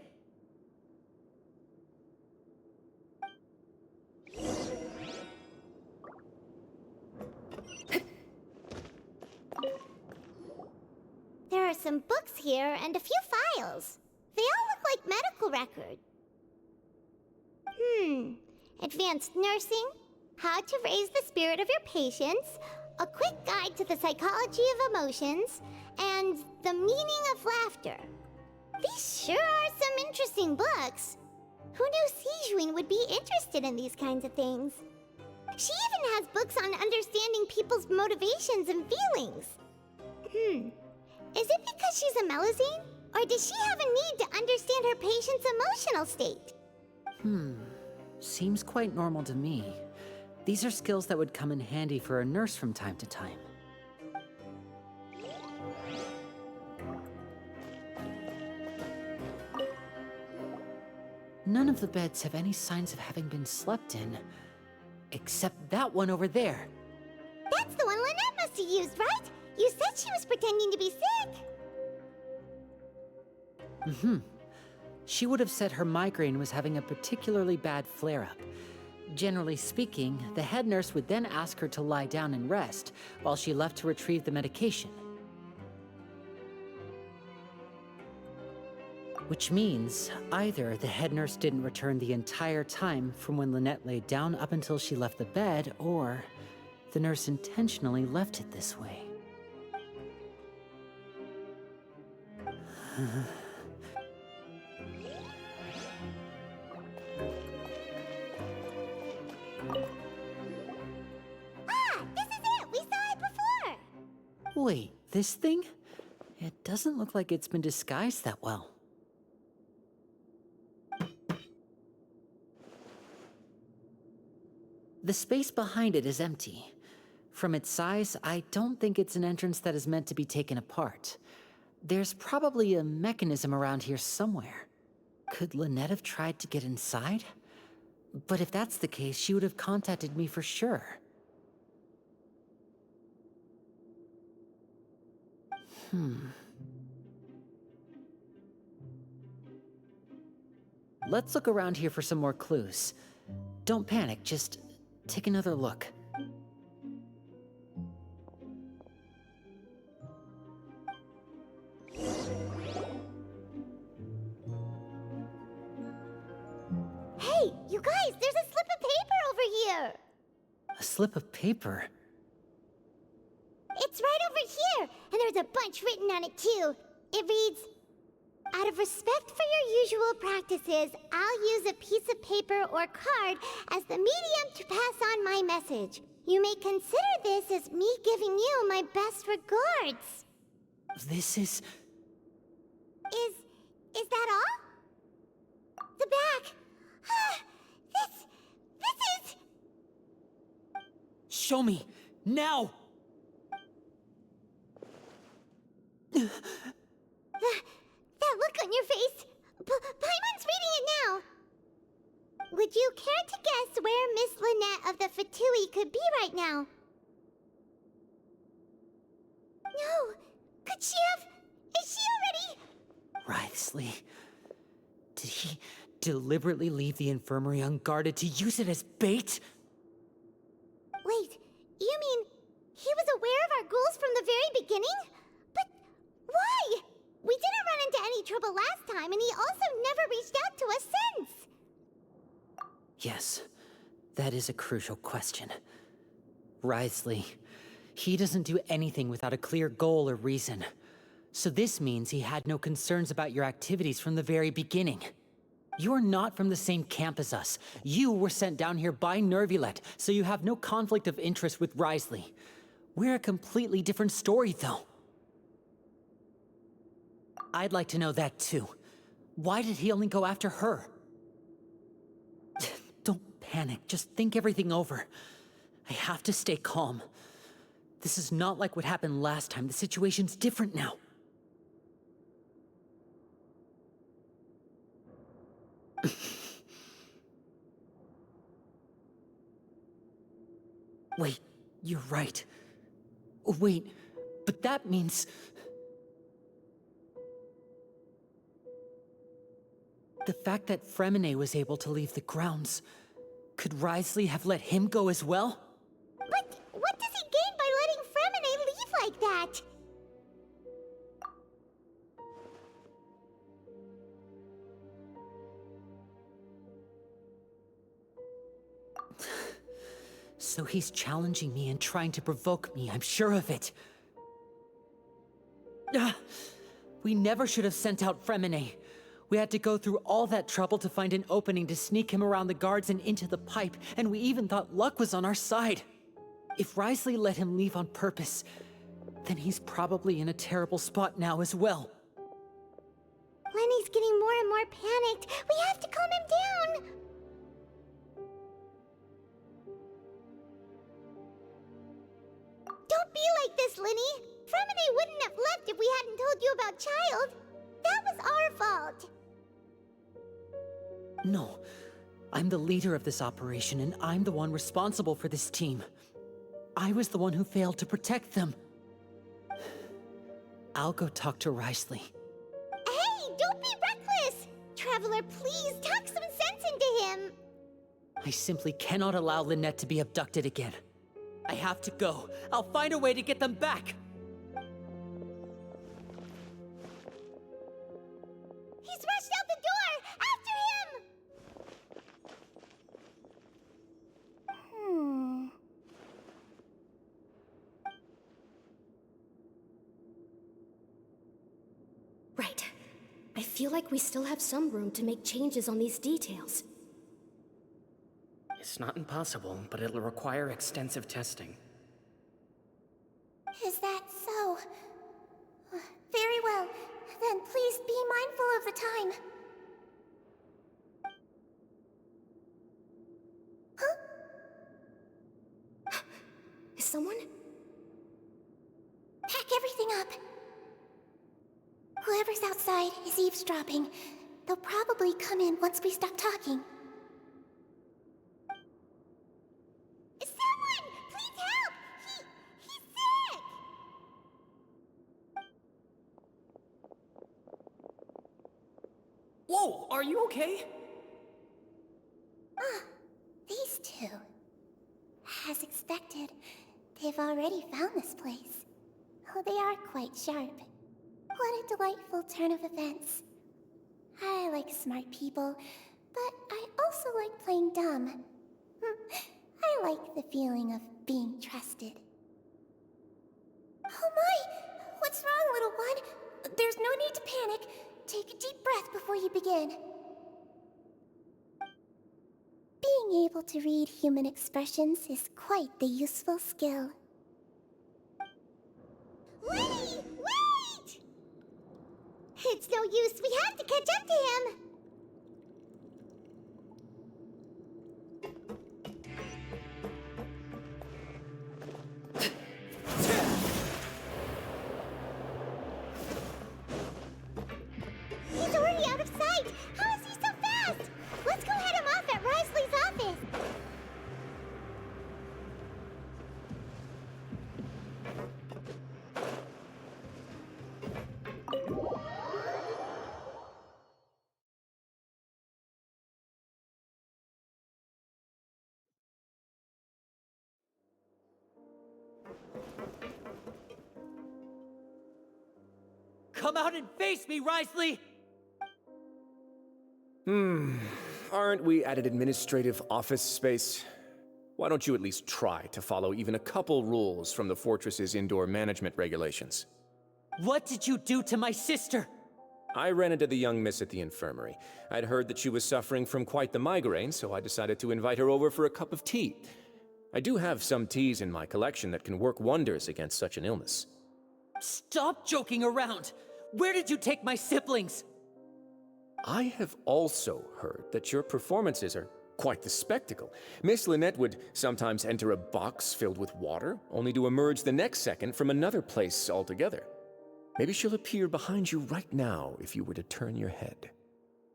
There are some books here and a few files. They all look like medical records. Advanced nursing, how to raise the spirit of your patients, a quick guide to the psychology of emotions, and the meaning of laughter. These sure are some interesting books. Who knew Sigewinne would be interested in these kinds of things? She even has books on understanding people's motivations and feelings. Is it because she's a Melusine? Or does she have a need to understand her patient's emotional state? Seems quite normal to me. These are skills that would come in handy for a nurse from time to time. None of the beds have any signs of having been slept in, except that one over there. That's the one Lynette must have used, right? You said she was pretending to be sick. She would have said her migraine was having a particularly bad flare-up. Generally speaking, the head nurse would then ask her to lie down and rest, while she left to retrieve the medication. Which means, either the head nurse didn't return the entire time from when Lynette laid down up until she left the bed, or the nurse intentionally left it this way. This is it! We saw it before! Wait, this thing? It doesn't look like it's been disguised that well. The space behind it is empty. From its size, I don't think it's an entrance that is meant to be taken apart. There's probably a mechanism around here somewhere. Could Lynette have tried to get inside? But if that's the case, she would have contacted me for sure. Let's look around here for some more clues. Don't panic, just take another look. Hey, you guys, there's a slip of paper over here! A slip of paper? It's right over here, and there's a bunch written on it too. It reads, "Out of respect for your usual practices, I'll use a piece of paper or card as the medium to pass on my message. You may consider this as me giving you my best regards." This is... Is that all? The back. This is... Show me! Now! That look on your face. Paimon's reading it now. Would you care to guess where Miss Lynette of the Fatui could be right now? No. Could she have... Is she already... Wriothesley. Did he deliberately leave the infirmary unguarded to use it as bait? Wait, you mean he was aware of our goals from the very beginning? But why? We didn't run into any trouble last time, and he also never reached out to us since. Yes, that is a crucial question. Wriothesley, he doesn't do anything without a clear goal or reason. So this means he had no concerns about your activities from the very beginning. You're not from the same camp as us. You were sent down here by Nervulet, so you have no conflict of interest with Wriothesley. We're a completely different story, though. I'd like to know that, too. Why did he only go after her? Don't panic, just think everything over. I have to stay calm. This is not like what happened last time. The situation's different now. Wait, you're right. Wait, but that means... The fact that Fremine was able to leave the grounds, could Wriothesley have let him go as well? But what does he gain by letting Fremine leave like that? So he's challenging me and trying to provoke me, I'm sure of it. We never should have sent out Fremine. We had to go through all that trouble to find an opening to sneak him around the guards and into the pipe, and we even thought luck was on our side. If Wriothesley let him leave on purpose, then he's probably in a terrible spot now as well. Lenny's getting more and more panicked. We have to calm him down. Don't be like this, Lenny. Fremine wouldn't have left if we hadn't told you about Child. That was our fault. No, I'm the leader of this operation, and I'm the one responsible for this team. I was the one who failed to protect them. I'll go talk to Wriothesley. Hey, don't be reckless! Traveler, please talk some sense into him. I simply cannot allow Lynette to be abducted again. I have to go. I'll find a way to get them back! He's rushed out the door! After him! Right. I feel like we still have some room to make changes on these details. It's not impossible, but it'll require extensive testing. Is that so? Very well. Then please be mindful of the time. Huh? someone? Pack everything up. Whoever's outside is eavesdropping. They'll probably come in once we stop talking. Someone! Please help! He's sick! Whoa, are you okay? Ah, these two. As expected, they've already found this place. Oh, they are quite sharp. What a delightful turn of events. I like smart people, but I also like playing dumb. I like the feeling of being trusted. Oh my! What's wrong, little one? There's no need to panic. Take a deep breath before you begin. Being able to read human expressions is quite the useful skill. Lenny! Wait! It's no use. We have to catch up to him. He's already out of sight. How is he so fast? Let's go head him off at Risley's office. Come out and face me, Risley! Aren't we at an administrative office space? Why don't you at least try to follow even a couple rules from the fortress's indoor management regulations? What did you do to my sister? I ran into the young miss at the infirmary. I'd heard that she was suffering from quite the migraine, so I decided to invite her over for a cup of tea. I do have some teas in my collection that can work wonders against such an illness. Stop joking around! Where did you take my siblings? I have also heard that your performances are quite the spectacle. Miss Lynette would sometimes enter a box filled with water, only to emerge the next second from another place altogether. Maybe she'll appear behind you right now if you were to turn your head.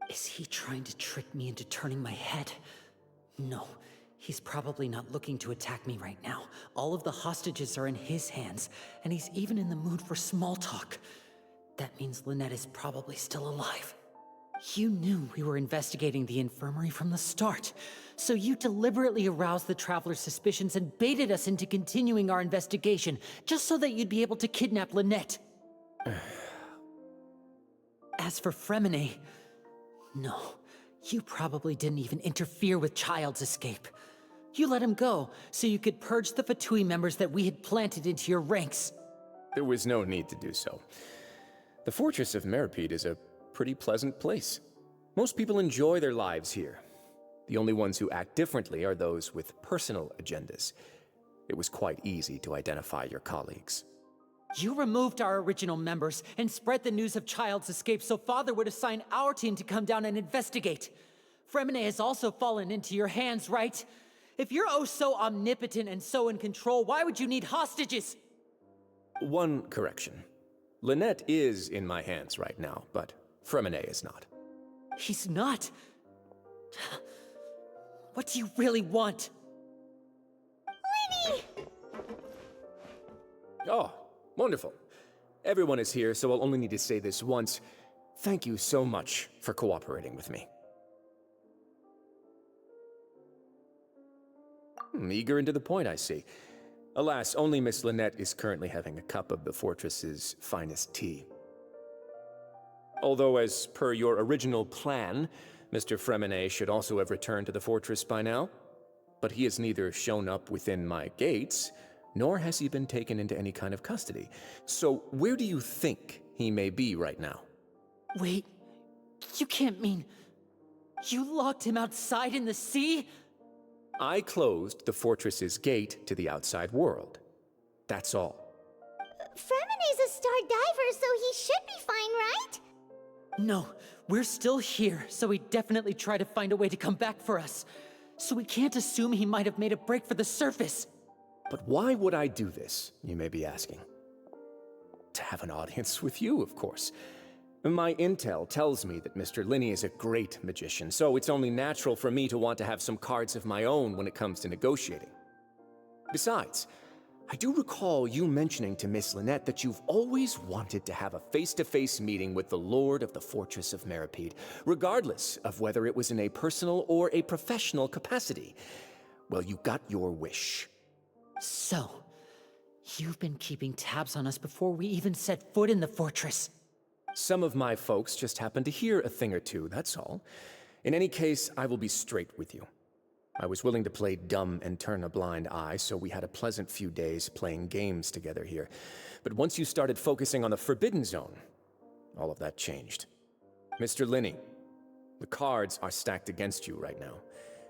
Is he trying to trick me into turning my head? No, he's probably not looking to attack me right now. All of the hostages are in his hands, and he's even in the mood for small talk. That means Lynette is probably still alive. You knew we were investigating the infirmary from the start, so you deliberately aroused the Traveler's suspicions and baited us into continuing our investigation, just so that you'd be able to kidnap Lynette. As for Fremine, no, you probably didn't even interfere with Child's escape. You let him go, so you could purge the Fatui members that we had planted into your ranks. There was no need to do so. The Fortress of Meripede is a pretty pleasant place. Most people enjoy their lives here. The only ones who act differently are those with personal agendas. It was quite easy to identify your colleagues. You removed our original members and spread the news of Child's escape so Father would assign our team to come down and investigate. Fremine has also fallen into your hands, right? If you're oh so omnipotent and so in control, why would you need hostages? One correction. Lynette is in my hands right now, but Fremine is not. He's not? What do you really want? Lenny! Oh, wonderful. Everyone is here, so I'll only need to say this once. Thank you so much for cooperating with me. Eager and to the point, I see. Alas, only Miss Lynette is currently having a cup of the fortress's finest tea. Although, as per your original plan, Mr. Fremine should also have returned to the fortress by now. But he has neither shown up within my gates, nor has he been taken into any kind of custody. So where do you think he may be right now? Wait, you can't mean... you locked him outside in the sea? I closed the fortress's gate to the outside world. That's all. Fremine's a star diver, so he should be fine, right? No, we're still here, so he definitely tried to find a way to come back for us. So we can't assume he might have made a break for the surface. But why would I do this, you may be asking? To have an audience with you, of course. My intel tells me that Mr. Linney is a great magician, so it's only natural for me to want to have some cards of my own when it comes to negotiating. Besides, I do recall you mentioning to Miss Lynette that you've always wanted to have a face-to-face meeting with the Lord of the Fortress of Meripede, regardless of whether it was in a personal or a professional capacity. Well, you got your wish. So, you've been keeping tabs on us before we even set foot in the fortress. Some of my folks just happened to hear a thing or two, that's all. In any case, I will be straight with you. I was willing to play dumb and turn a blind eye, so we had a pleasant few days playing games together here. But once you started focusing on the Forbidden Zone, all of that changed. Mr. Linney, the cards are stacked against you right now.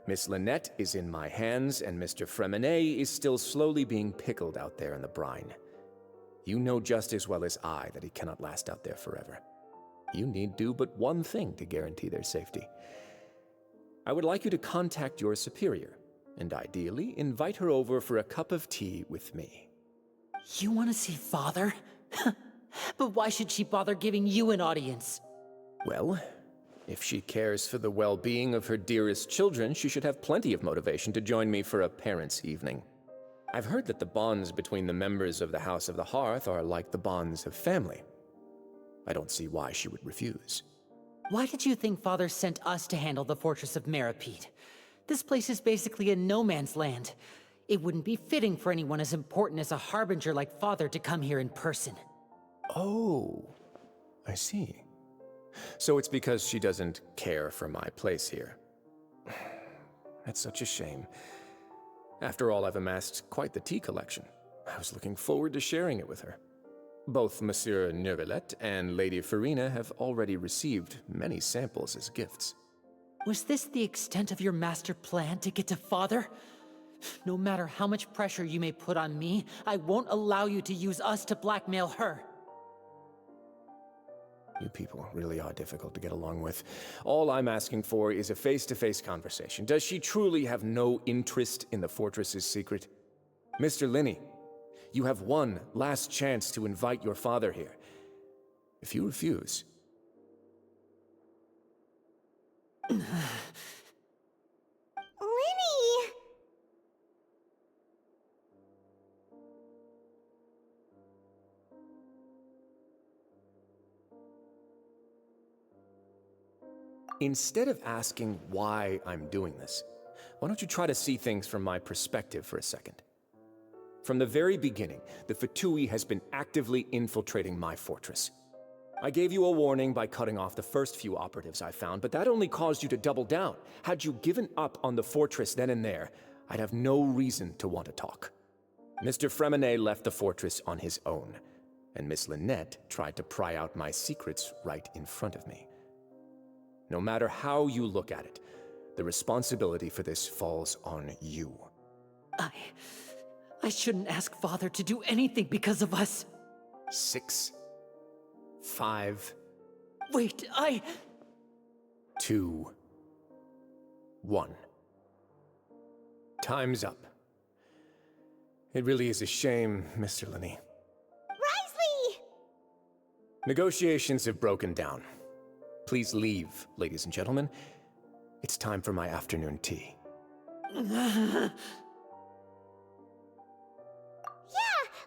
Miss Lynette is in my hands, and Mr. Fremenet is still slowly being pickled out there in the brine. You know just as well as I that he cannot last out there forever. You need do but one thing to guarantee their safety. I would like you to contact your superior, and ideally invite her over for a cup of tea with me. You want to see Father? But why should she bother giving you an audience? Well, if she cares for the well-being of her dearest children, she should have plenty of motivation to join me for a parents' evening. I've heard that the bonds between the members of the House of the Hearth are like the bonds of family. I don't see why she would refuse. Why did you think Father sent us to handle the Fortress of Meripede? This place is basically a no-man's land. It wouldn't be fitting for anyone as important as a harbinger like Father to come here in person. Oh, I see. So it's because she doesn't care for my place here. That's such a shame. After all, I've amassed quite the tea collection. I was looking forward to sharing it with her. Both Monsieur Neuvillette and Lady Farina have already received many samples as gifts. Was this the extent of your master plan to get to Father? No matter how much pressure you may put on me, I won't allow you to use us to blackmail her. You people really are difficult to get along with. All I'm asking for is a face-to-face conversation. Does she truly have no interest in the fortress's secret? Mr. Linney, you have one last chance to invite your father here. If you refuse... Linny! Instead of asking why I'm doing this, why don't you try to see things from my perspective for a second? From the very beginning, the Fatui has been actively infiltrating my fortress. I gave you a warning by cutting off the first few operatives I found, but that only caused you to double down. Had you given up on the fortress then and there, I'd have no reason to want to talk. Mr. Fremenet left the fortress on his own, and Miss Lynette tried to pry out my secrets right in front of me. No matter how you look at it, the responsibility for this falls on you. I shouldn't ask Father to do anything because of us. 6, 5... Wait, 2, 1. Time's up. It really is a shame, Mr. Linney. Risley! Negotiations have broken down. Please leave, ladies and gentlemen. It's time for my afternoon tea. Yeah,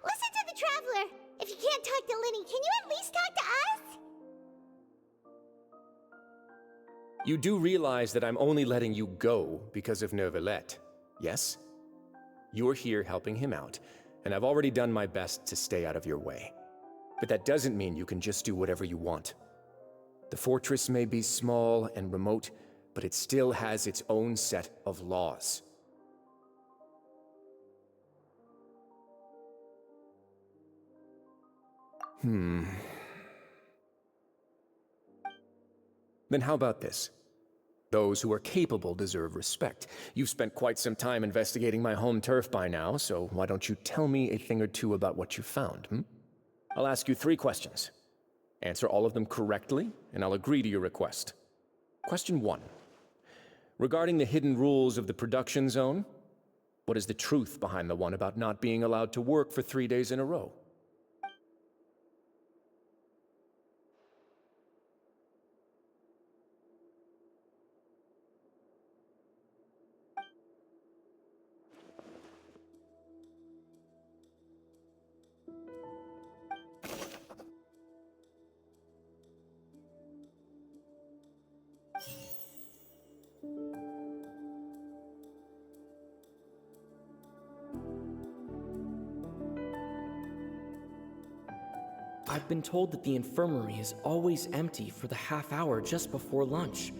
listen to the Traveler. If you can't talk to Linny, can you at least talk to us? You do realize that I'm only letting you go because of Neuvillette, yes? You're here helping him out, and I've already done my best to stay out of your way. But that doesn't mean you can just do whatever you want. The fortress may be small and remote, but it still has its own set of laws. Then how about this? Those who are capable deserve respect. You've spent quite some time investigating my home turf by now, so why don't you tell me a thing or two about what you found, I'll ask you 3 questions. Answer all of them correctly, and I'll agree to your request. Question 1. Regarding the hidden rules of the production zone, What is the truth behind the one about not being allowed to work for 3 days in a row? I've been told that the infirmary is always empty for the half hour just before lunch.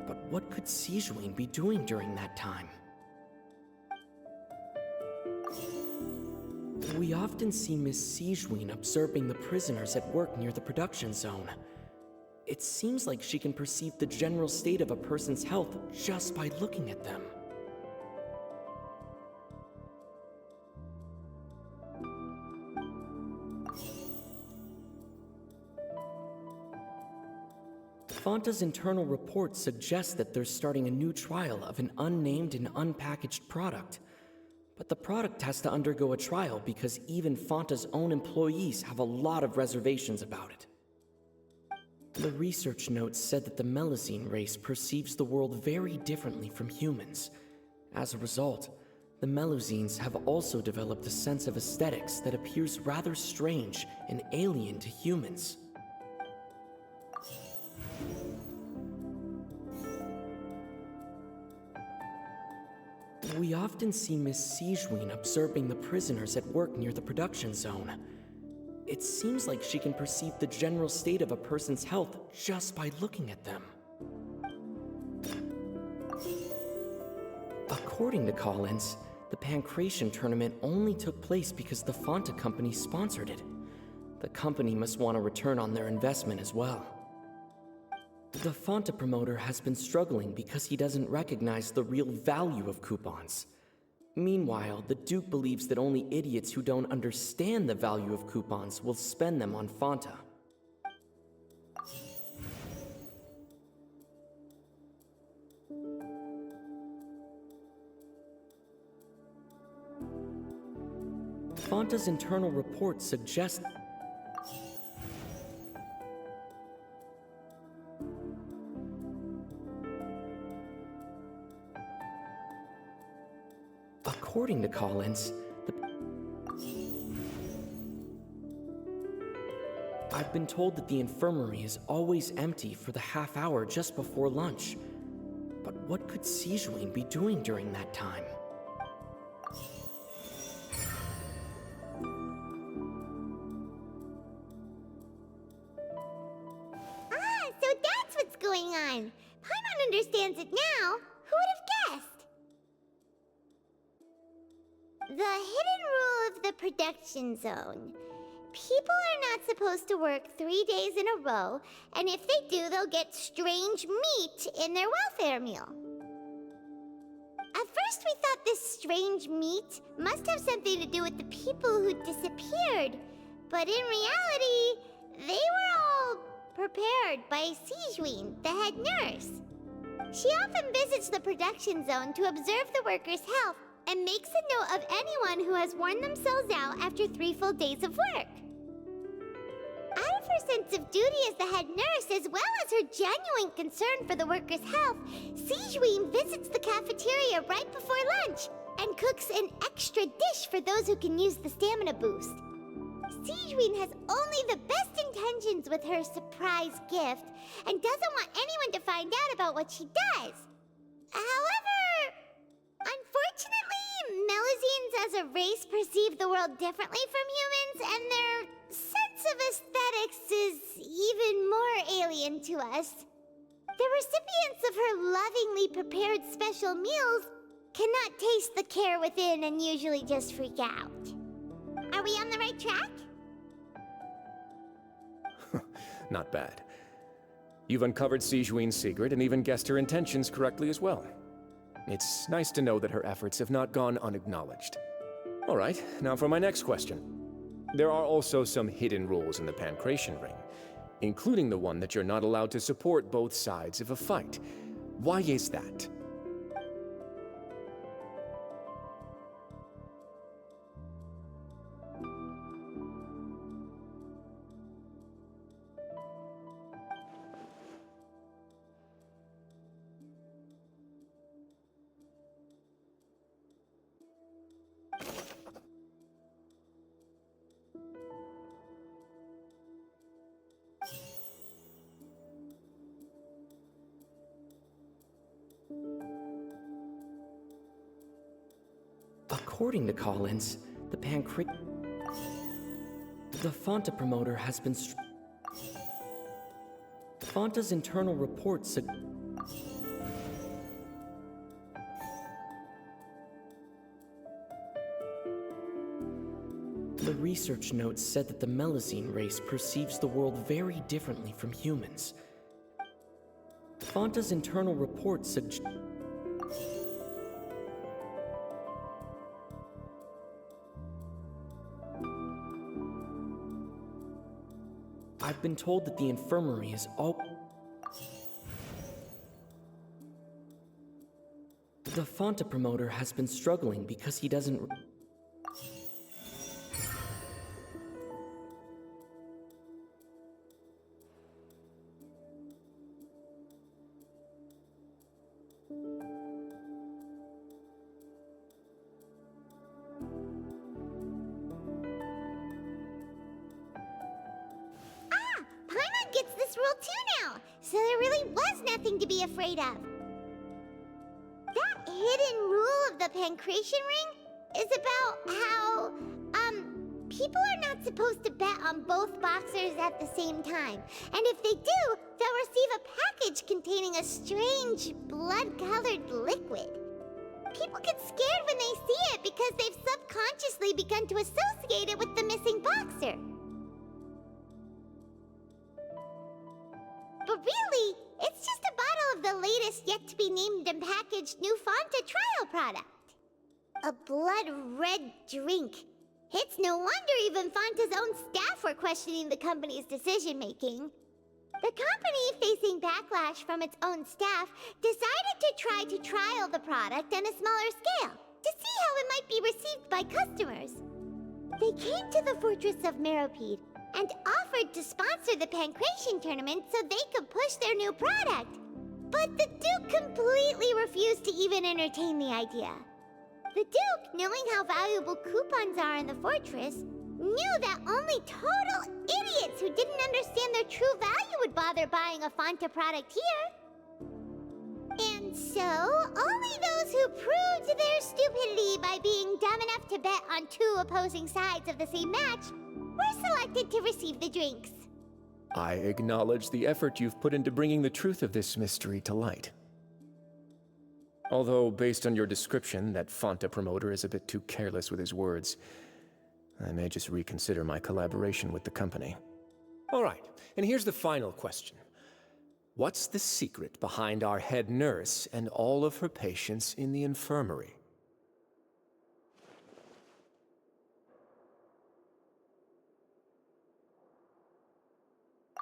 But what could Sijuin be doing during that time? We often see Miss Sijuin observing the prisoners at work near the production zone. It seems like she can perceive the general state of a person's health just by looking at them. Fonta's internal report suggests that they're starting a new trial of an unnamed and unpackaged product. But the product has to undergo a trial because even Fonta's own employees have a lot of reservations about it. The research notes said that the Melusine race perceives the world very differently from humans. As a result, the Melusines have also developed a sense of aesthetics that appears rather strange and alien to humans. We often see Miss Sijuin observing the prisoners at work near the production zone. It seems like she can perceive the general state of a person's health just by looking at them. According to Collins, the Pancration tournament only took place because the Fonta company sponsored it. The company must want a return on their investment as well. The Fonta promoter has been struggling because he doesn't recognize the real value of coupons. Meanwhile, the Duke believes that only idiots who don't understand the value of coupons will spend them on Fonta. Fonta's internal report suggests According to Collins, I've been told that the infirmary is always empty for the half hour just before lunch. But what could Sijuin be doing during that time? Ah, so that's what's going on. Paimon understands it now. Who would have guessed? The hidden rule of the production zone. People are not supposed to work 3 days in a row, and if they do, they'll get strange meat in their welfare meal. At first we thought this strange meat must have something to do with the people who disappeared, but in reality, they were all prepared by Sijuin, the head nurse. She often visits the production zone to observe the workers' health and makes a note of anyone who has worn themselves out after 3 full days of work. Out of her sense of duty as the head nurse, as well as her genuine concern for the workers' health, Sijuin visits the cafeteria right before lunch and cooks an extra dish for those who can use the stamina boost. Sijuin has only the best intentions with her surprise gift and doesn't want anyone to find out about what she does. However, unfortunately, Melusines as a race perceive the world differently from humans, and their sense of aesthetics is even more alien to us. The recipients of her lovingly prepared special meals cannot taste the care within and usually just freak out. Are we on the right track? Not bad. You've uncovered Sijuin's secret and even guessed her intentions correctly as well. It's nice to know that her efforts have not gone unacknowledged. All right, now for my next question. There are also some hidden rules in the Pancration Ring, including the one that you're not allowed to support both sides of a fight. Why is that? According to Collins, the Fonta promoter has been Fonta's internal reports The research notes said that the Melazine race perceives the world very differently from humans. Fonta's internal reports I've been told that the infirmary is all... The Fonta promoter has been struggling because he doesn't... Paimon gets this rule too now, so there really was nothing to be afraid of. That hidden rule of the Pancration Ring is about how, people are not supposed to bet on both boxers at the same time. And if they do, they'll receive a package containing a strange, blood-colored liquid. People get scared when they see it because they've subconsciously begun to associate it with the missing boxer. But really, it's just a bottle of the latest yet-to-be-named and packaged new Fonta trial product. A blood-red drink. It's no wonder even Fonta's own staff were questioning the company's decision-making. The company, facing backlash from its own staff, decided to try to trial the product on a smaller scale, to see how it might be received by customers. They came to the Fortress of Meropide and offered to sponsor the Pancration tournament so they could push their new product. But the Duke completely refused to even entertain the idea. The Duke, knowing how valuable coupons are in the fortress, knew that only total idiots who didn't understand their true value would bother buying a Fonta product here. And so, only those who proved their stupidity by being dumb enough to bet on two opposing sides of the same match were selected to receive the drinks. I acknowledge the effort you've put into bringing the truth of this mystery to light. Although, based on your description, that Fonta promoter is a bit too careless with his words, I may just reconsider my collaboration with the company. All right, and here's the final question. What's the secret behind our head nurse and all of her patients in the infirmary?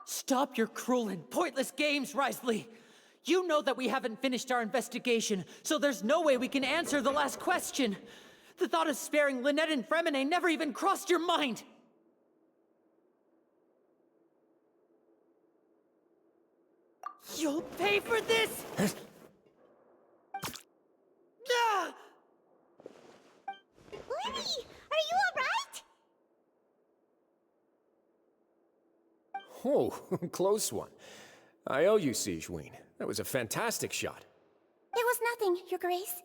Stop your cruel and pointless games, Risley! You know that we haven't finished our investigation, so there's no way we can answer the last question. The thought of sparing Lynette and Fremine never even crossed your mind! You'll pay for this! Ah! Lenny, are you alright? Oh, close one. I owe you, Sigewinne. That was a fantastic shot. It was nothing, Your Grace.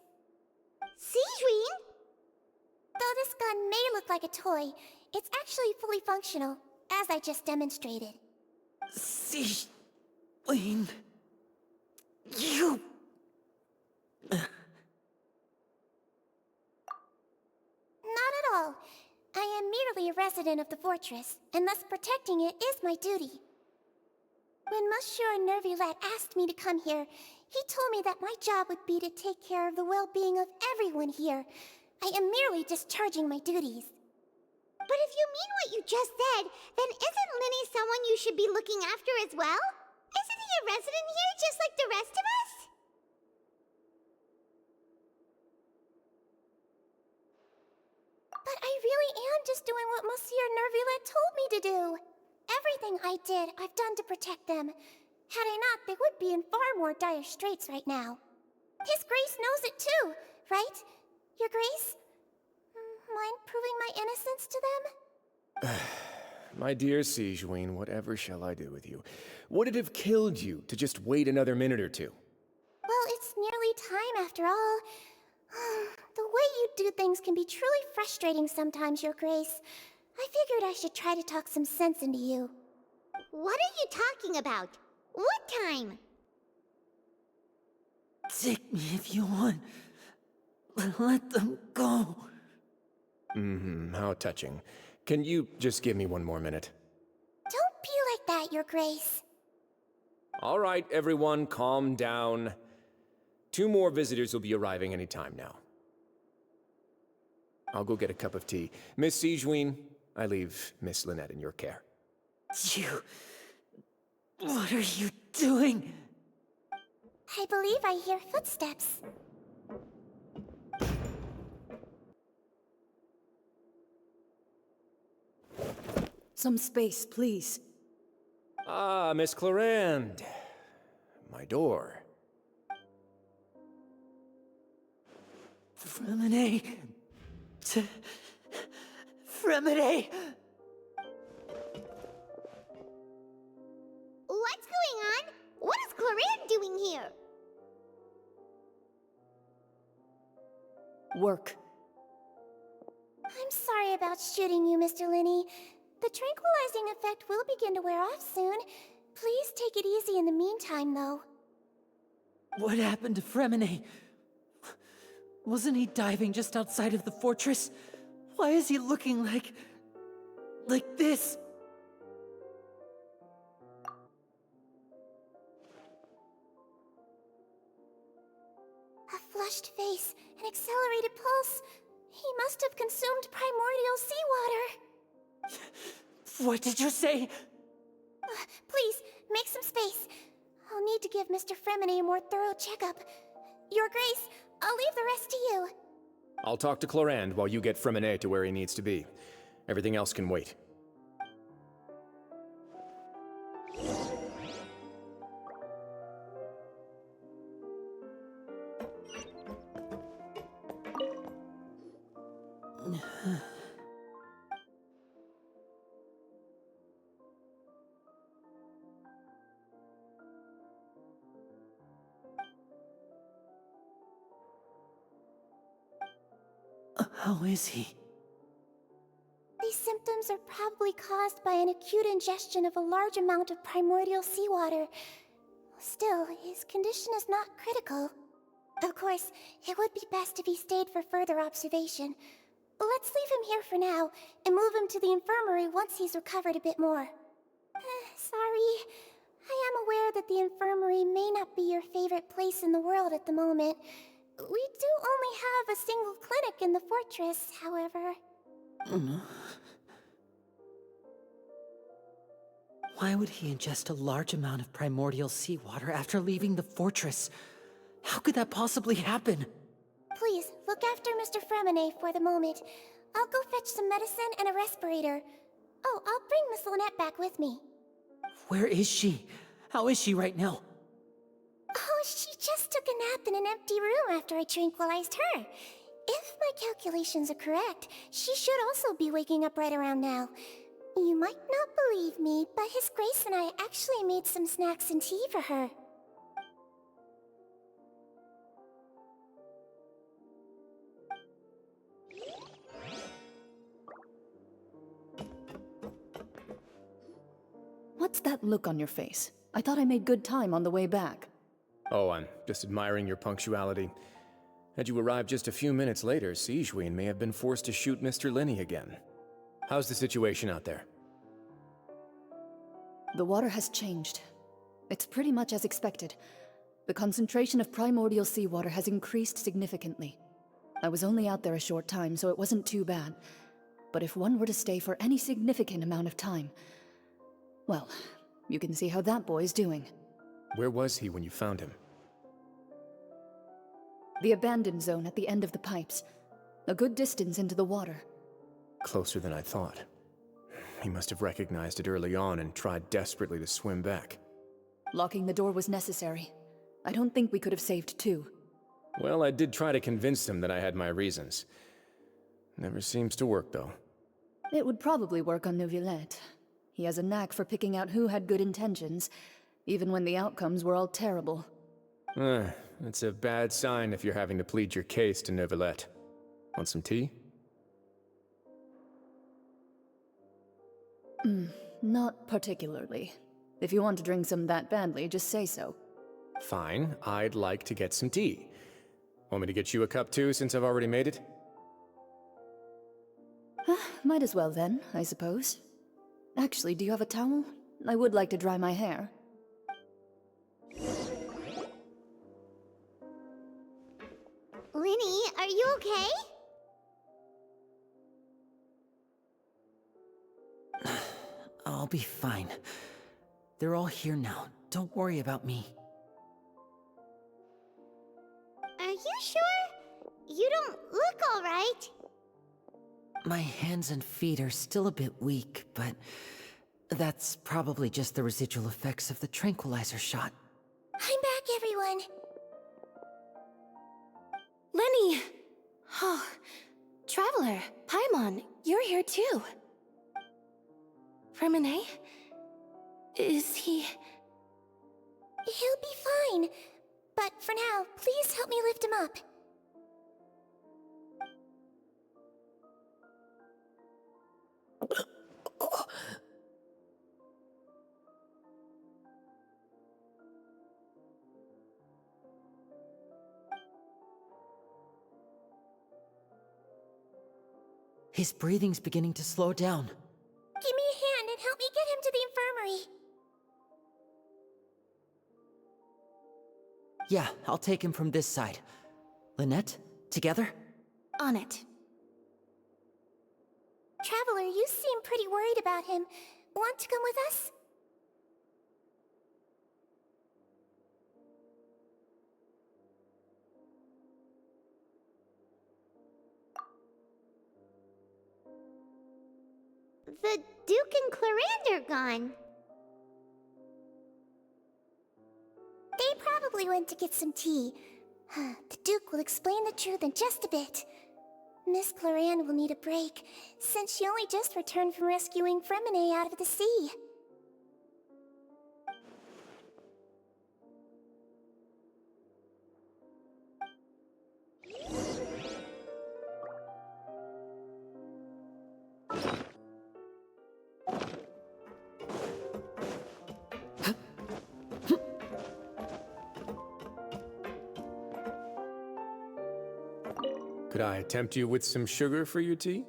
Sigewinne? Though this gun may look like a toy, it's actually fully functional, as I just demonstrated. Sigewinne... You... Not at all. I am merely a resident of the fortress, and thus protecting it is my duty. When Monsieur Nervulette asked me to come here, he told me that my job would be to take care of the well-being of everyone here. I am merely discharging my duties. But if you mean what you just said, then isn't Linny someone you should be looking after as well? Isn't he a resident here just like the rest of us? But I really am just doing what Monsieur Nervulette told me to do. Everything I did, I've done to protect them. Had I not, they would be in far more dire straits right now. His Grace knows it too, right? Your Grace? Mind proving my innocence to them? My dear Sigewinne, whatever shall I do with you? Would it have killed you to just wait another minute or two? Well, it's nearly time after all. The way you do things can be truly frustrating sometimes, Your Grace. I figured I should try to talk some sense into you. What are you talking about? What time? Take me if you want. Let them go. How touching. Can you just give me one more minute? Don't be like that, Your Grace. All right, everyone, calm down. 2 more visitors will be arriving any time now. I'll go get a cup of tea. Miss Siegewein, I leave Miss Lynette in your care. You... What are you doing? I believe I hear footsteps. Some space, please. Ah, Miss Clarande. My door. Fremine... Fremine... What's going on? What is Clarande doing here? Work. I'm sorry about shooting you, Mr. Linney. The tranquilizing effect will begin to wear off soon. Please take it easy in the meantime, though. What happened to Fremine? Wasn't he diving just outside of the fortress? Why is he looking like this? A flushed face, an accelerated pulse. He must have consumed primordial seawater. What did you say? Please, make some space. I'll need to give Mr. Fremine a more thorough checkup. Your Grace, I'll leave the rest to you. I'll talk to Clarande while you get Fremine to where he needs to be. Everything else can wait. How is he? These symptoms are probably caused by an acute ingestion of a large amount of primordial seawater. Still, his condition is not critical. Of course, it would be best if he stayed for further observation. Let's leave him here for now, and move him to the infirmary once he's recovered a bit more. Sorry. I am aware that the infirmary may not be your favorite place in the world at the moment. We do only have a single clinic in the fortress, however. Why would he ingest a large amount of primordial seawater after leaving the fortress? How could that possibly happen? Please, look after Mr. Fremine for the moment. I'll go fetch some medicine and a respirator. Oh, I'll bring Miss Lynette back with me. Where is she? How is she right now? Oh, she just took a nap in an empty room after I tranquilized her. If my calculations are correct, she should also be waking up right around now. You might not believe me, but His Grace and I actually made some snacks and tea for her. What's that look on your face? I thought I made good time on the way back. Oh, I'm just admiring your punctuality. Had you arrived just a few minutes later, Siegewein may have been forced to shoot Mr. Linney again. How's the situation out there? The water has changed. It's pretty much as expected. The concentration of primordial seawater has increased significantly. I was only out there a short time, so it wasn't too bad. But if one were to stay for any significant amount of time... well, you can see how that boy's doing. Where was he when you found him? The abandoned zone at the end of the pipes. A good distance into the water. Closer than I thought. He must have recognized it early on and tried desperately to swim back. Locking the door was necessary. I don't think we could have saved two. Well, I did try to convince him that I had my reasons. Never seems to work, though. It would probably work on Neuvillette. He has a knack for picking out who had good intentions, even when the outcomes were all terrible. It's a bad sign if you're having to plead your case to Neuvillette. Want some tea? Not particularly. If you want to drink some that badly, just say so. Fine, I'd like to get some tea. Want me to get you a cup too, since I've already made it? Might as well then, I suppose. Actually, do you have a towel? I would like to dry my hair. Linny, are you okay? I'll be fine. They're all here now. Don't worry about me. Are you sure? You don't look alright. My hands and feet are still a bit weak, but that's probably just the residual effects of the tranquilizer shot. I'm back, everyone. Lenny! Oh, Traveler, Paimon, you're here too. Freminet? Is he... He'll be fine. But for now, please help me lift him up. His breathing's beginning to slow down. Give me a hand and help me get him to the infirmary. Yeah, I'll take him from this side. Lynette, together? On it. Traveler, you seem pretty worried about him. Want to come with us? The Duke and Clarande are gone. They probably went to get some tea. The Duke will explain the truth in just a bit. Miss Clarande will need a break, since she only just returned from rescuing Freminet out of the sea. Could I tempt you with some sugar for your tea?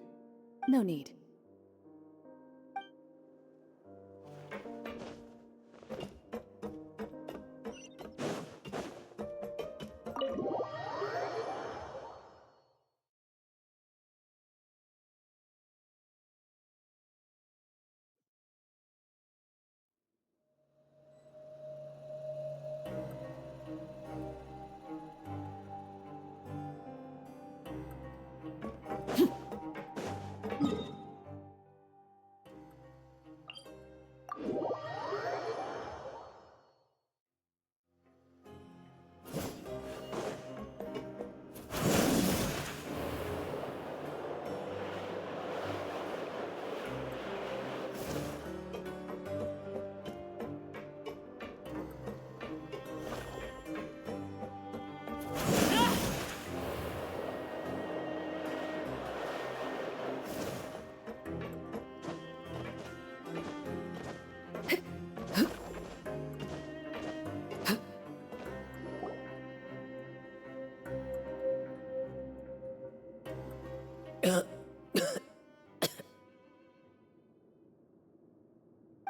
No need.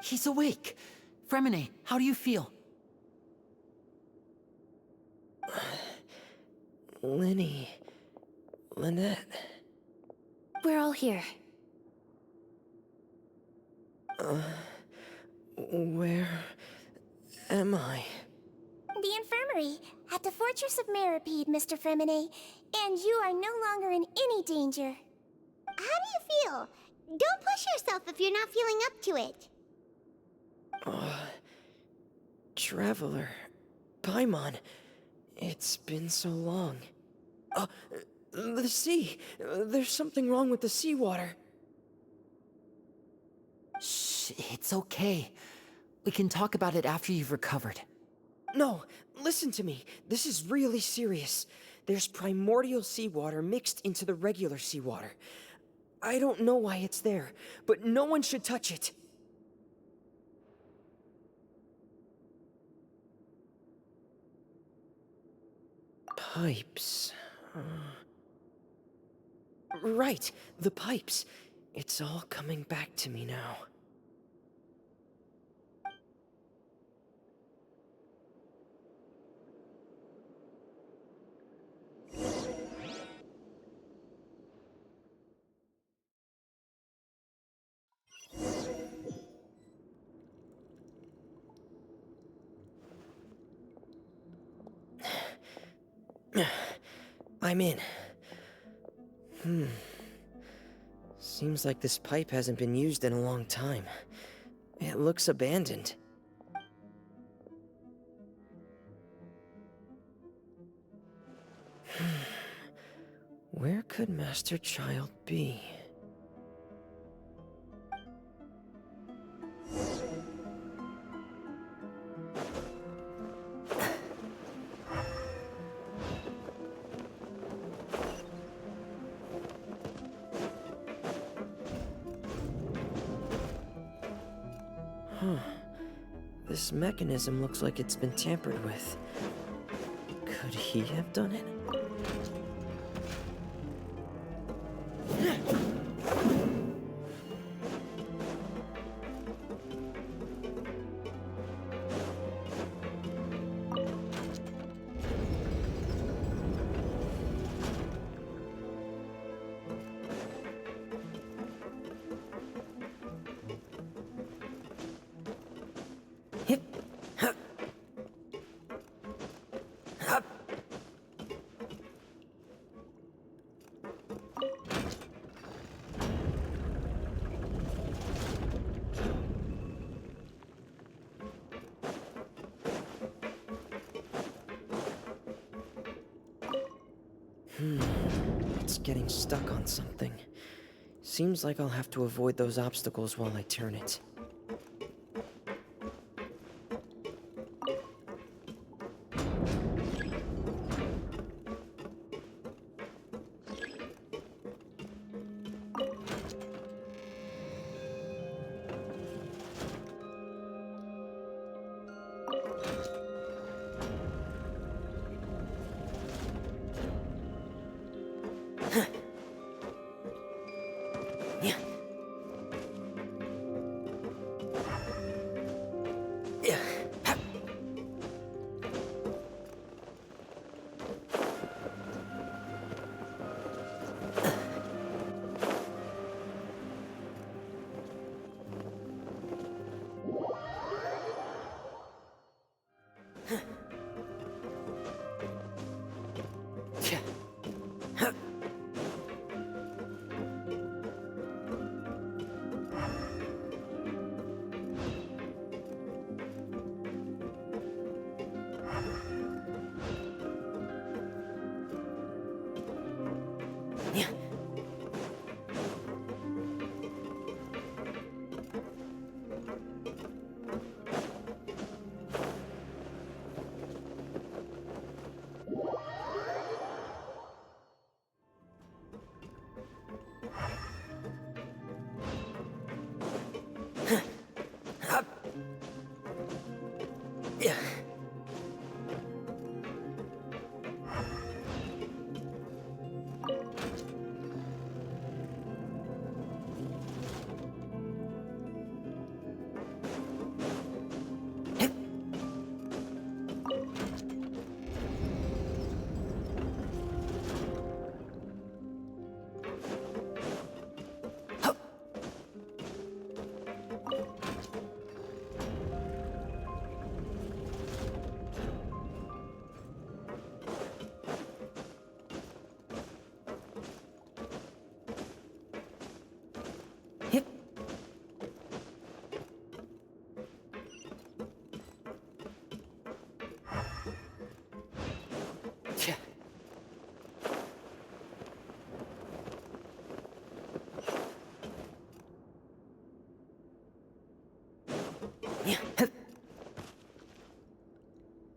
He's awake. Freminet, how do you feel? Lenny... Lynette... We're all here. Where am I? The infirmary, at the Fortress of Meripede, Mr. Freminet, and you are no longer in any danger. How do you feel? Don't push yourself if you're not feeling up to it. Traveler... Paimon... It's been so long. The sea! There's something wrong with the seawater. Shh, it's okay. We can talk about it after you've recovered. No, listen to me. This is really serious. There's primordial seawater mixed into the regular seawater. I don't know why it's there, but no one should touch it. Pipes. Right, the pipes. It's all coming back to me now. I'm in. Seems like this pipe hasn't been used in a long time. It looks abandoned. Where could Master Child be? This mechanism looks like it's been tampered with. Could he have done it? It's getting stuck on something. Seems like I'll have to avoid those obstacles while I turn it.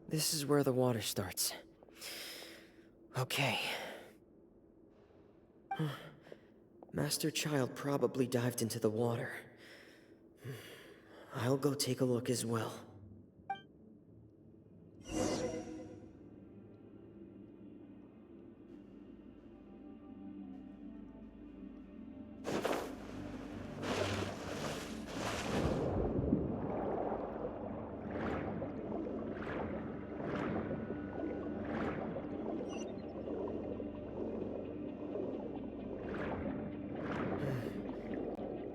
This is where the water starts. Okay. Master Child probably dived into the water. I'll go take a look as well.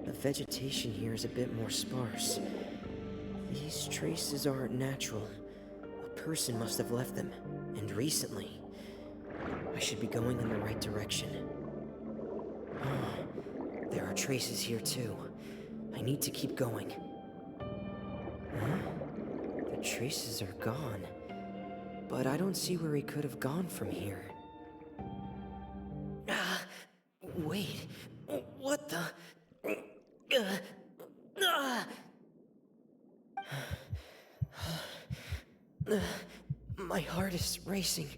The vegetation here is a bit more sparse. These traces aren't natural. A person must have left them, and recently. I should be going in the right direction. There are traces here too. I need to keep going. The traces are gone, but I don't see where he could have gone from here. Wait, what the? My heart is racing,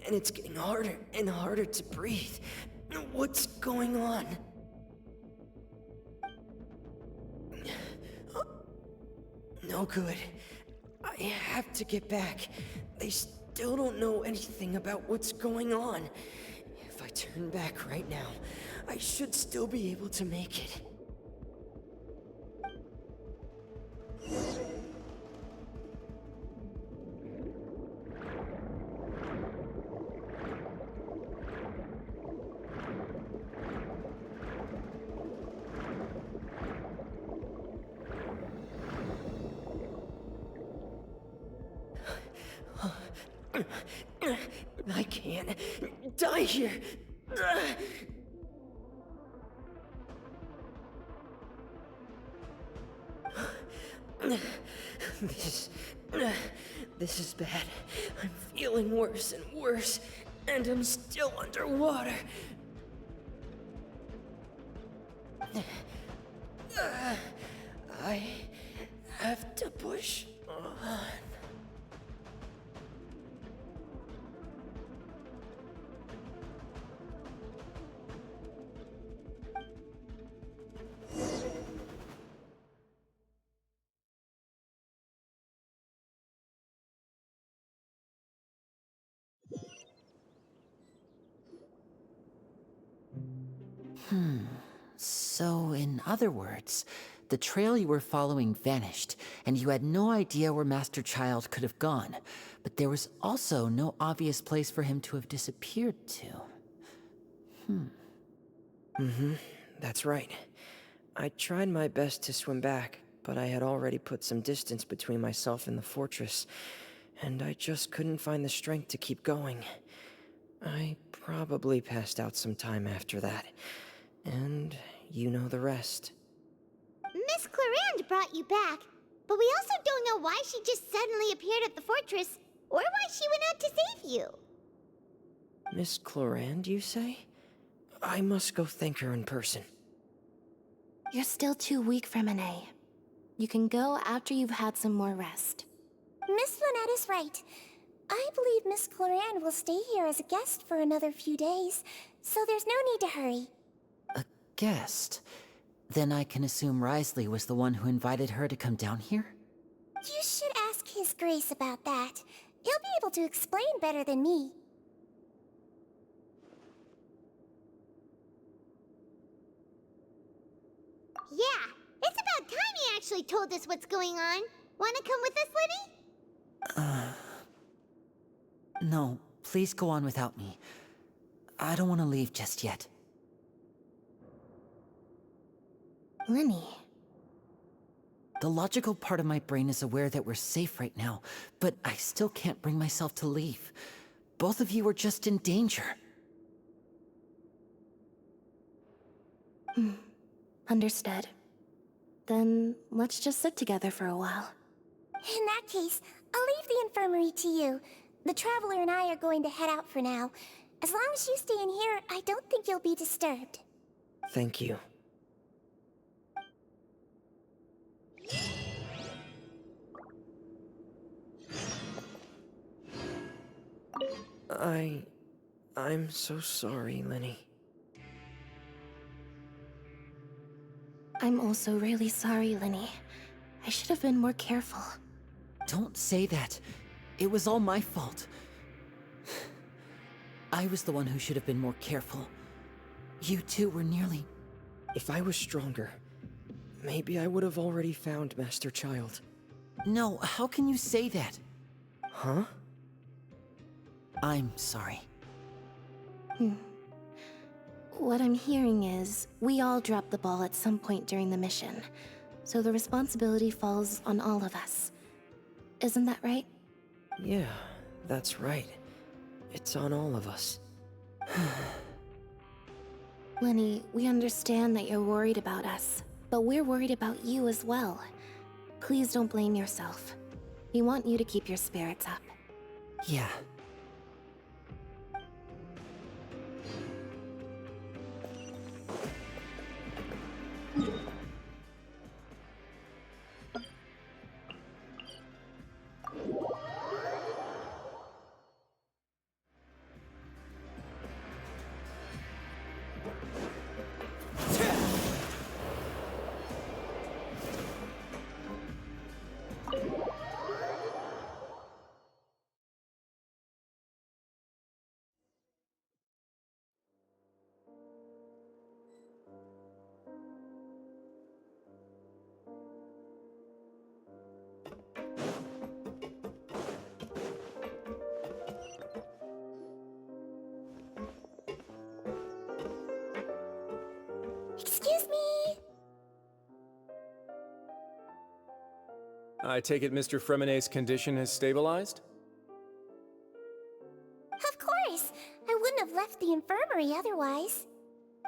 and it's getting harder and harder to breathe. What's going on? No good. I have to get back. They still don't know anything about what's going on. If I turn back right now, I should still be able to make it. I can't die here. This is bad. I'm feeling worse and worse, and I'm still underwater. I have to push on. So, in other words, the trail you were following vanished, and you had no idea where Master Child could have gone. But there was also no obvious place for him to have disappeared to. That's right. I tried my best to swim back, but I had already put some distance between myself and the fortress, and I just couldn't find the strength to keep going. I probably passed out some time after that, and you know the rest. Miss Clarande brought you back, but we also don't know why she just suddenly appeared at the fortress, or why she went out to save you. Miss Clarande, you say? I must go thank her in person. You're still too weak for Monet. You can go after you've had some more rest. Miss Lynette is right. I believe Miss Clarande will stay here as a guest for another few days, so there's no need to hurry. A guest? Then I can assume Risley was the one who invited her to come down here? You should ask His Grace about that. He'll be able to explain better than me. Yeah, it's about time he actually told us what's going on. Wanna come with us, Lenny? No, please go on without me. I don't want to leave just yet. Lenny. The logical part of my brain is aware that we're safe right now, but I still can't bring myself to leave. Both of you are just in danger. Understood. Then let's just sit together for a while. In that case, I'll leave the infirmary to you. The Traveler and I are going to head out for now. As long as you stay in here, I don't think you'll be disturbed. Thank you. I'm so sorry, Lenny. I'm also really sorry, Lenny. I should have been more careful. Don't say that. It was all my fault. I was the one who should have been more careful. You two were nearly... If I was stronger, maybe I would have already found Master Child. No, how can you say that? Huh? I'm sorry. What I'm hearing is, we all dropped the ball at some point during the mission, so the responsibility falls on all of us. Isn't that right? Yeah, that's right. It's on all of us. Lenny, we understand that you're worried about us, but we're worried about you as well. Please don't blame yourself. We want you to keep your spirits up. Yeah. Excuse me! I take it Mr. Fremenet's condition has stabilized? Of course! I wouldn't have left the infirmary otherwise.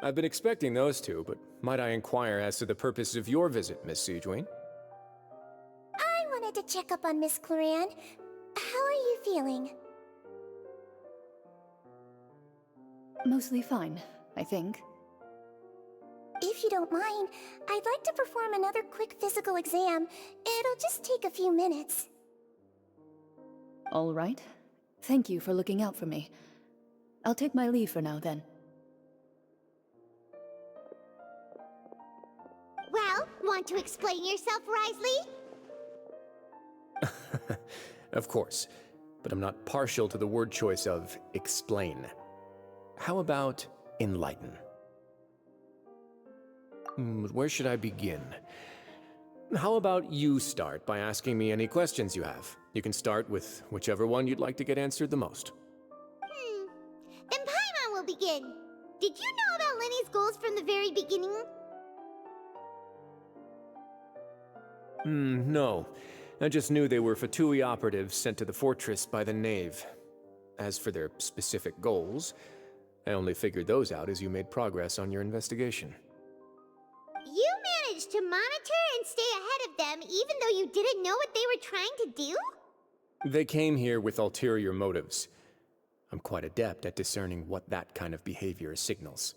I've been expecting those two, but might I inquire as to the purpose of your visit, Miss Siegewien? I wanted to check up on Miss Cloran. How are you feeling? Mostly fine, I think. If you don't mind, I'd like to perform another quick physical exam. It'll just take a few minutes. All right. Thank you for looking out for me. I'll take my leave for now, then. Well, want to explain yourself, Wriothesley? Of course, but I'm not partial to the word choice of explain. How about enlighten? Where should I begin? How about you start by asking me any questions you have? You can start with whichever one you'd like to get answered the most. Then Paimon will begin. Did you know about Lenny's goals from the very beginning? No. I just knew they were Fatui operatives sent to the fortress by the Knave. As for their specific goals, I only figured those out as you made progress on your investigation. You managed to monitor and stay ahead of them even though you didn't know what they were trying to do? They came here with ulterior motives. I'm quite adept at discerning what that kind of behavior signals.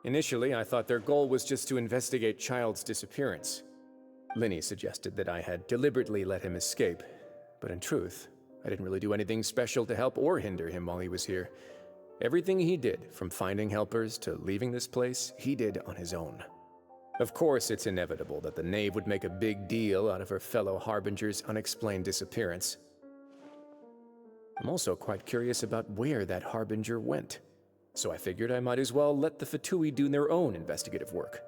Initially, I thought their goal was just to investigate Child's disappearance. Linny suggested that I had deliberately let him escape, but in truth, I didn't really do anything special to help or hinder him while he was here. Everything he did, from finding helpers to leaving this place, he did on his own. Of course, it's inevitable that the Knave would make a big deal out of her fellow Harbinger's unexplained disappearance. I'm also quite curious about where that Harbinger went, so I figured I might as well let the Fatui do their own investigative work.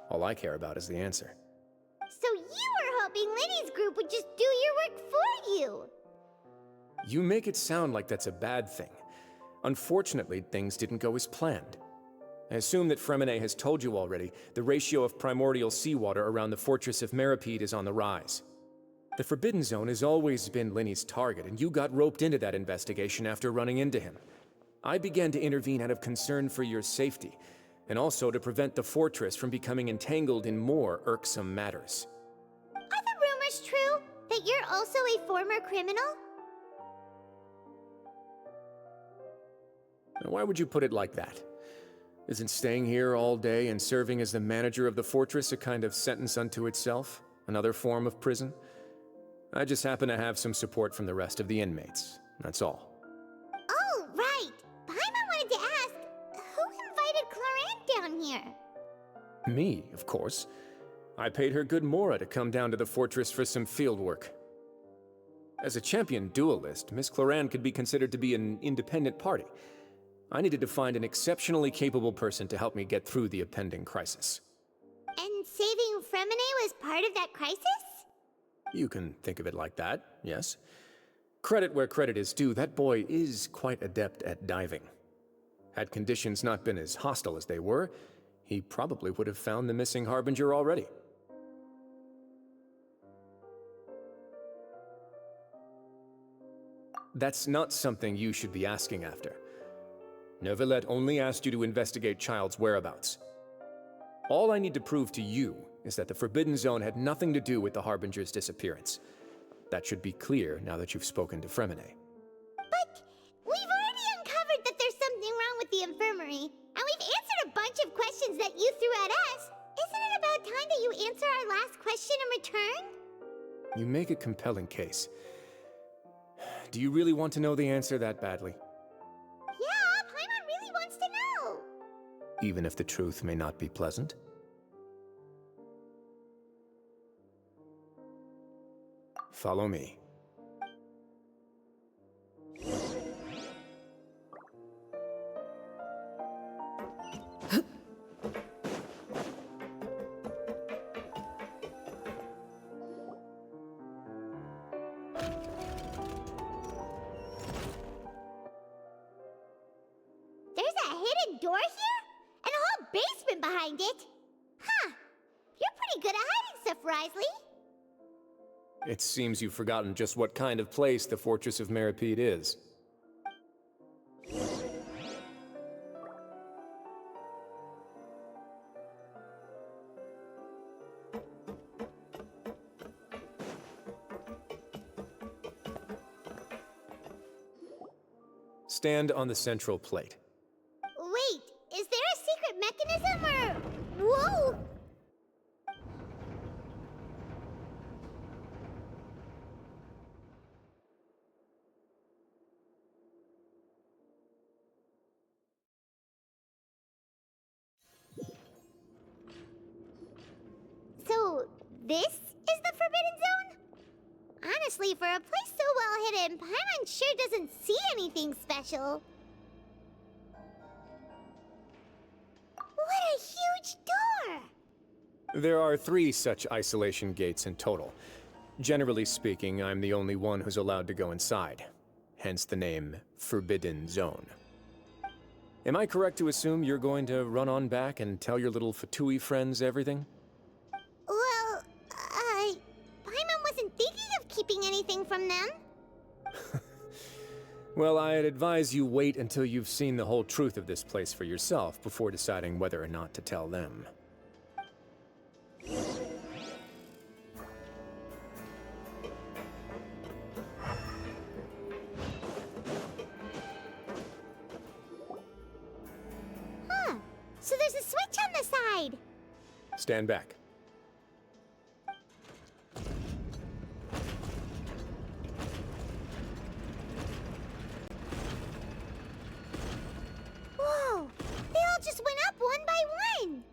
All I care about is the answer. So you were hoping Lenny's group would just do your work for you! You make it sound like that's a bad thing. Unfortunately, things didn't go as planned. I assume that Fremenet has told you already, the ratio of primordial seawater around the fortress of Meripede is on the rise. The Forbidden Zone has always been Linny's target, and you got roped into that investigation after running into him. I began to intervene out of concern for your safety, and also to prevent the fortress from becoming entangled in more irksome matters. Are the rumors true? That you're also a former criminal? Now, why would you put it like that? Isn't staying here all day and serving as the manager of the fortress a kind of sentence unto itself? Another form of prison? I just happen to have some support from the rest of the inmates. That's all. Oh, right! Paimon wanted to ask, who invited Clorant down here? Me, of course. I paid her good mora to come down to the fortress for some field work. As a champion duelist, Miss Cloran could be considered to be an independent party. I needed to find an exceptionally capable person to help me get through the impending crisis. And saving Fremine was part of that crisis? You can think of it like that, yes. Credit where credit is due, that boy is quite adept at diving. Had conditions not been as hostile as they were, he probably would have found the missing Harbinger already. That's not something you should be asking after. Neuvillette only asked you to investigate Child's whereabouts. All I need to prove to you is that the Forbidden Zone had nothing to do with the Harbinger's disappearance. That should be clear now that you've spoken to Fremine. But we've already uncovered that there's something wrong with the infirmary, and we've answered a bunch of questions that you threw at us. Isn't it about time that you answer our last question in return? You make a compelling case. Do you really want to know the answer that badly? Yeah, Paimon really wants to know. Even if the truth may not be pleasant? Follow me. There's a hidden door here? And a whole basement behind it? Huh. You're pretty good at hiding stuff, Risley. It seems you've forgotten just what kind of place the Fortress of Meripede is. Stand on the central plate. Wait, is there a secret mechanism or... Whoa! So, this is the Forbidden Zone? Honestly, for a place so well hidden, Paimon sure doesn't see anything special. What a huge door! There are 3 such isolation gates in total. Generally speaking, I'm the only one who's allowed to go inside. Hence the name Forbidden Zone. Am I correct to assume you're going to run on back and tell your little Fatui friends everything? Well, Paimon wasn't thinking of keeping anything from them. Well, I'd advise you wait until you've seen the whole truth of this place for yourself before deciding whether or not to tell them. Huh. So there's a switch on the side. Stand back. Whoa! They all just went up one by one!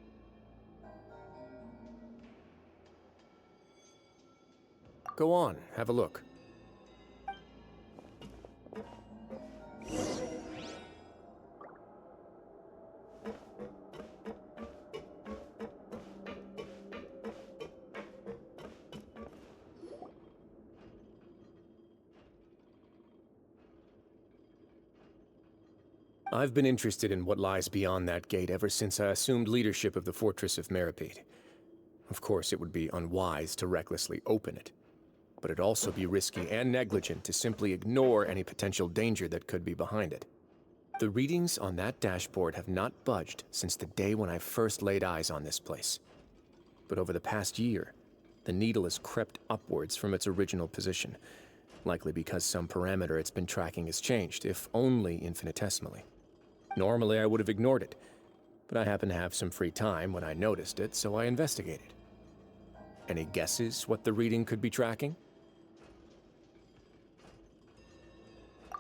Go on, have a look. I've been interested in what lies beyond that gate ever since I assumed leadership of the Fortress of Meripede. Of course, it would be unwise to recklessly open it, but it'd also be risky and negligent to simply ignore any potential danger that could be behind it. The readings on that dashboard have not budged since the day when I first laid eyes on this place. But over the past year, the needle has crept upwards from its original position, likely because some parameter it's been tracking has changed, if only infinitesimally. Normally, I would have ignored it, but I happened to have some free time when I noticed it, so I investigated. Any guesses what the reading could be tracking?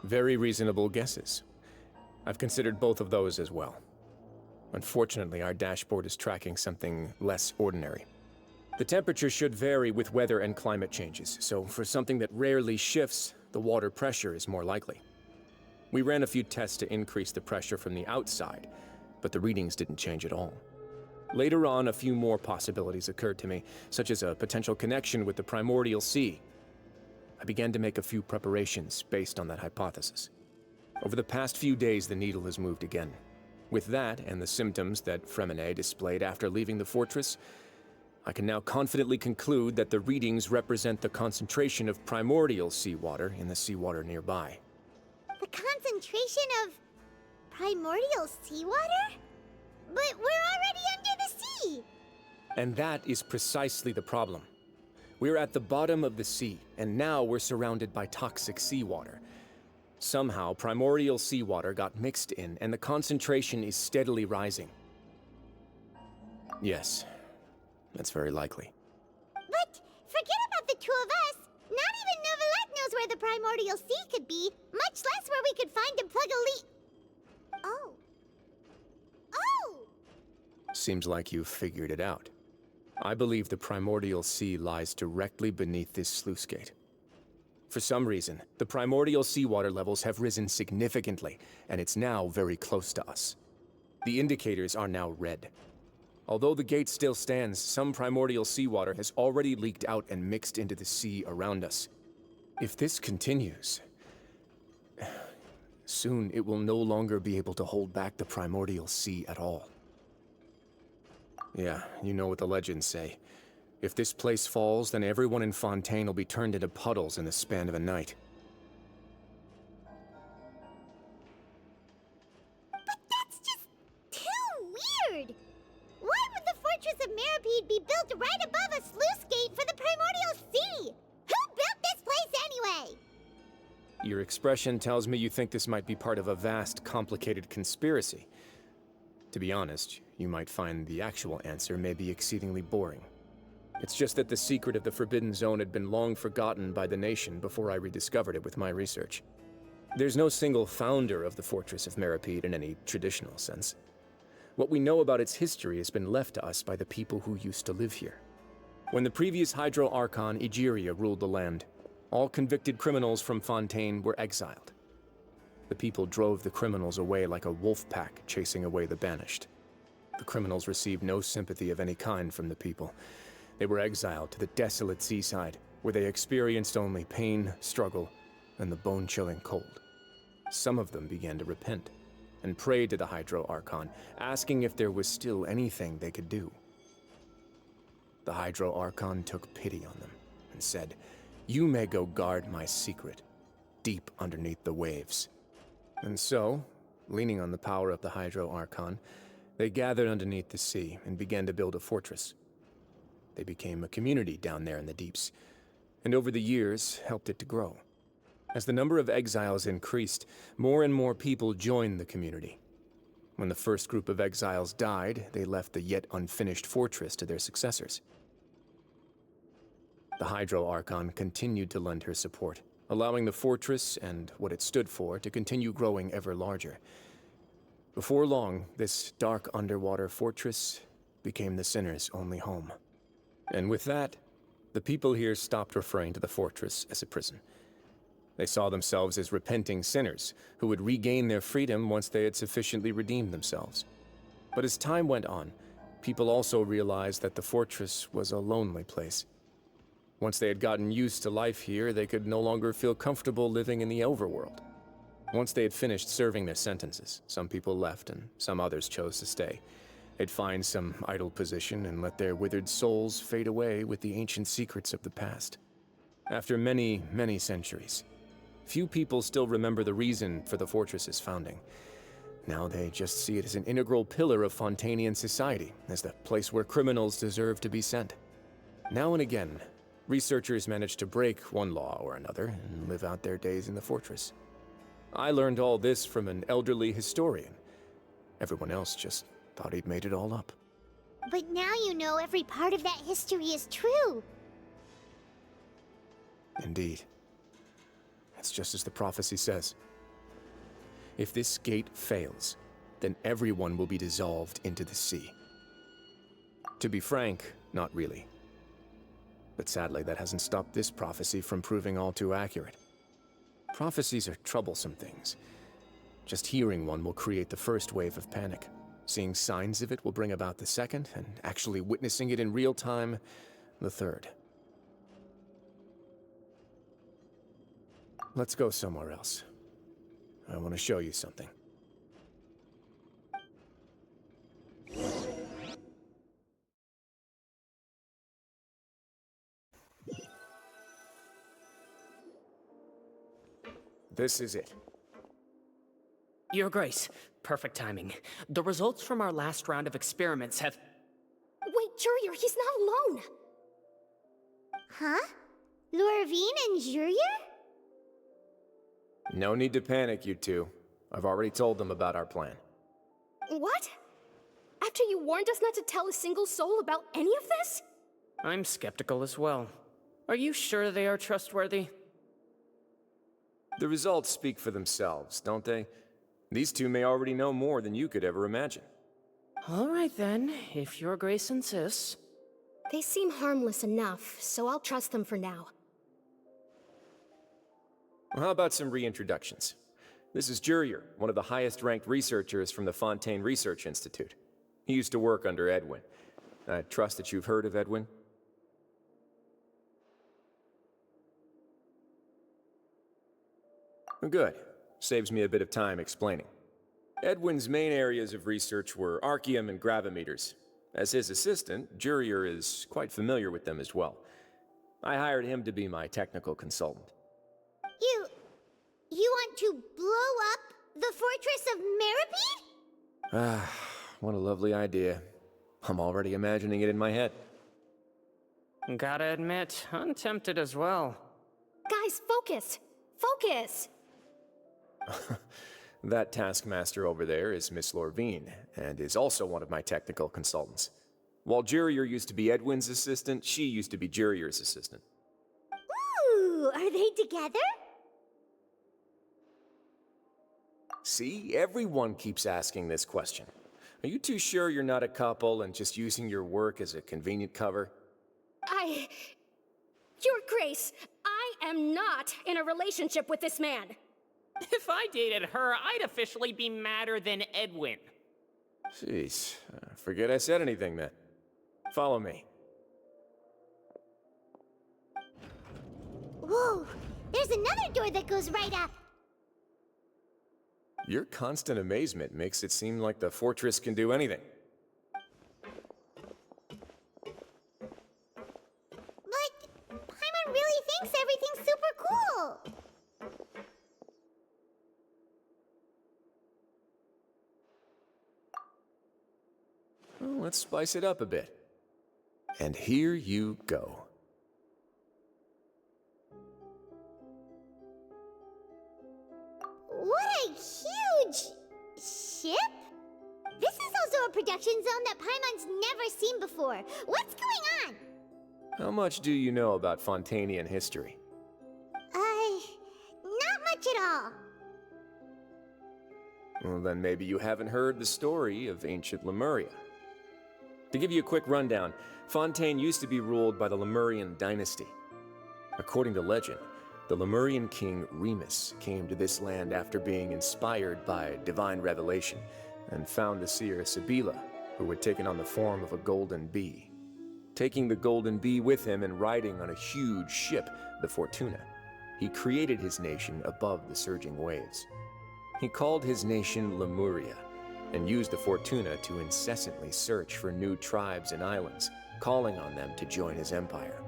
Very reasonable guesses. I've considered both of those as well. Unfortunately, our dashboard is tracking something less ordinary. The temperature should vary with weather and climate changes, so for something that rarely shifts, the water pressure is more likely. We ran a few tests to increase the pressure from the outside, but the readings didn't change at all. Later on, a few more possibilities occurred to me, such as a potential connection with the primordial sea. I began to make a few preparations based on that hypothesis. Over the past few days, the needle has moved again. With that, and the symptoms that Fremine displayed after leaving the fortress, I can now confidently conclude that the readings represent the concentration of primordial seawater in the seawater nearby. The concentration of primordial seawater? But we're already under the sea! And that is precisely the problem. We're at the bottom of the sea, and now we're surrounded by toxic seawater. Somehow, primordial seawater got mixed in, and the concentration is steadily rising. Yes, that's very likely. But forget about the two of us! Not even Novelette knows where the primordial sea could be, much less where we could find and plug a leak. Oh. Oh! Seems like you've figured it out. I believe the primordial sea lies directly beneath this sluice gate. For some reason, the primordial seawater levels have risen significantly, and it's now very close to us. The indicators are now red. Although the gate still stands, some primordial seawater has already leaked out and mixed into the sea around us. If this continues, soon it will no longer be able to hold back the primordial sea at all. Yeah, you know what the legends say. If this place falls, then everyone in Fontaine will be turned into puddles in the span of a night. But that's just too weird! Why would the Fortress of Meripede be built right above a sluice gate for the primordial sea? Who built this place anyway? Your expression tells me you think this might be part of a vast, complicated conspiracy. To be honest, you might find the actual answer may be exceedingly boring. It's just that the secret of the Forbidden Zone had been long forgotten by the nation before I rediscovered it with my research. There's no single founder of the Fortress of Meripede in any traditional sense. What we know about its history has been left to us by the people who used to live here. When the previous Hydro Archon Egeria ruled the land, all convicted criminals from Fontaine were exiled. The people drove the criminals away like a wolf pack chasing away the banished. The criminals received no sympathy of any kind from the people. They were exiled to the desolate seaside, where they experienced only pain, struggle, and the bone-chilling cold. Some of them began to repent, and prayed to the Hydro Archon, asking if there was still anything they could do. The Hydro Archon took pity on them, and said, "You may go guard my secret, deep underneath the waves." And so, leaning on the power of the Hydro Archon, they gathered underneath the sea and began to build a fortress. They became a community down there in the deeps, and over the years helped it to grow. As the number of exiles increased, more and more people joined the community. When the first group of exiles died, they left the yet unfinished fortress to their successors. The Hydro Archon continued to lend her support, allowing the fortress and what it stood for to continue growing ever larger. Before long, this dark underwater fortress became the sinner's only home. And with that, the people here stopped referring to the fortress as a prison. They saw themselves as repenting sinners who would regain their freedom once they had sufficiently redeemed themselves. But as time went on, people also realized that the fortress was a lonely place. Once they had gotten used to life here, they could no longer feel comfortable living in the overworld. Once they had finished serving their sentences, some people left and some others chose to stay. They'd find some idle position and let their withered souls fade away with the ancient secrets of the past. After many, many centuries, few people still remember the reason for the fortress's founding. Now they just see it as an integral pillar of Fontainian society, as the place where criminals deserve to be sent. Now and again, researchers manage to break one law or another and live out their days in the fortress. I learned all this from an elderly historian. Everyone else just thought he'd made it all up. But now you know every part of that history is true. Indeed. It's just as the prophecy says. If this gate fails, then everyone will be dissolved into the sea. To be frank, not really. But sadly, that hasn't stopped this prophecy from proving all too accurate. Prophecies are troublesome things. Just hearing one will create the first wave of panic. Seeing signs of it will bring about the second, and actually witnessing it in real time, the third. Let's go somewhere else. I want to show you something. This is it. Your Grace, perfect timing. The results from our last round of experiments have... Wait, Jurier, he's not alone! Huh? Lorvine and Jurier? No need to panic, you two. I've already told them about our plan. What? After you warned us not to tell a single soul about any of this? I'm skeptical as well. Are you sure they are trustworthy? The results speak for themselves, don't they? These two may already know more than you could ever imagine. All right then, if Your Grace insists. They seem harmless enough, so I'll trust them for now. Well, how about some reintroductions? This is Jurier, one of the highest-ranked researchers from the Fontaine Research Institute. He used to work under Edwin. I trust that you've heard of Edwin? Good. Saves me a bit of time explaining. Edwin's main areas of research were archaeum and gravimeters. As his assistant, Jurier is quite familiar with them as well. I hired him to be my technical consultant. You want to blow up the fortress of Meripede? Ah, what a lovely idea. I'm already imagining it in my head. Gotta admit, I'm tempted as well. Guys, focus! Focus! That taskmaster over there is Miss Lorvine, and is also one of my technical consultants. While Jurier used to be Edwin's assistant, she used to be Jurier's assistant. Ooh, are they together? See, everyone keeps asking this question. Are you too sure you're not a couple and just using your work as a convenient cover? Your Grace, I am not in a relationship with this man. If I dated her, I'd officially be madder than Edwin. Jeez, forget I said anything then. Follow me. Whoa, there's another door that goes right up. Your constant amazement makes it seem like the fortress can do anything. But Paimon really thinks everything's super cool. Well, let's spice it up a bit. And here you go. What a huge ship? This is also a production zone that Paimon's never seen before. What's going on? How much do you know about Fontainian history? Not much at all. Well, then maybe you haven't heard the story of ancient Lemuria. To give you a quick rundown, Fontaine used to be ruled by the Lemurian dynasty. According to legend, the Lemurian king Remus came to this land after being inspired by divine revelation and found the seer Sibila, who had taken on the form of a golden bee. Taking the golden bee with him and riding on a huge ship, the Fortuna, he created his nation above the surging waves. He called his nation Lemuria, and used the Fortuna to incessantly search for new tribes and islands, calling on them to join his empire.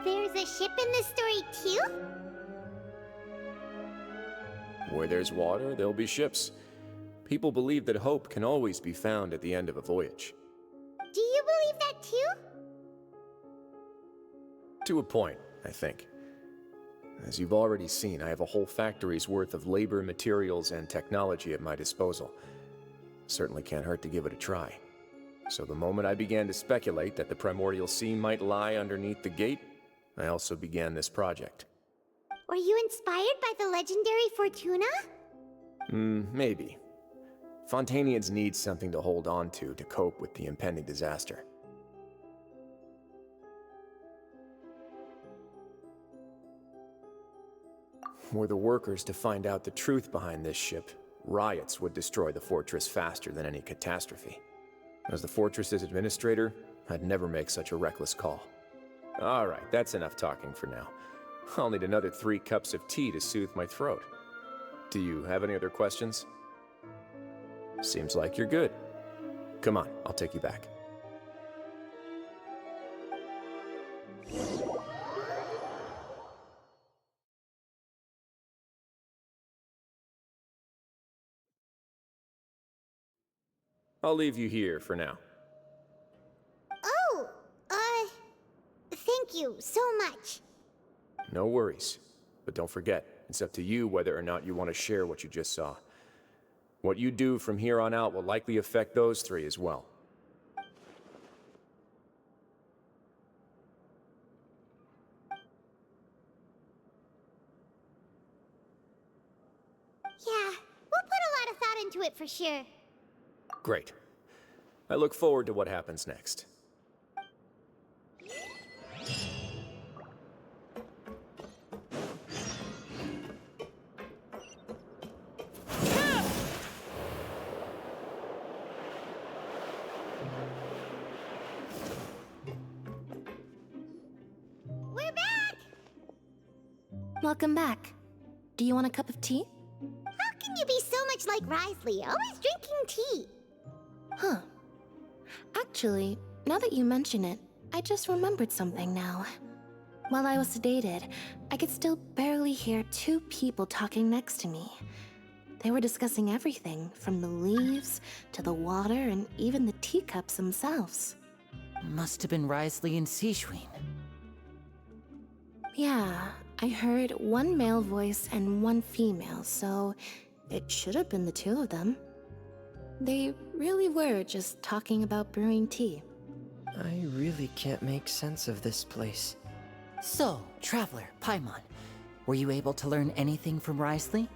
There's a ship in this story too? Where there's water, there'll be ships. People believe that hope can always be found at the end of a voyage. Do you believe that too? To a point, I think. As you've already seen, I have a whole factory's worth of labor, materials, and technology at my disposal. Certainly can't hurt to give it a try. So the moment I began to speculate that the Primordial Sea might lie underneath the gate, I also began this project. Were you inspired by the legendary Fortuna? Maybe. Fontainians need something to hold on to cope with the impending disaster. Were the workers to find out the truth behind this ship, riots would destroy the fortress faster than any catastrophe. As the fortress's administrator, I'd never make such a reckless call. Alright, that's enough talking for now. I'll need another 3 cups of tea to soothe my throat. Do you have any other questions? Seems like you're good. Come on, I'll take you back. I'll leave you here for now. Oh, thank you so much. No worries. But don't forget, it's up to you whether or not you want to share what you just saw. What you do from here on out will likely affect those 3 as well. Yeah, we'll put a lot of thought into it for sure. Great. I look forward to what happens next. We're back! Welcome back. Do you want a cup of tea? How can you be so much like Risley, always drinking tea? Huh. Actually, now that you mention it, I just remembered something now. While I was sedated, I could still barely hear 2 people talking next to me. They were discussing everything, from the leaves to the water and even the teacups themselves. Must have been Risley and Sijuin. Yeah, I heard 1 male voice and 1 female, so it should have been the 2 of them. They really were just talking about brewing tea. I really can't make sense of this place. So, Traveler, Paimon, were you able to learn anything from Risley?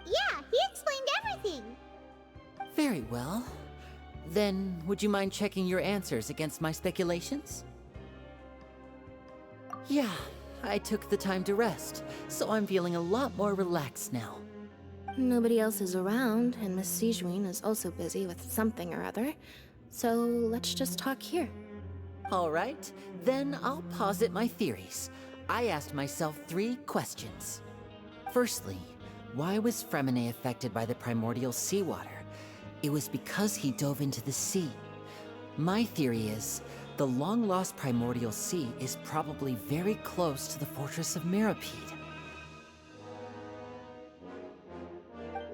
Yeah, he explained everything. Very well. Then, would you mind checking your answers against my speculations? Yeah, I took the time to rest, so I'm feeling a lot more relaxed now. Nobody else is around, and Miss Sijuin is also busy with something or other, so let's just talk here. All right, then I'll posit my theories. I asked myself 3 questions. Firstly, why was Fremine affected by the primordial seawater? It was because he dove into the sea. My theory is, the long-lost primordial sea is probably very close to the fortress of Mirapede.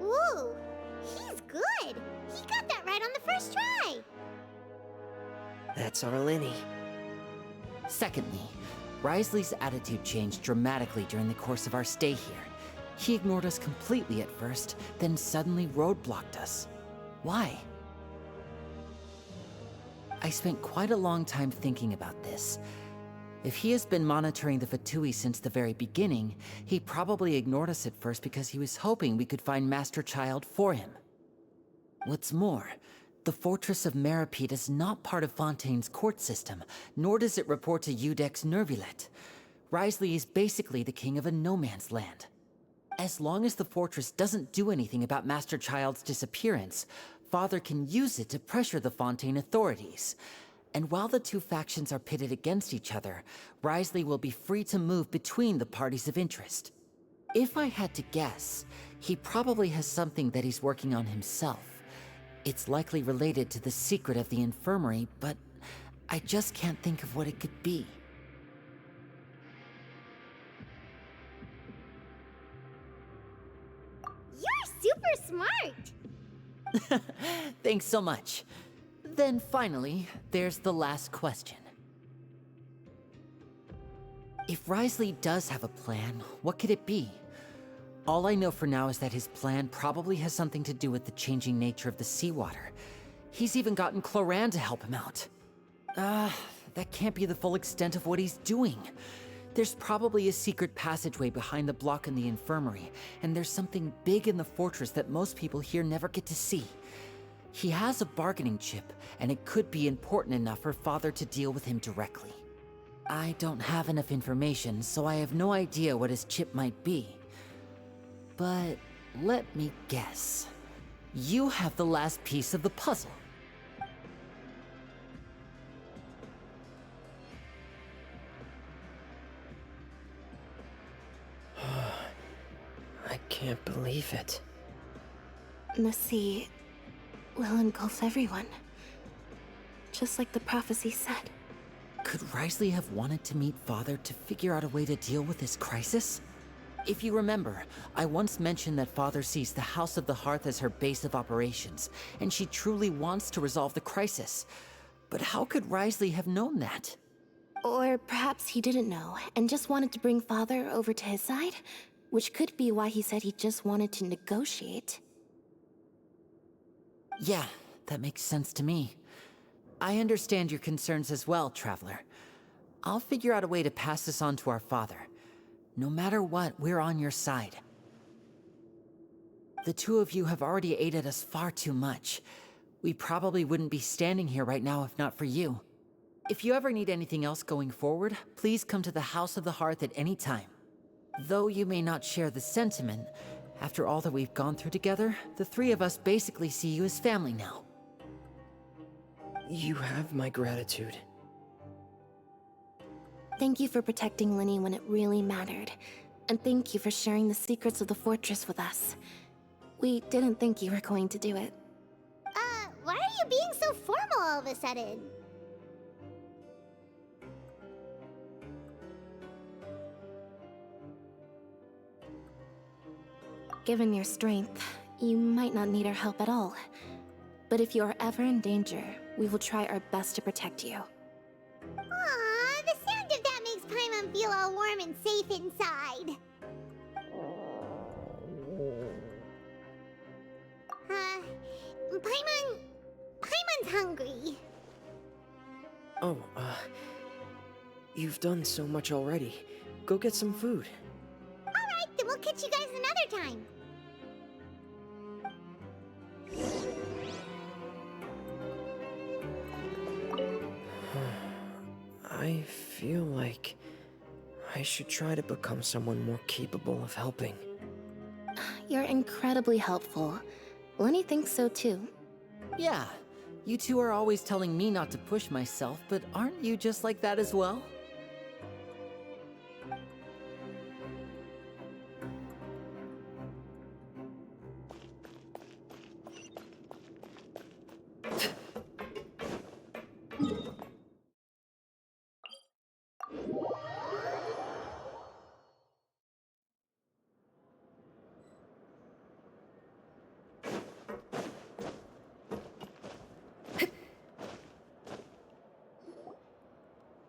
Ooh, he's good. He got that right on the first try. That's our Lenny. Secondly, Risley's attitude changed dramatically during the course of our stay here. He ignored us completely at first, then suddenly roadblocked us. Why? I spent quite a long time thinking about this. If he has been monitoring the Fatui since the very beginning, he probably ignored us at first because he was hoping we could find Master Child for him. What's more, the Fortress of Mirapede is not part of Fontaine's court system, nor does it report to Udex Nervulet. Risley is basically the king of a no-man's land. As long as the fortress doesn't do anything about Master Child's disappearance, Father can use it to pressure the Fontaine authorities. And while the 2 factions are pitted against each other, Risley will be free to move between the parties of interest. If I had to guess, he probably has something that he's working on himself. It's likely related to the secret of the infirmary, but I just can't think of what it could be. You're super smart. Thanks so much. Then finally, there's the last question. If Risley does have a plan, what could it be? All I know for now is that his plan probably has something to do with the changing nature of the seawater. He's even gotten Cloran to help him out. That can't be the full extent of what he's doing. There's probably a secret passageway behind the block in the infirmary, and there's something big in the fortress that most people here never get to see. He has a bargaining chip, and it could be important enough for Father to deal with him directly. I don't have enough information, so I have no idea what his chip might be. But let me guess. You have the last piece of the puzzle. I can't believe it. The sea will engulf everyone. Just like the prophecy said. Could Risley have wanted to meet Father to figure out a way to deal with this crisis? If you remember, I once mentioned that Father sees the House of the Hearth as her base of operations, and she truly wants to resolve the crisis. But how could Risley have known that? Or perhaps he didn't know, and just wanted to bring Father over to his side? Which could be why he said he just wanted to negotiate. Yeah, that makes sense to me. I understand your concerns as well, Traveler. I'll figure out a way to pass this on to our father. No matter what, we're on your side. The two of you have already aided us far too much. We probably wouldn't be standing here right now if not for you. If you ever need anything else going forward, please come to the House of the Hearth at any time. Though you may not share the sentiment, after all that we've gone through together, the three of us basically see you as family now. You have my gratitude. Thank you for protecting Linny when it really mattered. And thank you for sharing the secrets of the fortress with us. We didn't think you were going to do it. Why are you being so formal all of a sudden? Given your strength, you might not need our help at all. But if you are ever in danger, we will try our best to protect you. Aw, the sound of that makes Paimon feel all warm and safe inside. Paimon's hungry. Oh, you've done so much already. Go get some food. Alright, then we'll catch you guys another time. I feel like I should try to become someone more capable of helping. You're incredibly helpful. Lenny thinks so too. Yeah, you two are always telling me not to push myself, but aren't you just like that as well?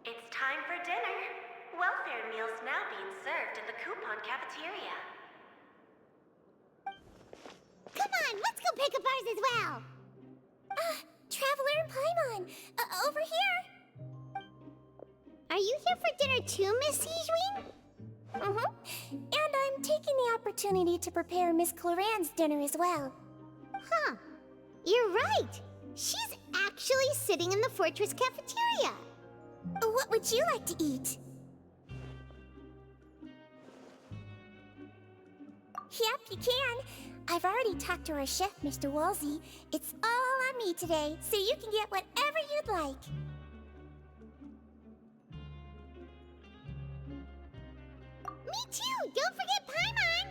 It's time for dinner. Welfare meals now being served in the coupon cafeteria. Come on, let's go pick up ours as well. Traveler and Paimon, over here. Are you here for dinner too, Miss Sijween? And I'm taking the opportunity to prepare Miss Cloran's dinner as well. Huh. You're right. She's actually sitting in the fortress cafeteria. What would you like to eat? Yep, you can. I've already talked to our chef, Mr. Wolsey. It's all on me today, so you can get whatever you'd like. Me too! Don't forget Paimon!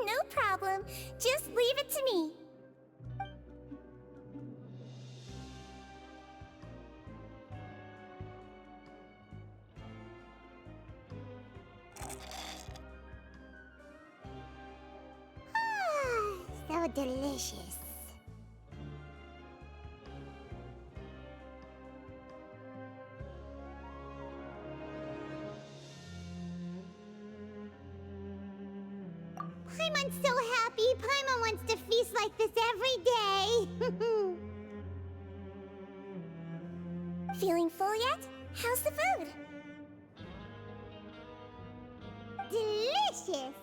No problem. Just leave it to me. So delicious. Paimon's so happy. Paimon wants to feast like this every day. Feeling full yet? How's the food? delicious!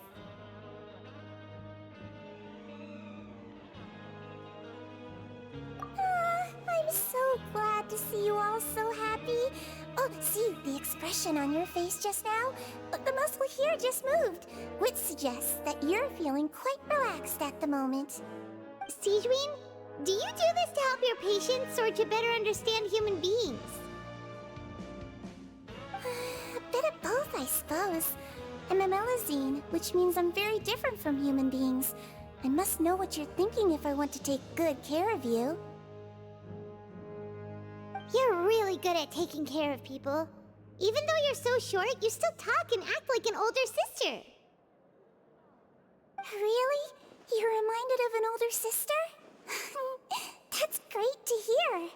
I'm so glad to see you all so happy. Oh, see, the expression on your face just now? The muscle here just moved, which suggests that you're feeling quite relaxed at the moment. Sijuin, do you do this to help your patients or to better understand human beings? A bit of both, I suppose. I'm a Melazine, which means I'm very different from human beings. I must know what you're thinking if I want to take good care of you. You're really good at taking care of people. Even though you're so short, you still talk and act like an older sister. Really? You're reminded of an older sister? That's great to hear.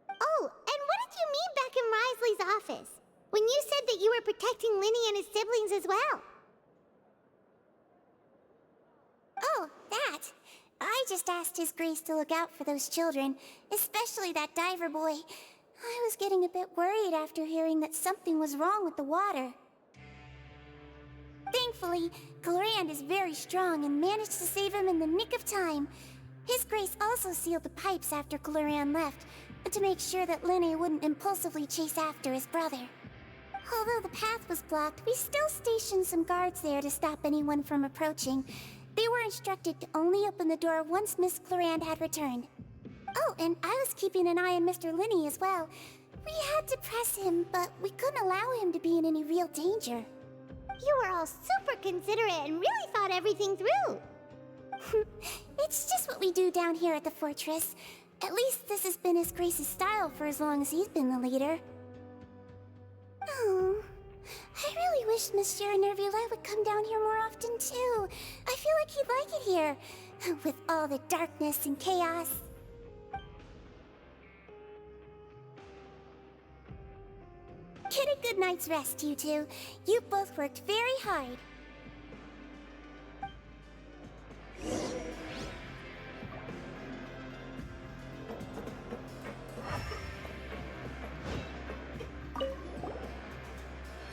Oh, and what did you mean back in Risley's office? When you said that you were protecting Linny and his siblings as well? Oh, that. I just asked His Grace to look out for those children, especially that diver boy. I was getting a bit worried after hearing that something was wrong with the water. Thankfully, Glorand is very strong and managed to save him in the nick of time. His Grace also sealed the pipes after Glorand left, to make sure that Linny wouldn't impulsively chase after his brother. Although the path was blocked, we still stationed some guards there to stop anyone from approaching. They were instructed to only open the door once Miss Glorand had returned. Oh, and I was keeping an eye on Mr. Linny as well. We had to press him, but we couldn't allow him to be in any real danger. You were all super considerate and really thought everything through. It's just what we do down here at the fortress. At least this has been His Grace's style for as long as he's been the leader. Oh, I really wish Monsieur Nervula would come down here more often too. I feel like he'd like it here, with all the darkness and chaos. Get a good night's rest, you two. You both worked very hard.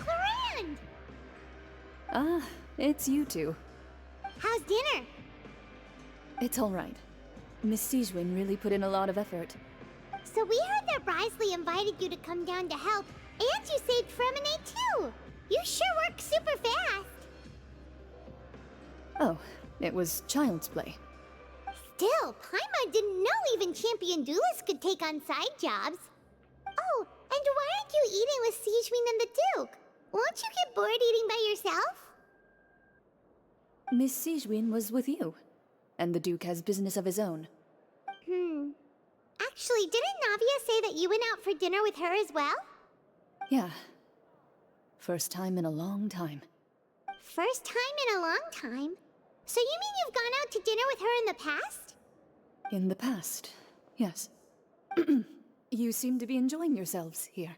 Glorand! Ah, it's you two. How's dinner? It's all right. Miss Sijuin really put in a lot of effort. So we heard that Risley invited you to come down to help, and you saved Fremonade too! You sure work super fast! Oh, it was child's play. Still, Paimon didn't know even champion duelists could take on side jobs. Oh, and why aren't you eating with Sijuin and the Duke? Won't you get bored eating by yourself? Miss Sijuin was with you, and the Duke has business of his own. Actually, didn't Navia say that you went out for dinner with her as well? Yeah. First time in a long time. First time in a long time? So you mean you've gone out to dinner with her in the past? In the past, yes. You seem to be enjoying yourselves here.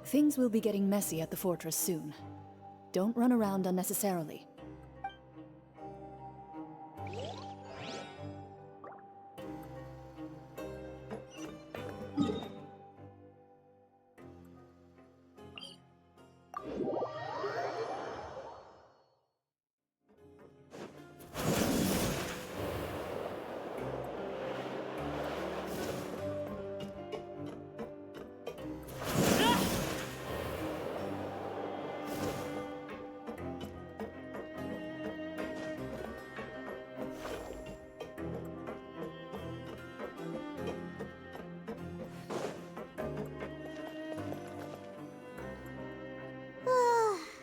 Things will be getting messy at the fortress soon. Don't run around unnecessarily.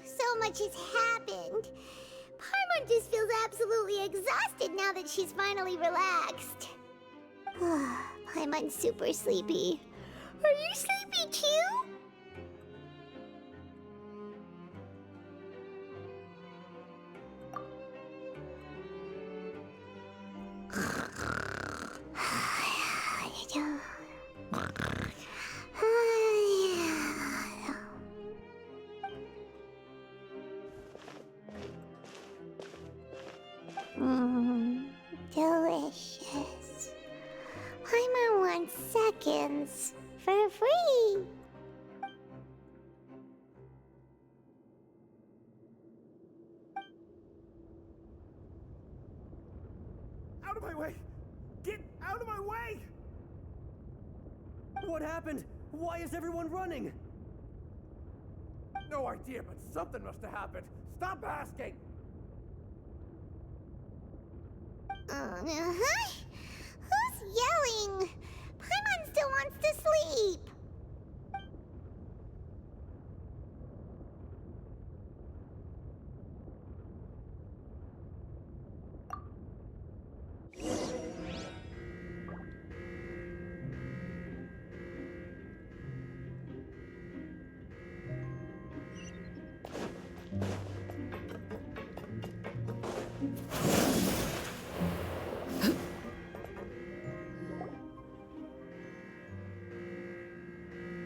So much has happened. Paimon just feels absolutely exhausted now that she's finally relaxed. Paimon's super sleepy. Are you sleepy too? Delicious. Paimon wants seconds for free. my way! Get out of my way! What happened? Why is everyone running? No idea, but something must have happened. Stop asking! Who's yelling? Paimon still wants to sleep.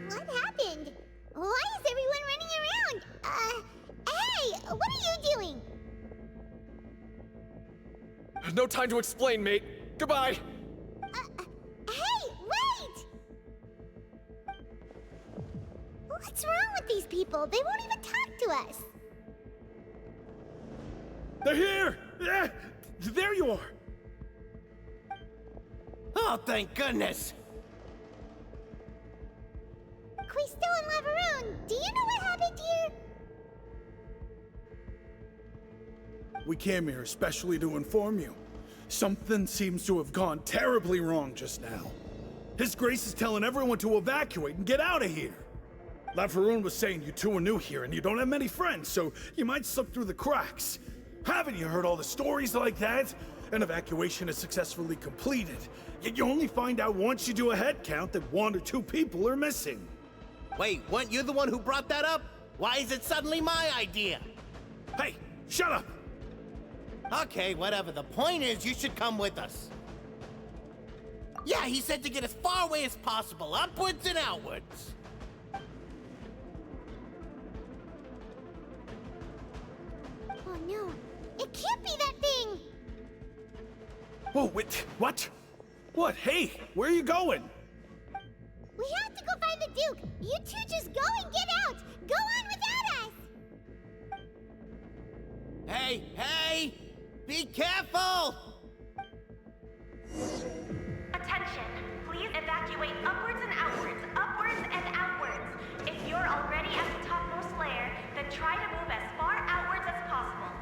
What happened? Why is everyone running around? Hey, what are you doing? No time to explain, mate. Goodbye. Hey, wait! What's wrong with these people? They won't even talk to us. They're here! Yeah, there you are! Oh, thank goodness! Quisto and Lavaroon, do you know what happened here? We came here especially to inform you. Something seems to have gone terribly wrong just now. His Grace is telling everyone to evacuate and get out of here. Lavaroon was saying you two are new here and you don't have many friends, so you might slip through the cracks. Haven't you heard all the stories like that? An evacuation is successfully completed, yet you only find out once you do a head count that 1 or 2 people are missing. Wait, weren't you the one who brought that up? Why is it suddenly my idea? Hey, shut up! Okay, whatever. The point is, you should come with us. Yeah, he said to get as far away as possible, upwards and outwards. Oh no, it can't be that thing! Whoa, wait, what? What? Hey, where are you going? We have to go find the Duke! You two just go and get out! Go on without us! Hey, hey! Be careful! Attention! Please evacuate upwards and outwards, upwards and outwards. If you're already at the topmost layer, then try to move as far outwards as possible.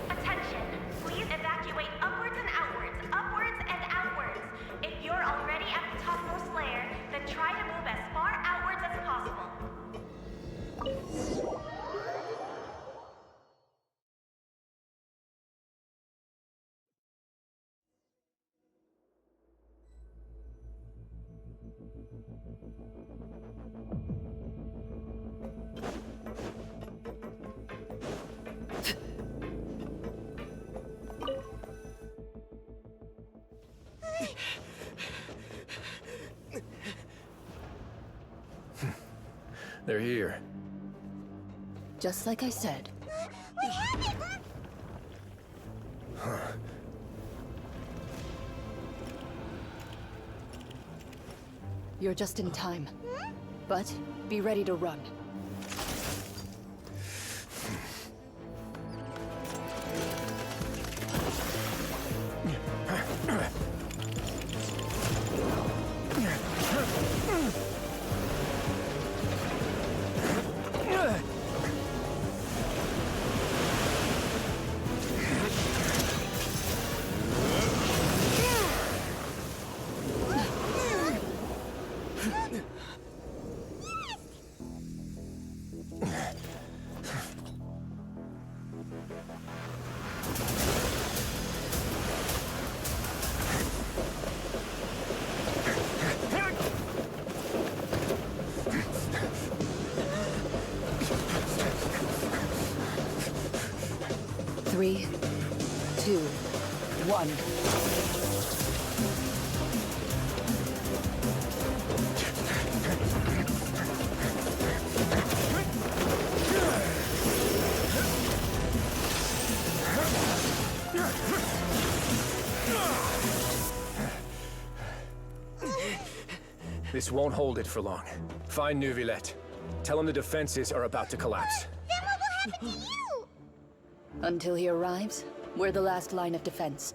Attention! Please evacuate upwards and outwards, upwards and outwards. If you're already at the topmost layer, then try to move as far outwards as possible. They're here. Just like I said. We have it! You're just in time. But be ready to run. Three, 2, 1. This won't hold it for long. Find Neuvillette. Tell him the defenses are about to collapse. Then what will happened to you? Until he arrives, we're the last line of defense.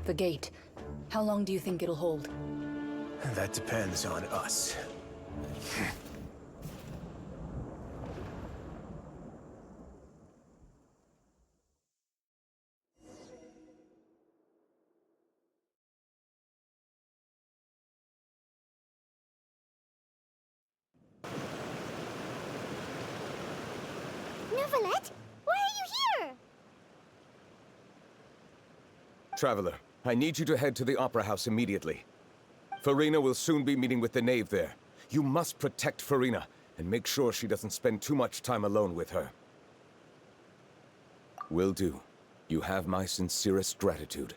The gate. How long do you think it'll hold? That depends on us. Neuvillette? Why are you here? Traveler, I need you to head to the Opera House immediately. Farina will soon be meeting with the knave there. You must protect Farina, and make sure she doesn't spend too much time alone with her. Will do. You have my sincerest gratitude.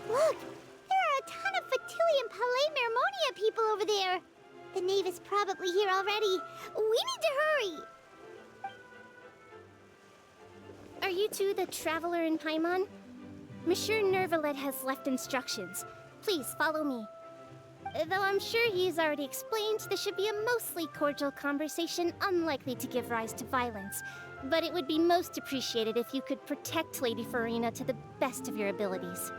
Look! There are a ton of Fatilian Palais Mermonia people over there! The knave is probably here already. We need to hurry! Are you two the traveler in Paimon? Monsieur Neuvillette has left instructions. Please follow me. Though I'm sure he's already explained, this should be a mostly cordial conversation, unlikely to give rise to violence. But it would be most appreciated if you could protect Lady Farina to the best of your abilities.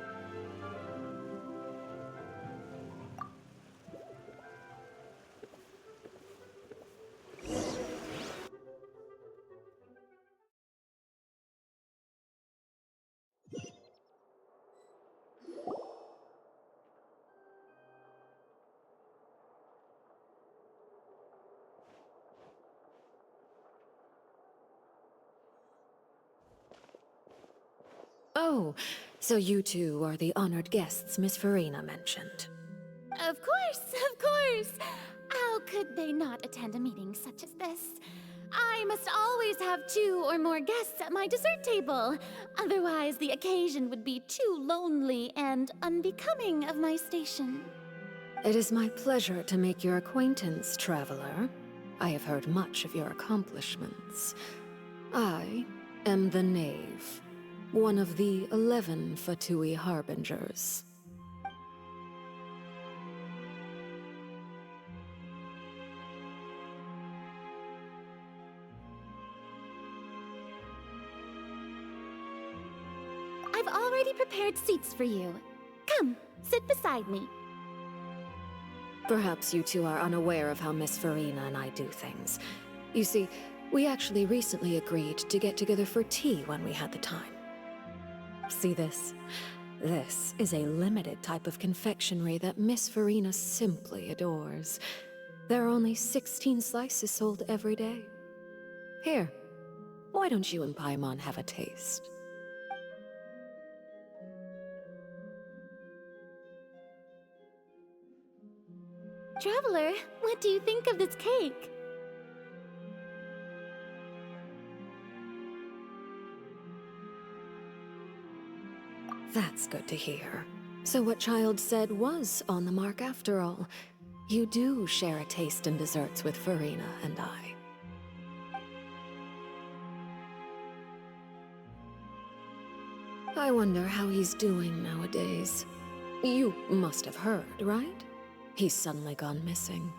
Oh, so you two are the honored guests Miss Farina mentioned. Of course, of course! How could they not attend a meeting such as this? I must always have 2 or more guests at my dessert table. Otherwise, the occasion would be too lonely and unbecoming of my station. It is my pleasure to make your acquaintance, traveler. I have heard much of your accomplishments. I am the Knave, one of the 11 Fatui Harbingers. I've already prepared seats for you. Come, sit beside me. Perhaps you two are unaware of how Miss Farina and I do things. You see, we actually recently agreed to get together for tea when we had the time. See this? This is a limited type of confectionery that Miss Farina simply adores. There are only 16 slices sold every day. Here, why don't you and Paimon have a taste? Traveler, what do you think of this cake? That's good to hear. So what Child said was on the mark after all. You do share a taste in desserts with Farina and I. I wonder how he's doing nowadays. You must have heard, right? He's suddenly gone missing.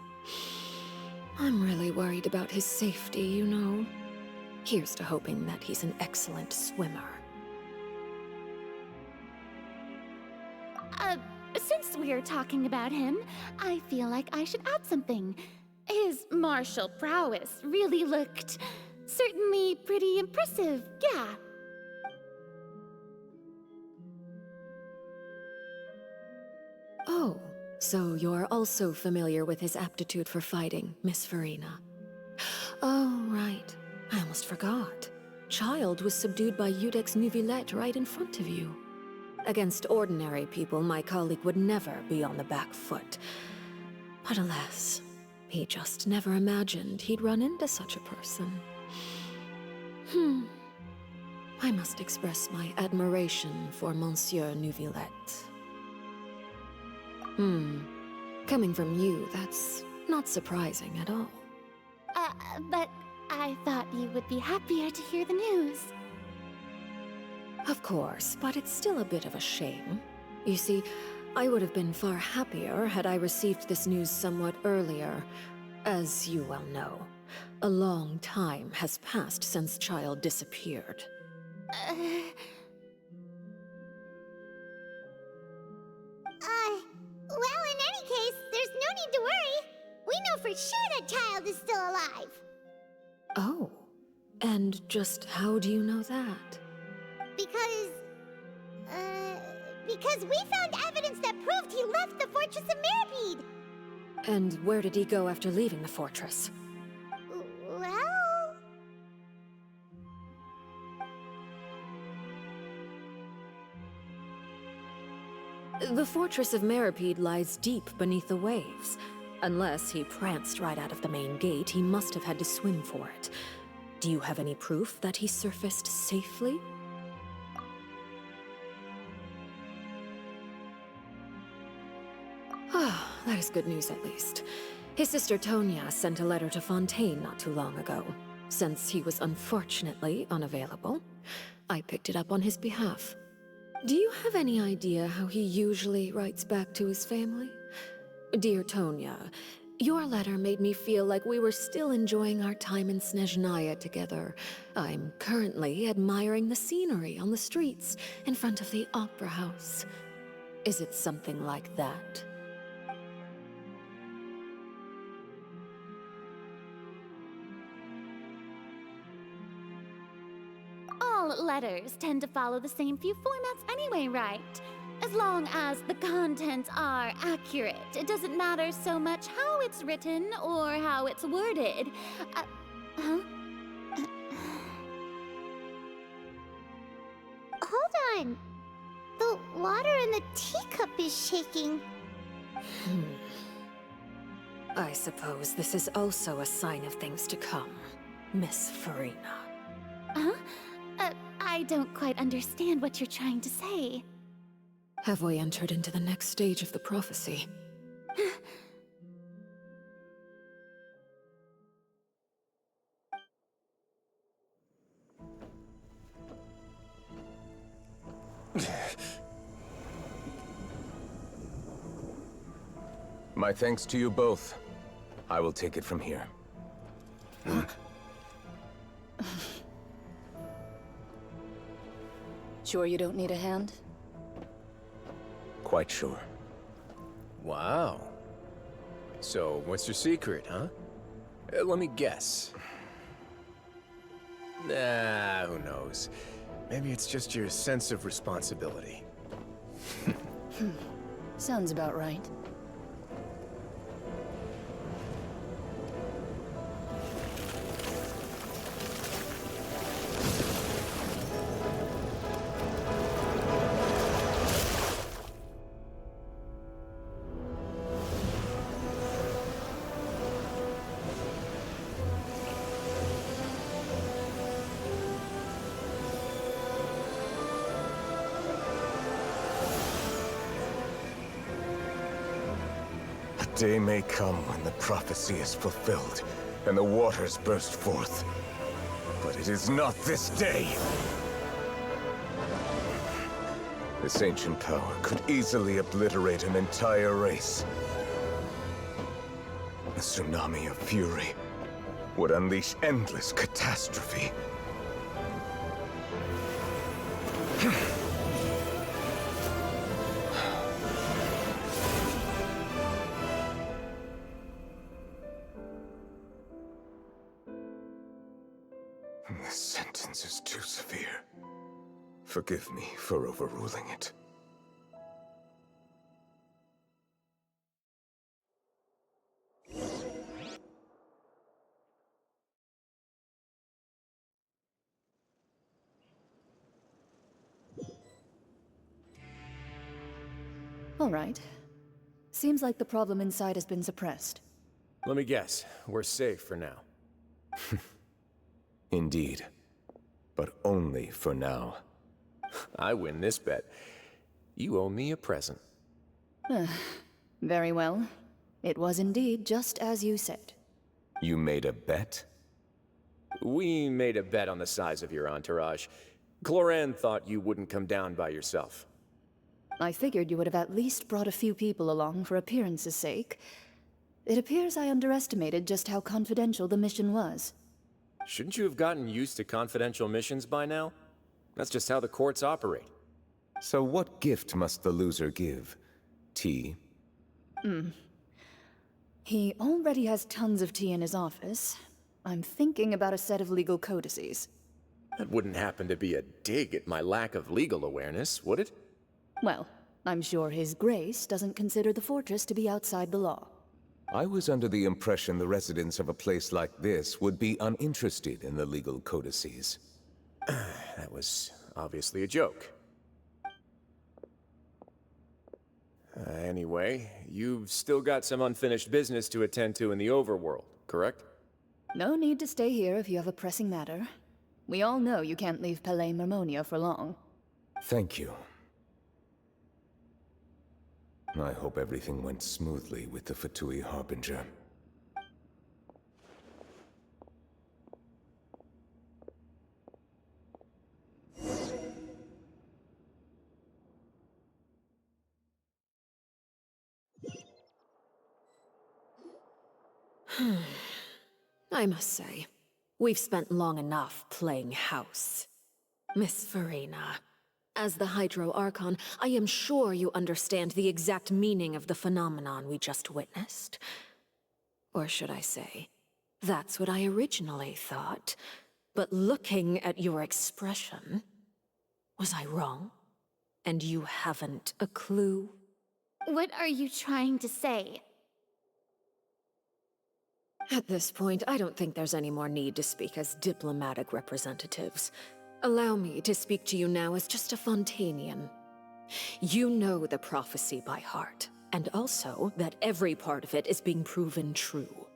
I'm really worried about his safety, you know. Here's to hoping that he's an excellent swimmer. Since we're talking about him, I feel like I should add something. His martial prowess really looked certainly pretty impressive, yeah. Oh, so you're also familiar with his aptitude for fighting, Miss Farina. Oh, right. I almost forgot. Child was subdued by Iudex Neuvillette right in front of you. Against ordinary people, my colleague would never be on the back foot. But alas, he just never imagined he'd run into such a person. I must express my admiration for Monsieur Neuvillette. Coming from you, that's not surprising at all. But I thought you would be happier to hear the news. Of course, but it's still a bit of a shame. You see, I would have been far happier had I received this news somewhat earlier. As you well know, a long time has passed since Child disappeared. Well, in any case, there's no need to worry. We know for sure that Child is still alive. Oh, and just how do you know that? Because we found evidence that proved he left the Fortress of Mirapede. And where did he go after leaving the fortress? Well... The Fortress of Mirapede lies deep beneath the waves. Unless he pranced right out of the main gate, he must have had to swim for it. Do you have any proof that he surfaced safely? Ah, that is good news at least. His sister Tonya sent a letter to Fontaine not too long ago. Since he was unfortunately unavailable, I picked it up on his behalf. Do you have any idea how he usually writes back to his family? Dear Tonya, your letter made me feel like we were still enjoying our time in Snezhnaya together. I'm currently admiring the scenery on the streets in front of the Opera House. Is it something like that? All letters tend to follow the same few formats anyway, right? As long as the contents are accurate, it doesn't matter so much how it's written or how it's worded. Huh? Hold on. The water in the teacup is shaking. I suppose this is also a sign of things to come, Miss Farina. Huh? I don't quite understand what you're trying to say. Have we entered into the next stage of the prophecy? My thanks to you both. I will take it from here. Sure you don't need a hand? Quite sure. Wow. So, what's your secret, huh? Let me guess. Nah, who knows? Maybe it's just your sense of responsibility. Sounds about right. Day may come when the prophecy is fulfilled, and the waters burst forth. But it is not this day! This ancient power could easily obliterate an entire race. A tsunami of fury would unleash endless catastrophe. This sentence is too severe. Forgive me for overruling it. All right. Seems like the problem inside has been suppressed. Let me guess. We're safe for now. Indeed. But only for now. I win this bet. You owe me a present. Very well. It was indeed just as you said. You made a bet? We made a bet on the size of your entourage. Cloran thought you wouldn't come down by yourself. I figured you would have at least brought a few people along for appearance's sake. It appears I underestimated just how confidential the mission was. Shouldn't you have gotten used to confidential missions by now? That's just how the courts operate. So what gift must the loser give? Tea? He already has tons of tea in his office. I'm thinking about a set of legal codices. That wouldn't happen to be a dig at my lack of legal awareness, would it? Well, I'm sure His Grace doesn't consider the fortress to be outside the law. I was under the impression the residents of a place like this would be uninterested in the legal codices. That was obviously a joke. Anyway, you've still got some unfinished business to attend to in the overworld, correct? No need to stay here if you have a pressing matter. We all know you can't leave Palais Mermonia for long. Thank you. I hope everything went smoothly with the Fatui Harbinger. I must say, we've spent long enough playing house. Miss Farina, as the Hydro Archon, I am sure you understand the exact meaning of the phenomenon we just witnessed. Or should I say, that's what I originally thought. But looking at your expression, was I wrong? And you haven't a clue? What are you trying to say? At this point, I don't think there's any more need to speak as diplomatic representatives. Allow me to speak to you now as just a Fontainian. You know the prophecy by heart, and also that every part of it is being proven true.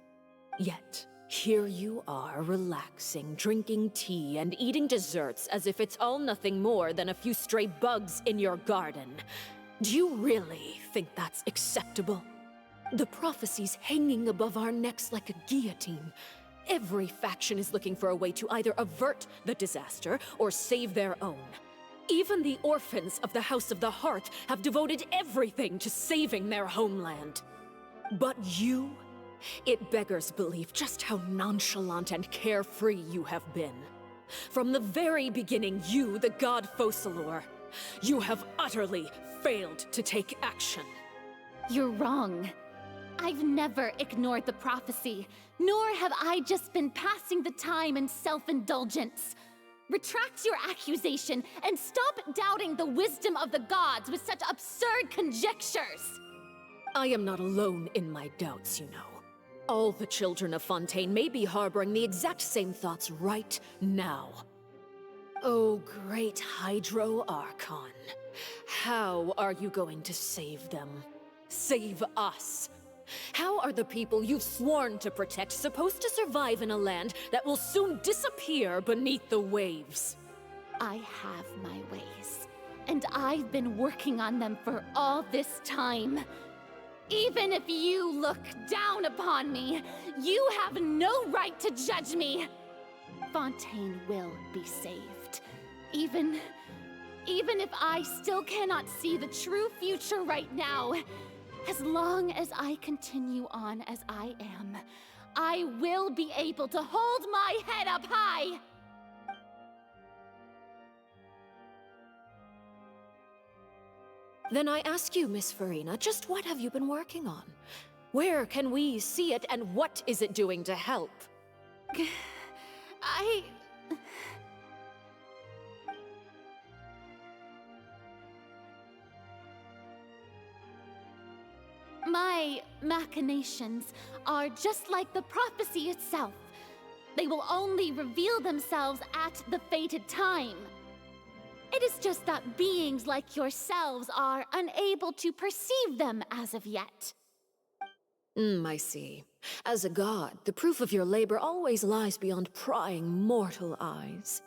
Yet, here you are relaxing, drinking tea, and eating desserts as if it's all nothing more than a few stray bugs in your garden. Do you really think that's acceptable? The prophecy's hanging above our necks like a guillotine. Every faction is looking for a way to either avert the disaster or save their own. Even the orphans of the House of the Hearth have devoted everything to saving their homeland. But you? It beggars belief just how nonchalant and carefree you have been. From the very beginning, you, the god Focalor, you have utterly failed to take action. You're wrong. I've never ignored the prophecy, nor have I just been passing the time in self-indulgence. Retract your accusation and stop doubting the wisdom of the gods with such absurd conjectures! I am not alone in my doubts, you know. All the children of Fontaine may be harboring the exact same thoughts right now. Oh, great Hydro Archon. How are you going to save them? Save us? How are the people you've sworn to protect supposed to survive in a land that will soon disappear beneath the waves? I have my ways, and I've been working on them for all this time. Even if you look down upon me, you have no right to judge me. Fontaine will be saved. Even if I still cannot see the true future right now, as long as I continue on as I am, I will be able to hold my head up high! Then I ask you, Miss Farina, just what have you been working on? Where can we see it, and what is it doing to help? My machinations are just like the prophecy itself. They will only reveal themselves at the fated time. It is just that beings like yourselves are unable to perceive them as of yet. I see. As a god, the proof of your labor always lies beyond prying mortal eyes.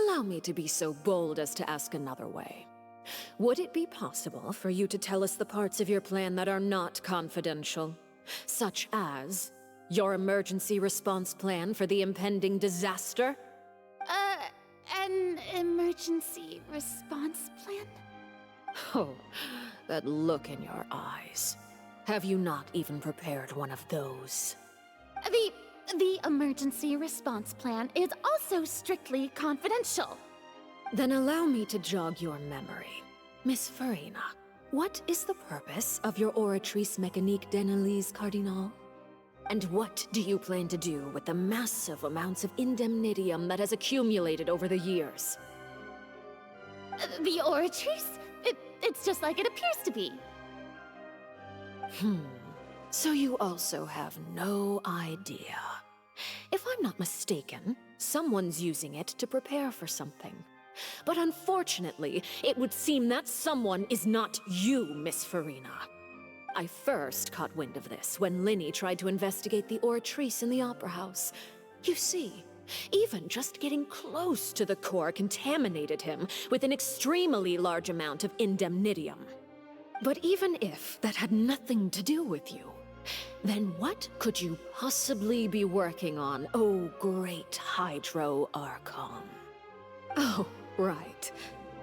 Allow me to be so bold as to ask another way. Would it be possible for you to tell us the parts of your plan that are not confidential? Such as your emergency response plan for the impending disaster? An emergency response plan? Oh, that look in your eyes. Have you not even prepared one of those? The emergency response plan is also strictly confidential. Then allow me to jog your memory. Miss Farina, what is the purpose of your Oratrice Mécanique d'Analyse Cardinal? And what do you plan to do with the massive amounts of indemnitium that has accumulated over the years? The Oratrice? It's just like it appears to be. So you also have no idea. If I'm not mistaken, someone's using it to prepare for something. But unfortunately, it would seem that someone is not you, Miss Farina. I first caught wind of this when Linny tried to investigate the Oratrice in the Opera House. You see, even just getting close to the core contaminated him with an extremely large amount of indemnitium. But even if that had nothing to do with you, then what could you possibly be working on, oh great Hydro Archon? Oh, right.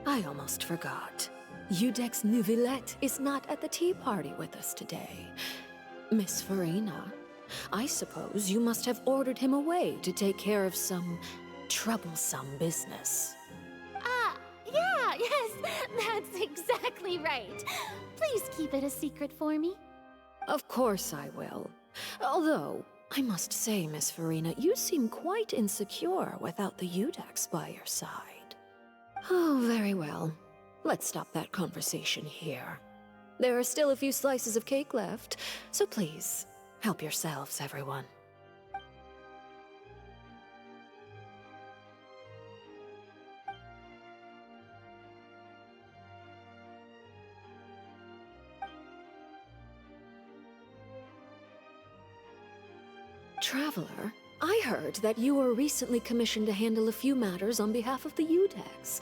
I almost forgot. Udex Neuvillette is not at the tea party with us today. Miss Farina, I suppose you must have ordered him away to take care of some troublesome business. Yeah, yes, that's exactly right. Please keep it a secret for me. Of course I will. Although, I must say, Miss Farina, you seem quite insecure without the Udex by your side. Oh, very well. Let's stop that conversation here. There are still a few slices of cake left, so please, help yourselves, everyone. Traveler, I heard that you were recently commissioned to handle a few matters on behalf of the Udex.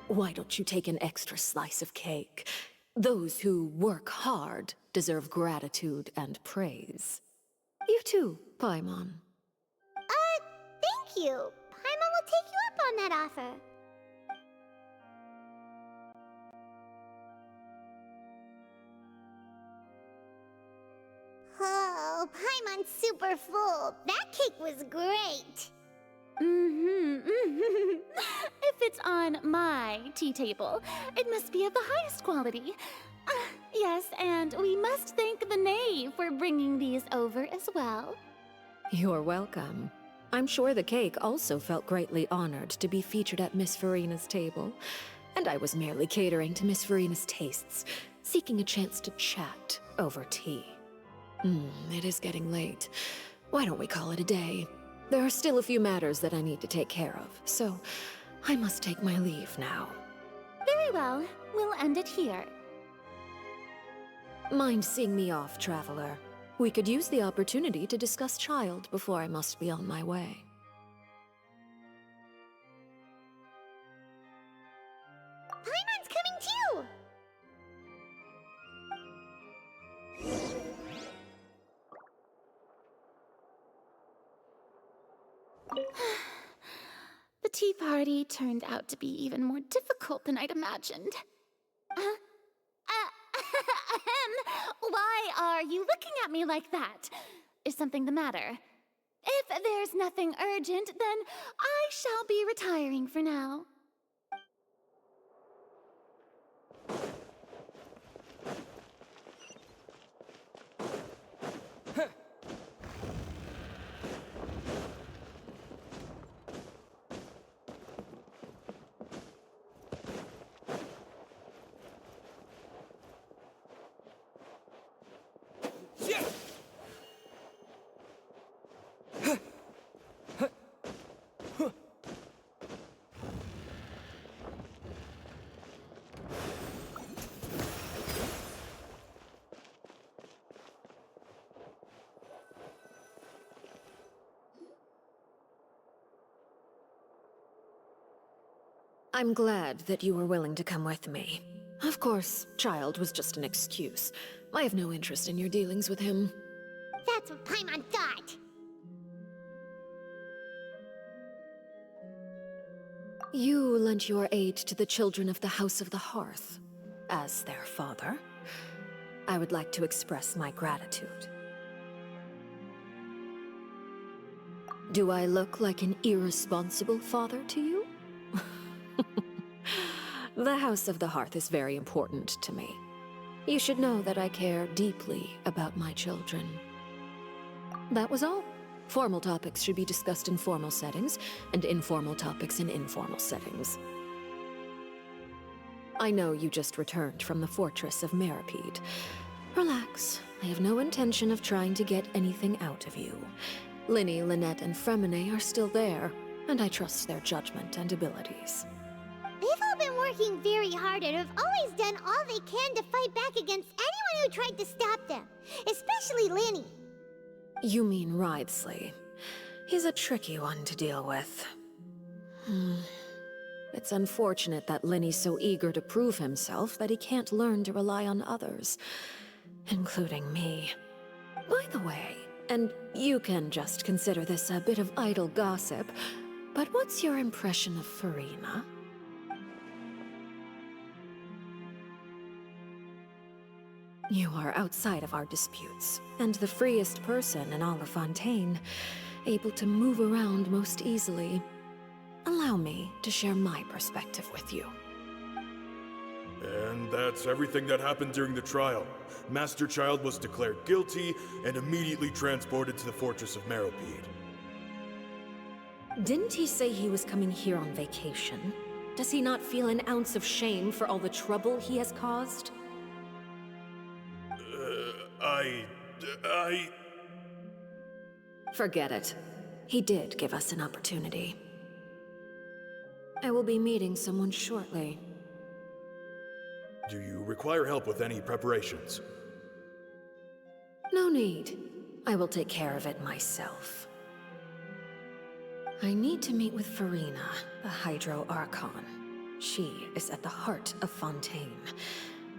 Why don't you take an extra slice of cake? Those who work hard deserve gratitude and praise. You too, Paimon. Thank you. Paimon will take you up on that offer. Oh, Paimon's super full. That cake was great. If it's on my tea table, it must be of the highest quality. Yes, and we must thank the knave for bringing these over as well. You're welcome. I'm sure the cake also felt greatly honored to be featured at Miss Farina's table. And I was merely catering to Miss Farina's tastes, seeking a chance to chat over tea. It is getting late. Why don't we call it a day? There are still a few matters that I need to take care of, so I must take my leave now. Very well. We'll end it here. Mind seeing me off, Traveler? We could use the opportunity to discuss Child before I must be on my way. Paimon's coming too! The tea party turned out to be even more difficult than I'd imagined. Why are you looking at me like that? Is something the matter? If there's nothing urgent, then I shall be retiring for now. I'm glad that you were willing to come with me. Of course, Child was just an excuse. I have no interest in your dealings with him. That's what Paimon thought. You lent your aid to the children of the House of the Hearth. As their father, I would like to express my gratitude. Do I look like an irresponsible father to you? The House of the Hearth is very important to me. You should know that I care deeply about my children. That was all. Formal topics should be discussed in formal settings, and informal topics in informal settings. I know you just returned from the fortress of Meripede. Relax. I have no intention of trying to get anything out of you. Linny, Lynette, and Fremine are still there, and I trust their judgment and abilities. They've all been working very hard and have always done all they can to fight back against anyone who tried to stop them, especially Linny. You mean Wriothesley. He's a tricky one to deal with. It's unfortunate that Linny's so eager to prove himself that he can't learn to rely on others, including me. By the way, and you can just consider this a bit of idle gossip, but what's your impression of Furina? You are outside of our disputes, and the freest person in all of Fontaine, able to move around most easily. Allow me to share my perspective with you. And that's everything that happened during the trial. Master Child was declared guilty and immediately transported to the Fortress of Meripede. Didn't he say he was coming here on vacation? Does he not feel an ounce of shame for all the trouble he has caused? Forget it. He did give us an opportunity. I will be meeting someone shortly. Do you require help with any preparations? No need. I will take care of it myself. I need to meet with Furina, the Hydro Archon. She is at the heart of Fontaine.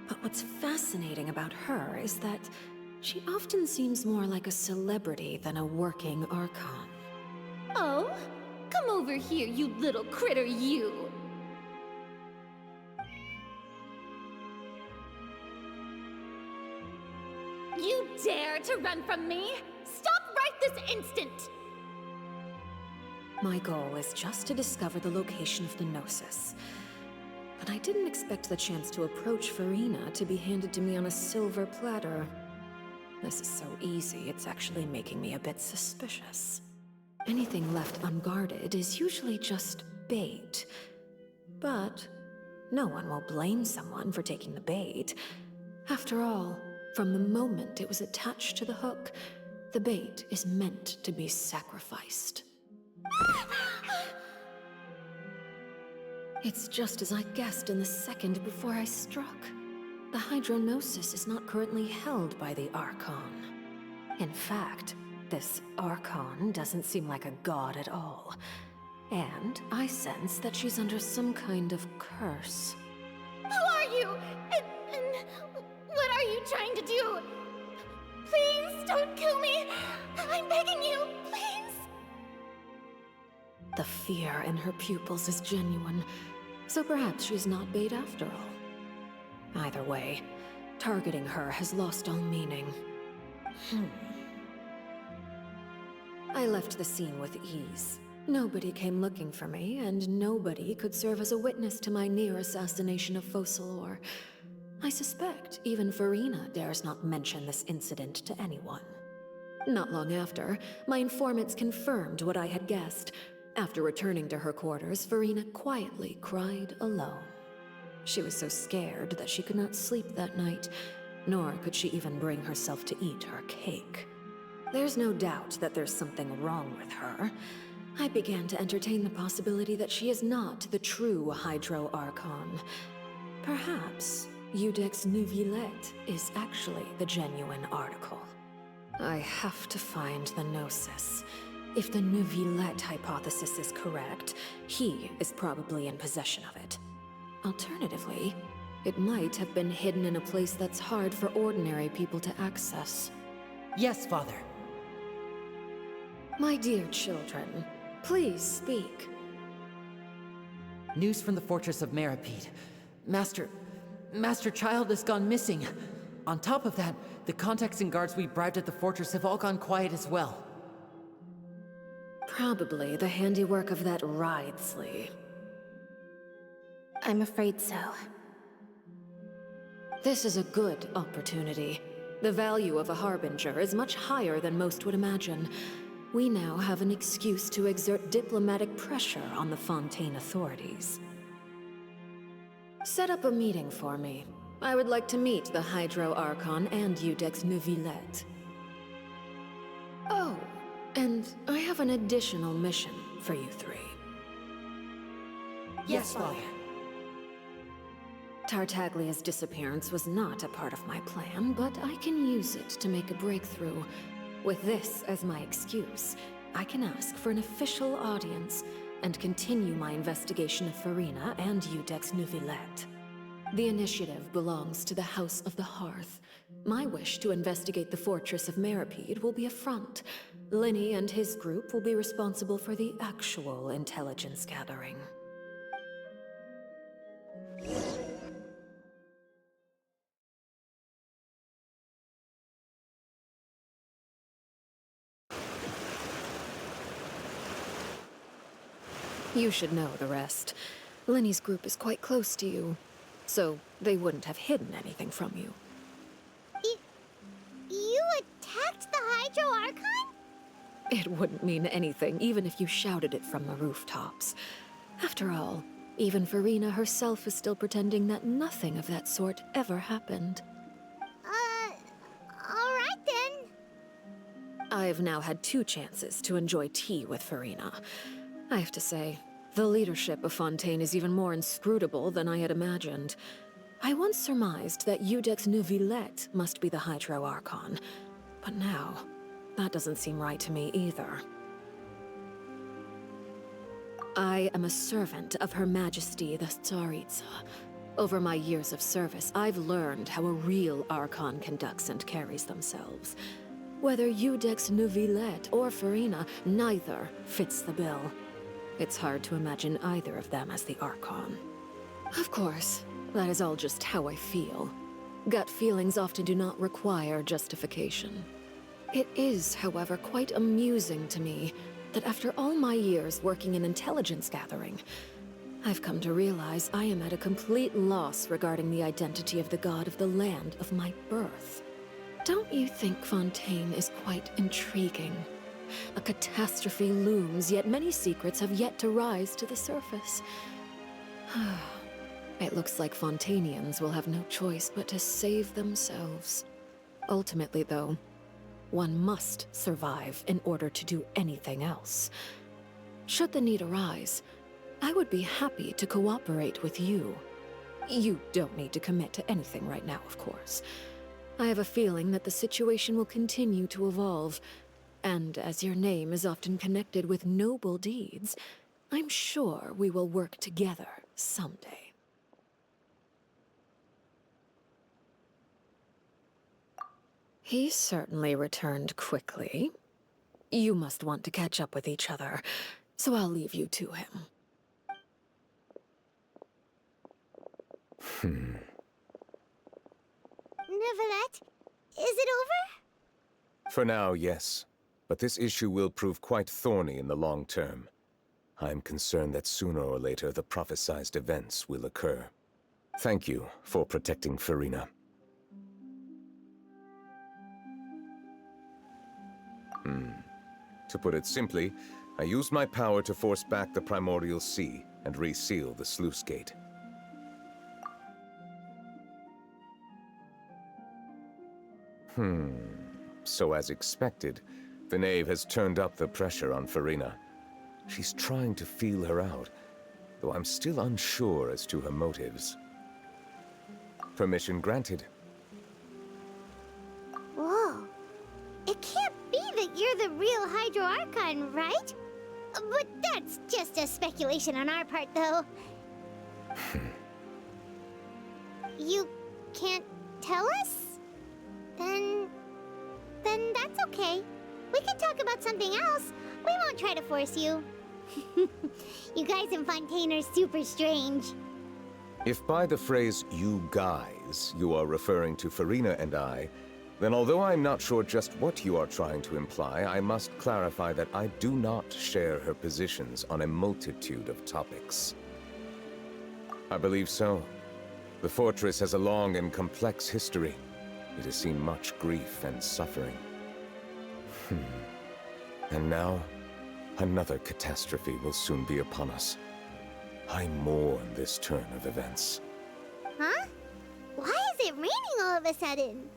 But what's fascinating about her is that she often seems more like a celebrity than a working Archon. Oh? Come over here, you little critter, you! You dare to run from me? Stop right this instant! My goal is just to discover the location of the Gnosis. But I didn't expect the chance to approach Furina to be handed to me on a silver platter. This is so easy, it's actually making me a bit suspicious. Anything left unguarded is usually just bait. But no one will blame someone for taking the bait. After all, from the moment it was attached to the hook, the bait is meant to be sacrificed. It's just as I guessed in the second before I struck. The Hydronosis is not currently held by the Archon. In fact, this Archon doesn't seem like a god at all. And I sense that she's under some kind of curse. Who are you? And what are you trying to do? Please don't kill me! I'm begging you, please! The fear in her pupils is genuine, so perhaps she's not bait after all. Either way, targeting her has lost all meaning. I left the scene with ease. Nobody came looking for me, and nobody could serve as a witness to my near assassination of Focalor. I suspect even Furina dares not mention this incident to anyone. Not long after, my informants confirmed what I had guessed. After returning to her quarters, Furina quietly cried alone. She was so scared that she could not sleep that night, nor could she even bring herself to eat her cake. There's no doubt that there's something wrong with her. I began to entertain the possibility that she is not the true Hydro Archon. Perhaps Eudex Neuvillette is actually the genuine article. I have to find the Gnosis, If the Neuvillette hypothesis is correct, he is probably in possession of it. Alternatively, it might have been hidden in a place that's hard for ordinary people to access. Yes, Father. My dear children, please speak. News from the Fortress of Meripede. Master Child has gone missing. On top of that, the contacts and guards we bribed at the fortress have all gone quiet as well. Probably the handiwork of that Ridesley. I'm afraid so. This is a good opportunity. The value of a Harbinger is much higher than most would imagine. We now have an excuse to exert diplomatic pressure on the Fontaine authorities. Set up a meeting for me. I would like to meet the Hydro Archon and Iudex Neuvillette. Oh, and I have an additional mission for you three. Yes, Father. Tartaglia's disappearance was not a part of my plan, but I can use it to make a breakthrough. With this as my excuse, I can ask for an official audience and continue my investigation of Farina and Iudex Neuvillette. The initiative belongs to the House of the Hearth. My wish to investigate the Fortress of Meripede will be a front. Linny and his group will be responsible for the actual intelligence gathering. You should know the rest. Linny's group is quite close to you, so they wouldn't have hidden anything from you. You attacked the Hydro Archon? It wouldn't mean anything, even if you shouted it from the rooftops. After all, even Farina herself is still pretending that nothing of that sort ever happened. Alright then. I've now had 2 chances to enjoy tea with Farina. I have to say, the leadership of Fontaine is even more inscrutable than I had imagined. I once surmised that Iudex Neuvillette must be the Hydro Archon, but now, that doesn't seem right to me either. I am a servant of Her Majesty the Tsaritsa. Over my years of service, I've learned how a real Archon conducts and carries themselves. Whether Iudex Neuvillette or Farina, neither fits the bill. It's hard to imagine either of them as the Archon. Of course, that is all just how I feel. Gut feelings often do not require justification. It is, however, quite amusing to me that after all my years working in intelligence gathering, I've come to realize I am at a complete loss regarding the identity of the god of the land of my birth. Don't you think Fontaine is quite intriguing? A catastrophe looms, yet many secrets have yet to rise to the surface. It looks like Fontainians will have no choice but to save themselves. Ultimately, though, one must survive in order to do anything else. Should the need arise, I would be happy to cooperate with you. You don't need to commit to anything right now, of course. I have a feeling that the situation will continue to evolve, and as your name is often connected with noble deeds, I'm sure we will work together someday. He certainly returned quickly. You must want to catch up with each other, so I'll leave you to him. Neuvillette, is it over? For now, yes. But this issue will prove quite thorny in the long term. I'm concerned that sooner or later the prophesized events will occur. Thank you for protecting Farina. To put it simply, I used my power to force back the Primordial Sea and reseal the sluice gate. So as expected, the Knave has turned up the pressure on Farina. She's trying to feel her out, though I'm still unsure as to her motives. Permission granted. Whoa. It can't be that you're the real Hydro Archon, Archon, right? But that's just a speculation on our part, though. You can't tell us? Then that's okay. We can talk about something else. We won't try to force you. You guys in Fontaine are super strange. If by the phrase, you guys, you are referring to Farina and I, then although I'm not sure just what you are trying to imply, I must clarify that I do not share her positions on a multitude of topics. I believe so. The fortress has a long and complex history. It has seen much grief and suffering. And now, another catastrophe will soon be upon us. I mourn this turn of events. Huh? Why is it raining all of a sudden?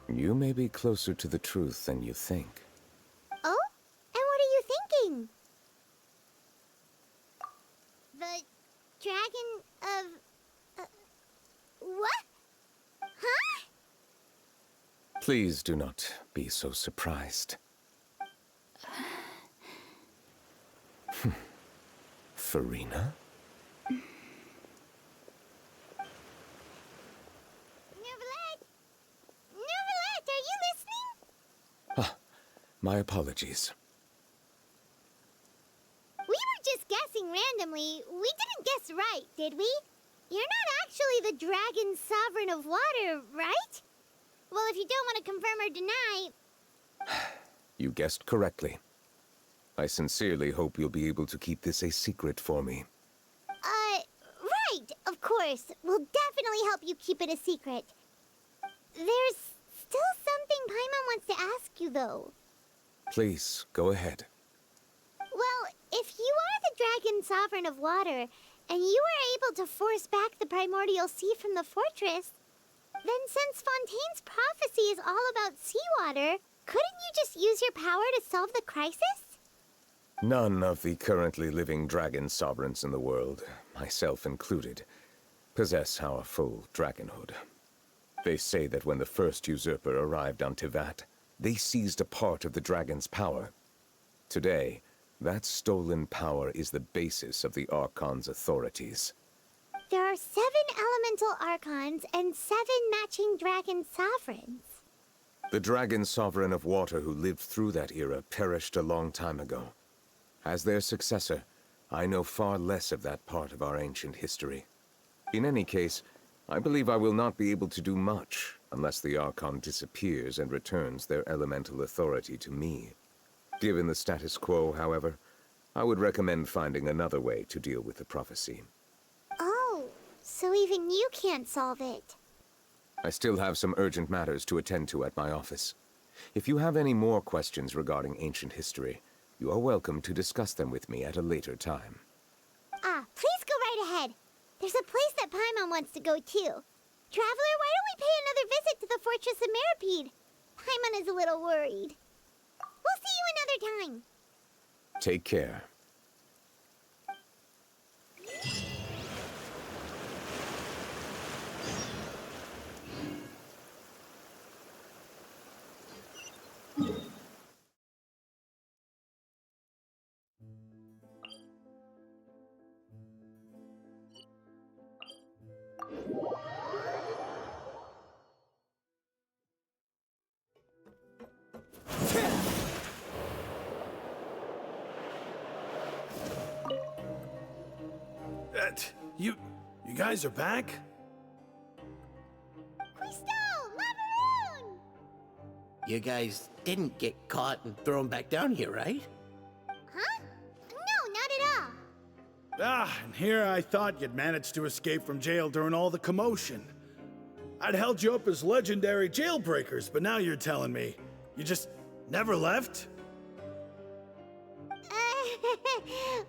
You may be closer to the truth than you think. Oh? And what are you thinking? The dragon of... what? Huh? Please do not be so surprised. Farina? My apologies. We were just guessing randomly. We didn't guess right, did we? You're not actually the dragon sovereign of water, right? Well, if you don't want to confirm or deny... You guessed correctly. I sincerely hope you'll be able to keep this a secret for me. Right, of course. We'll definitely help you keep it a secret. There's still something Paimon wants to ask you, though. Please, go ahead. Well, if you are the dragon sovereign of water, and you were able to force back the primordial sea from the fortress, then since Fontaine's prophecy is all about seawater, couldn't you just use your power to solve the crisis? None of the currently living dragon sovereigns in the world, myself included, possess our full dragonhood. They say that when the first usurper arrived on Tivat, they seized a part of the dragon's power. Today, that stolen power is the basis of the Archon's authorities. There are 7 elemental Archons and 7 matching dragon sovereigns. The dragon sovereign of water who lived through that era perished a long time ago. As their successor, I know far less of that part of our ancient history. In any case, I believe I will not be able to do much unless the Archon disappears and returns their elemental authority to me. Given the status quo, however, I would recommend finding another way to deal with the prophecy. Oh, so even you can't solve it. I still have some urgent matters to attend to at my office. If you have any more questions regarding ancient history, you are welcome to discuss them with me at a later time. Please go right ahead. There's a place that Paimon wants to go too. Traveler, why don't we pay another visit to the Fortress of Meropide? Paimon is a little worried. We'll see you another time. Take care. You guys are back? You guys didn't get caught and thrown back down here, right? Huh? No, not at all. And here I thought you'd managed to escape from jail during all the commotion. I'd held you up as legendary jailbreakers, but now you're telling me you just never left?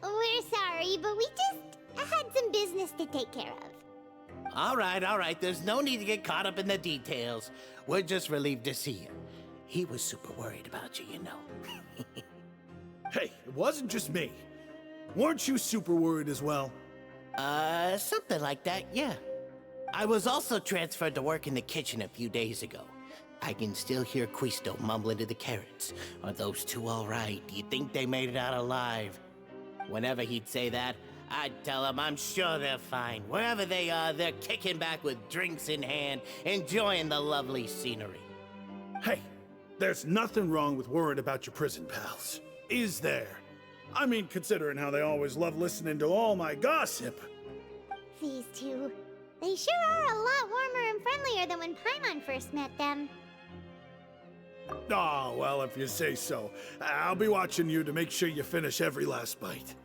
We're sorry, but we just had some business to take care of. All right. There's no need to get caught up in the details. We're just relieved to see you. He was super worried about you, you know. Hey, it wasn't just me. Weren't you super worried as well? Something like that, yeah. I was also transferred to work in the kitchen a few days ago. I can still hear Quisto mumbling to the carrots. Are those two all right? Do you think they made it out alive? Whenever he'd say that, I'd tell him I'm sure they're fine. Wherever they are, they're kicking back with drinks in hand, enjoying the lovely scenery. Hey, there's nothing wrong with worrying about your prison pals. Is there? I mean, considering how they always love listening to all my gossip. These two. They sure are a lot warmer and friendlier than when Paimon first met them. Oh, well, if you say so. I'll be watching you to make sure you finish every last bite.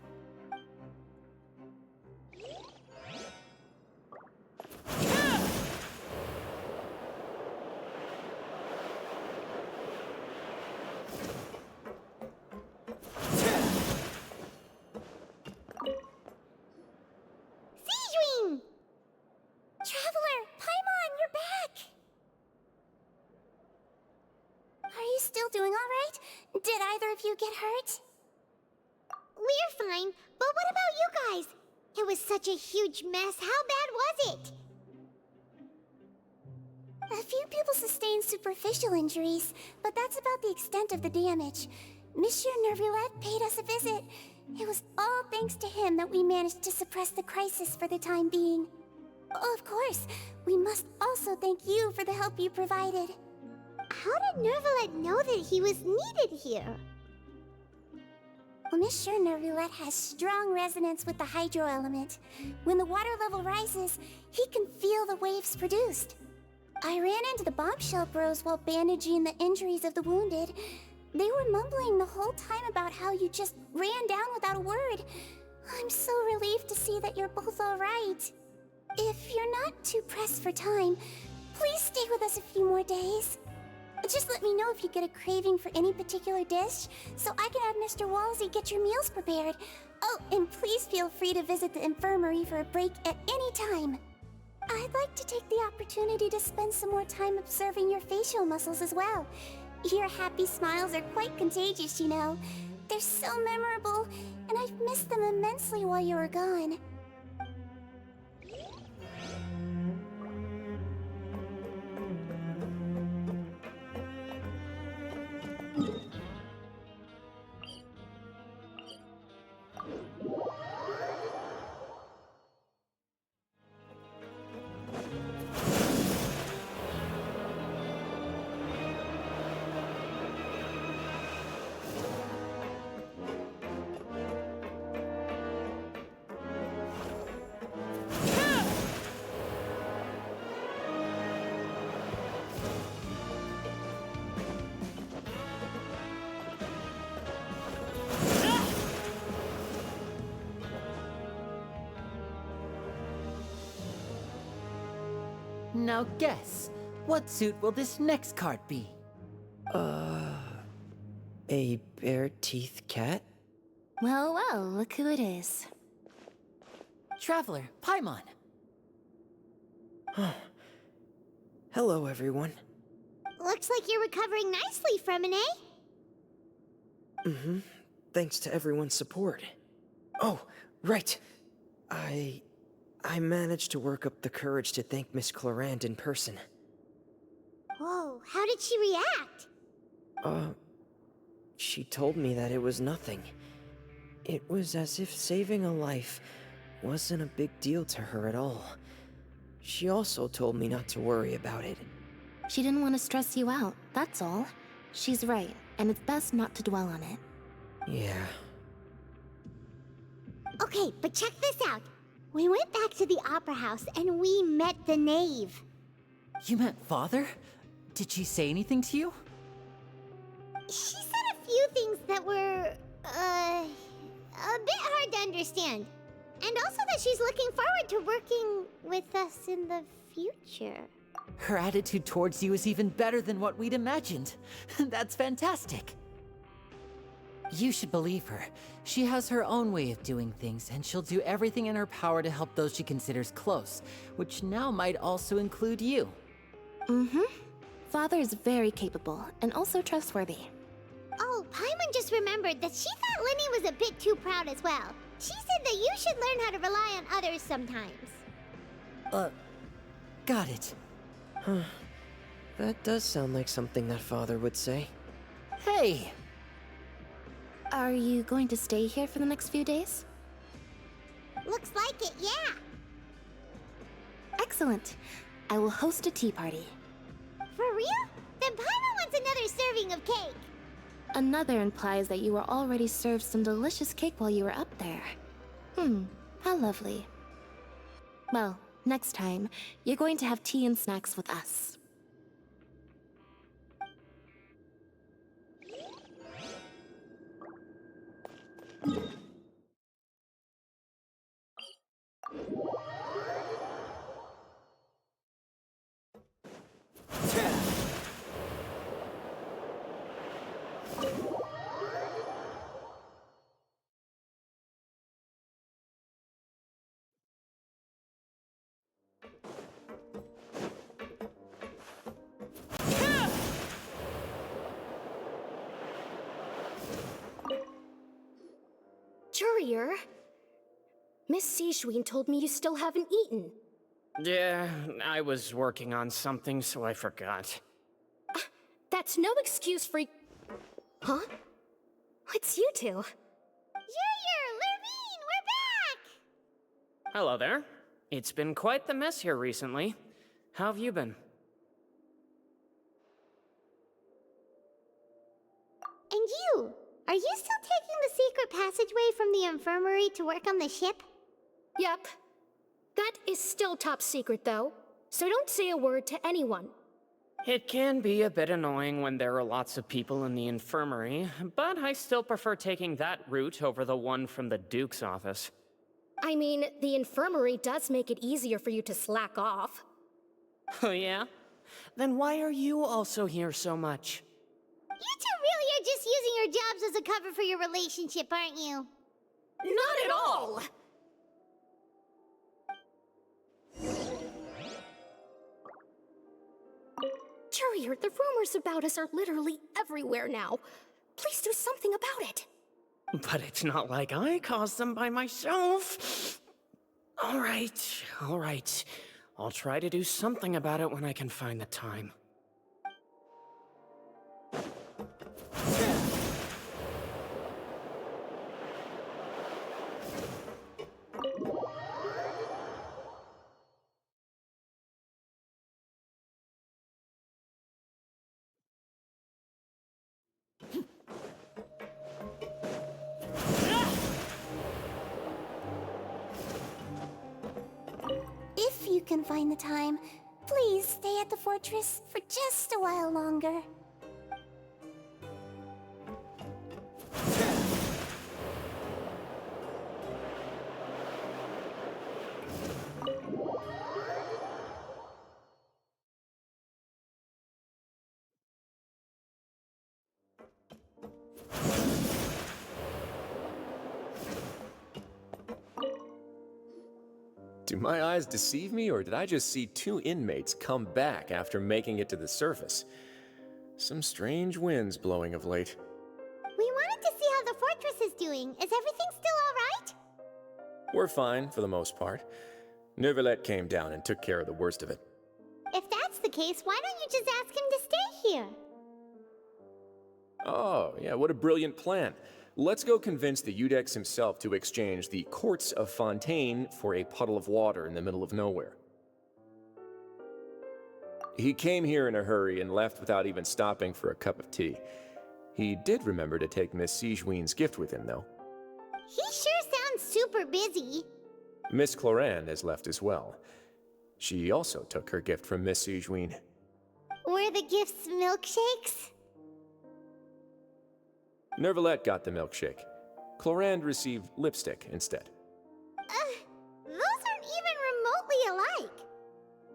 Traveler, Paimon, you're back! Are you still doing all right? Did either of you get hurt? We're fine, but what about you guys? It was such a huge mess. How bad was it? A few people sustained superficial injuries, but that's about the extent of the damage. Monsieur Nervillette paid us a visit. It was all thanks to him that we managed to suppress the crisis for the time being. Of course, we must also thank you for the help you provided. How did Nervillette know that he was needed here? Well, Monsieur Nervillette has strong resonance with the hydro element. When the water level rises, he can feel the waves produced. I ran into the bombshell bros while bandaging the injuries of the wounded. They were mumbling the whole time about how you just ran down without a word. I'm so relieved to see that you're both all right. If you're not too pressed for time, please stay with us a few more days. Just let me know if you get a craving for any particular dish, so I can have Mr. Walsey get your meals prepared. Oh, and please feel free to visit the infirmary for a break at any time. I'd like to take the opportunity to spend some more time observing your facial muscles as well. Your happy smiles are quite contagious, you know. They're so memorable, and I've missed them immensely while you were gone. Now guess, what suit will this next card be? A bare-teeth cat? Well, well, look who it is. Traveler, Paimon. Hello, everyone. Looks like you're recovering nicely from it, eh? Mm-hmm. Thanks to everyone's support. Oh, right. I managed to work up the courage to thank Miss Clorant in person. Whoa, how did she react? She told me that it was nothing. It was as if saving a life wasn't a big deal to her at all. She also told me not to worry about it. She didn't want to stress you out, that's all. She's right, and it's best not to dwell on it. Yeah. Okay, but check this out. We went back to the opera house and we met the knave. You met Father? Did she say anything to you? She said a few things that were, a bit hard to understand. And also that she's looking forward to working with us in the future. Her attitude towards you is even better than what we'd imagined. That's fantastic. You should believe her. She has her own way of doing things, and she'll do everything in her power to help those she considers close, which now might also include you. Mm-hmm. Father is very capable, and also trustworthy. Oh, Paimon just remembered that she thought Lenny was a bit too proud as well. She said that you should learn how to rely on others sometimes. Got it. Huh. That does sound like something that father would say. Hey! Are you going to stay here for the next few days? Looks like it, yeah. Excellent. I will host a tea party. For real? Then Paimon wants another serving of cake. Another implies that you were already served some delicious cake while you were up there. How lovely. Well, next time, you're going to have tea and snacks with us. Courier? Miss Sijween told me you still haven't eaten. Yeah, I was working on something, so I forgot. That's no excuse for... Huh? It's you two. Courier, Lurvine, we're back! Hello there. It's been quite the mess here recently. How have you been? And you? Are you still taking the secret passageway from the infirmary to work on the ship? Yep. That is still top secret, though. So don't say a word to anyone. It can be a bit annoying when there are lots of people in the infirmary, but I still prefer taking that route over the one from the Duke's office. I mean, the infirmary does make it easier for you to slack off. Oh yeah? Then why are you also here so much? You two really are just using your jobs as a cover for your relationship, aren't you? Not at all! Courier, the rumors about us are literally everywhere now. Please do something about it. But it's not like I caused them by myself. All right. I'll try to do something about it when I can find the time. If you can find the time, please stay at the fortress for just a while longer. Do my eyes deceive me, or did I just see two inmates come back after making it to the surface? Some strange winds blowing of late. We wanted to see how the fortress is doing. Is everything still alright? We're fine, for the most part. Neuvillette came down and took care of the worst of it. If that's the case, why don't you just ask him to stay here? Oh, yeah, what a brilliant plan. Let's go convince the Eudex himself to exchange the courts of Fontaine for a puddle of water in the middle of nowhere. He came here in a hurry and left without even stopping for a cup of tea. He did remember to take Miss Sijween's gift with him, though. He sure sounds super busy. Miss Clorand has left as well. She also took her gift from Miss Sijween. Were the gifts milkshakes? Neuvillette got the milkshake. Clorand received lipstick instead. Those aren't even remotely alike.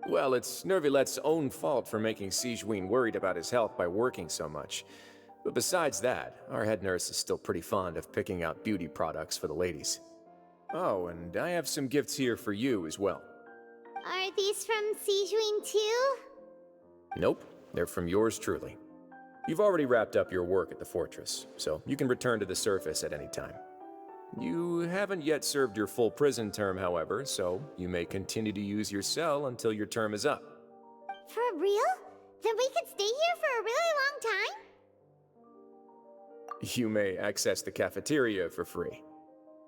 Well, it's Neuvillette's own fault for making Sijween worried about his health by working so much. But besides that, our head nurse is still pretty fond of picking out beauty products for the ladies. Oh, and I have some gifts here for you as well. Are these from Sijween too? Nope, they're from yours truly. You've already wrapped up your work at the fortress, so you can return to the surface at any time. You haven't yet served your full prison term, however, so you may continue to use your cell until your term is up. For real? Then we could stay here for a really long time? You may access the cafeteria for free.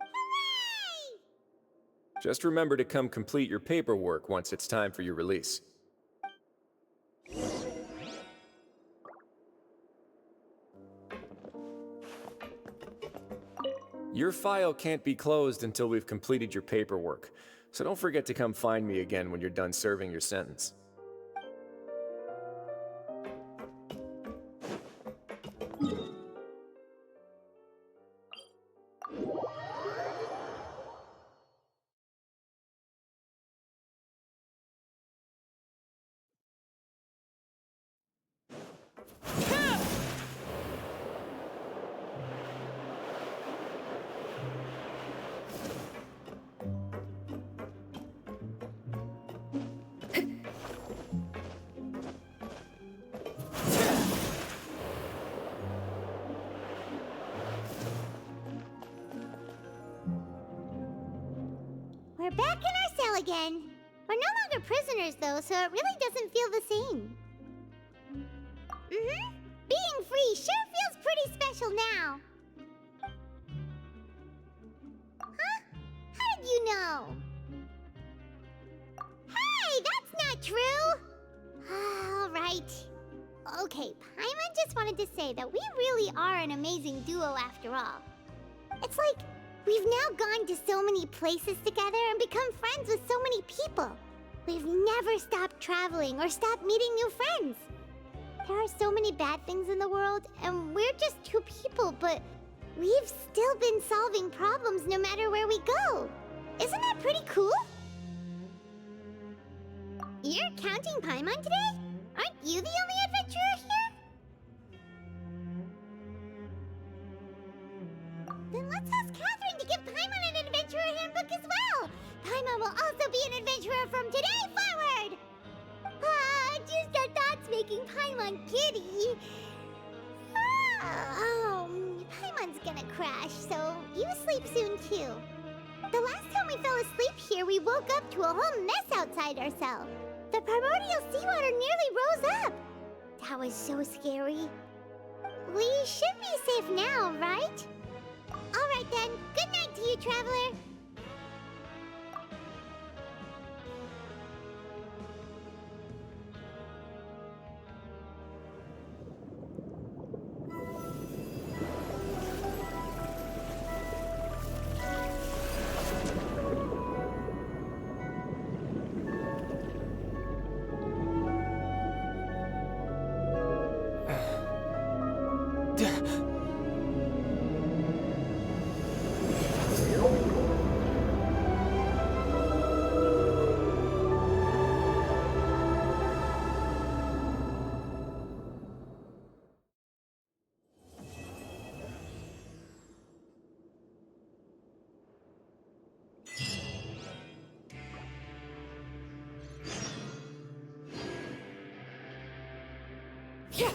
Hooray! Just remember to come complete your paperwork once it's time for your release. Your file can't be closed until we've completed your paperwork, so don't forget to come find me again when you're done serving your sentence. We're back in our cell again. We're no longer prisoners, though, so it really doesn't feel the same. Being free sure feels pretty special now. Huh? How did you know? Hey, that's not true! All right. Okay, Paimon just wanted to say that we really are an amazing duo after all. It's like we've now gone to so many places together and become friends with so many people. We've never stopped traveling or stopped meeting new friends. There are so many bad things in the world, and we're just two people, but we've still been solving problems no matter where we go. Isn't that pretty cool? You're counting Paimon today? Aren't you the only adventurer here? Then let's ask Catherine to give Paimon an adventurer handbook as well. Paimon will also be an adventurer from today forward. Just our thoughts making Paimon giddy. Paimon's gonna crash, so you sleep soon too. The last time we fell asleep here, we woke up to a whole mess outside our cell. The primordial seawater nearly rose up. That was so scary. We should be safe now, right? All right then. Good night to you, traveler. Yeah.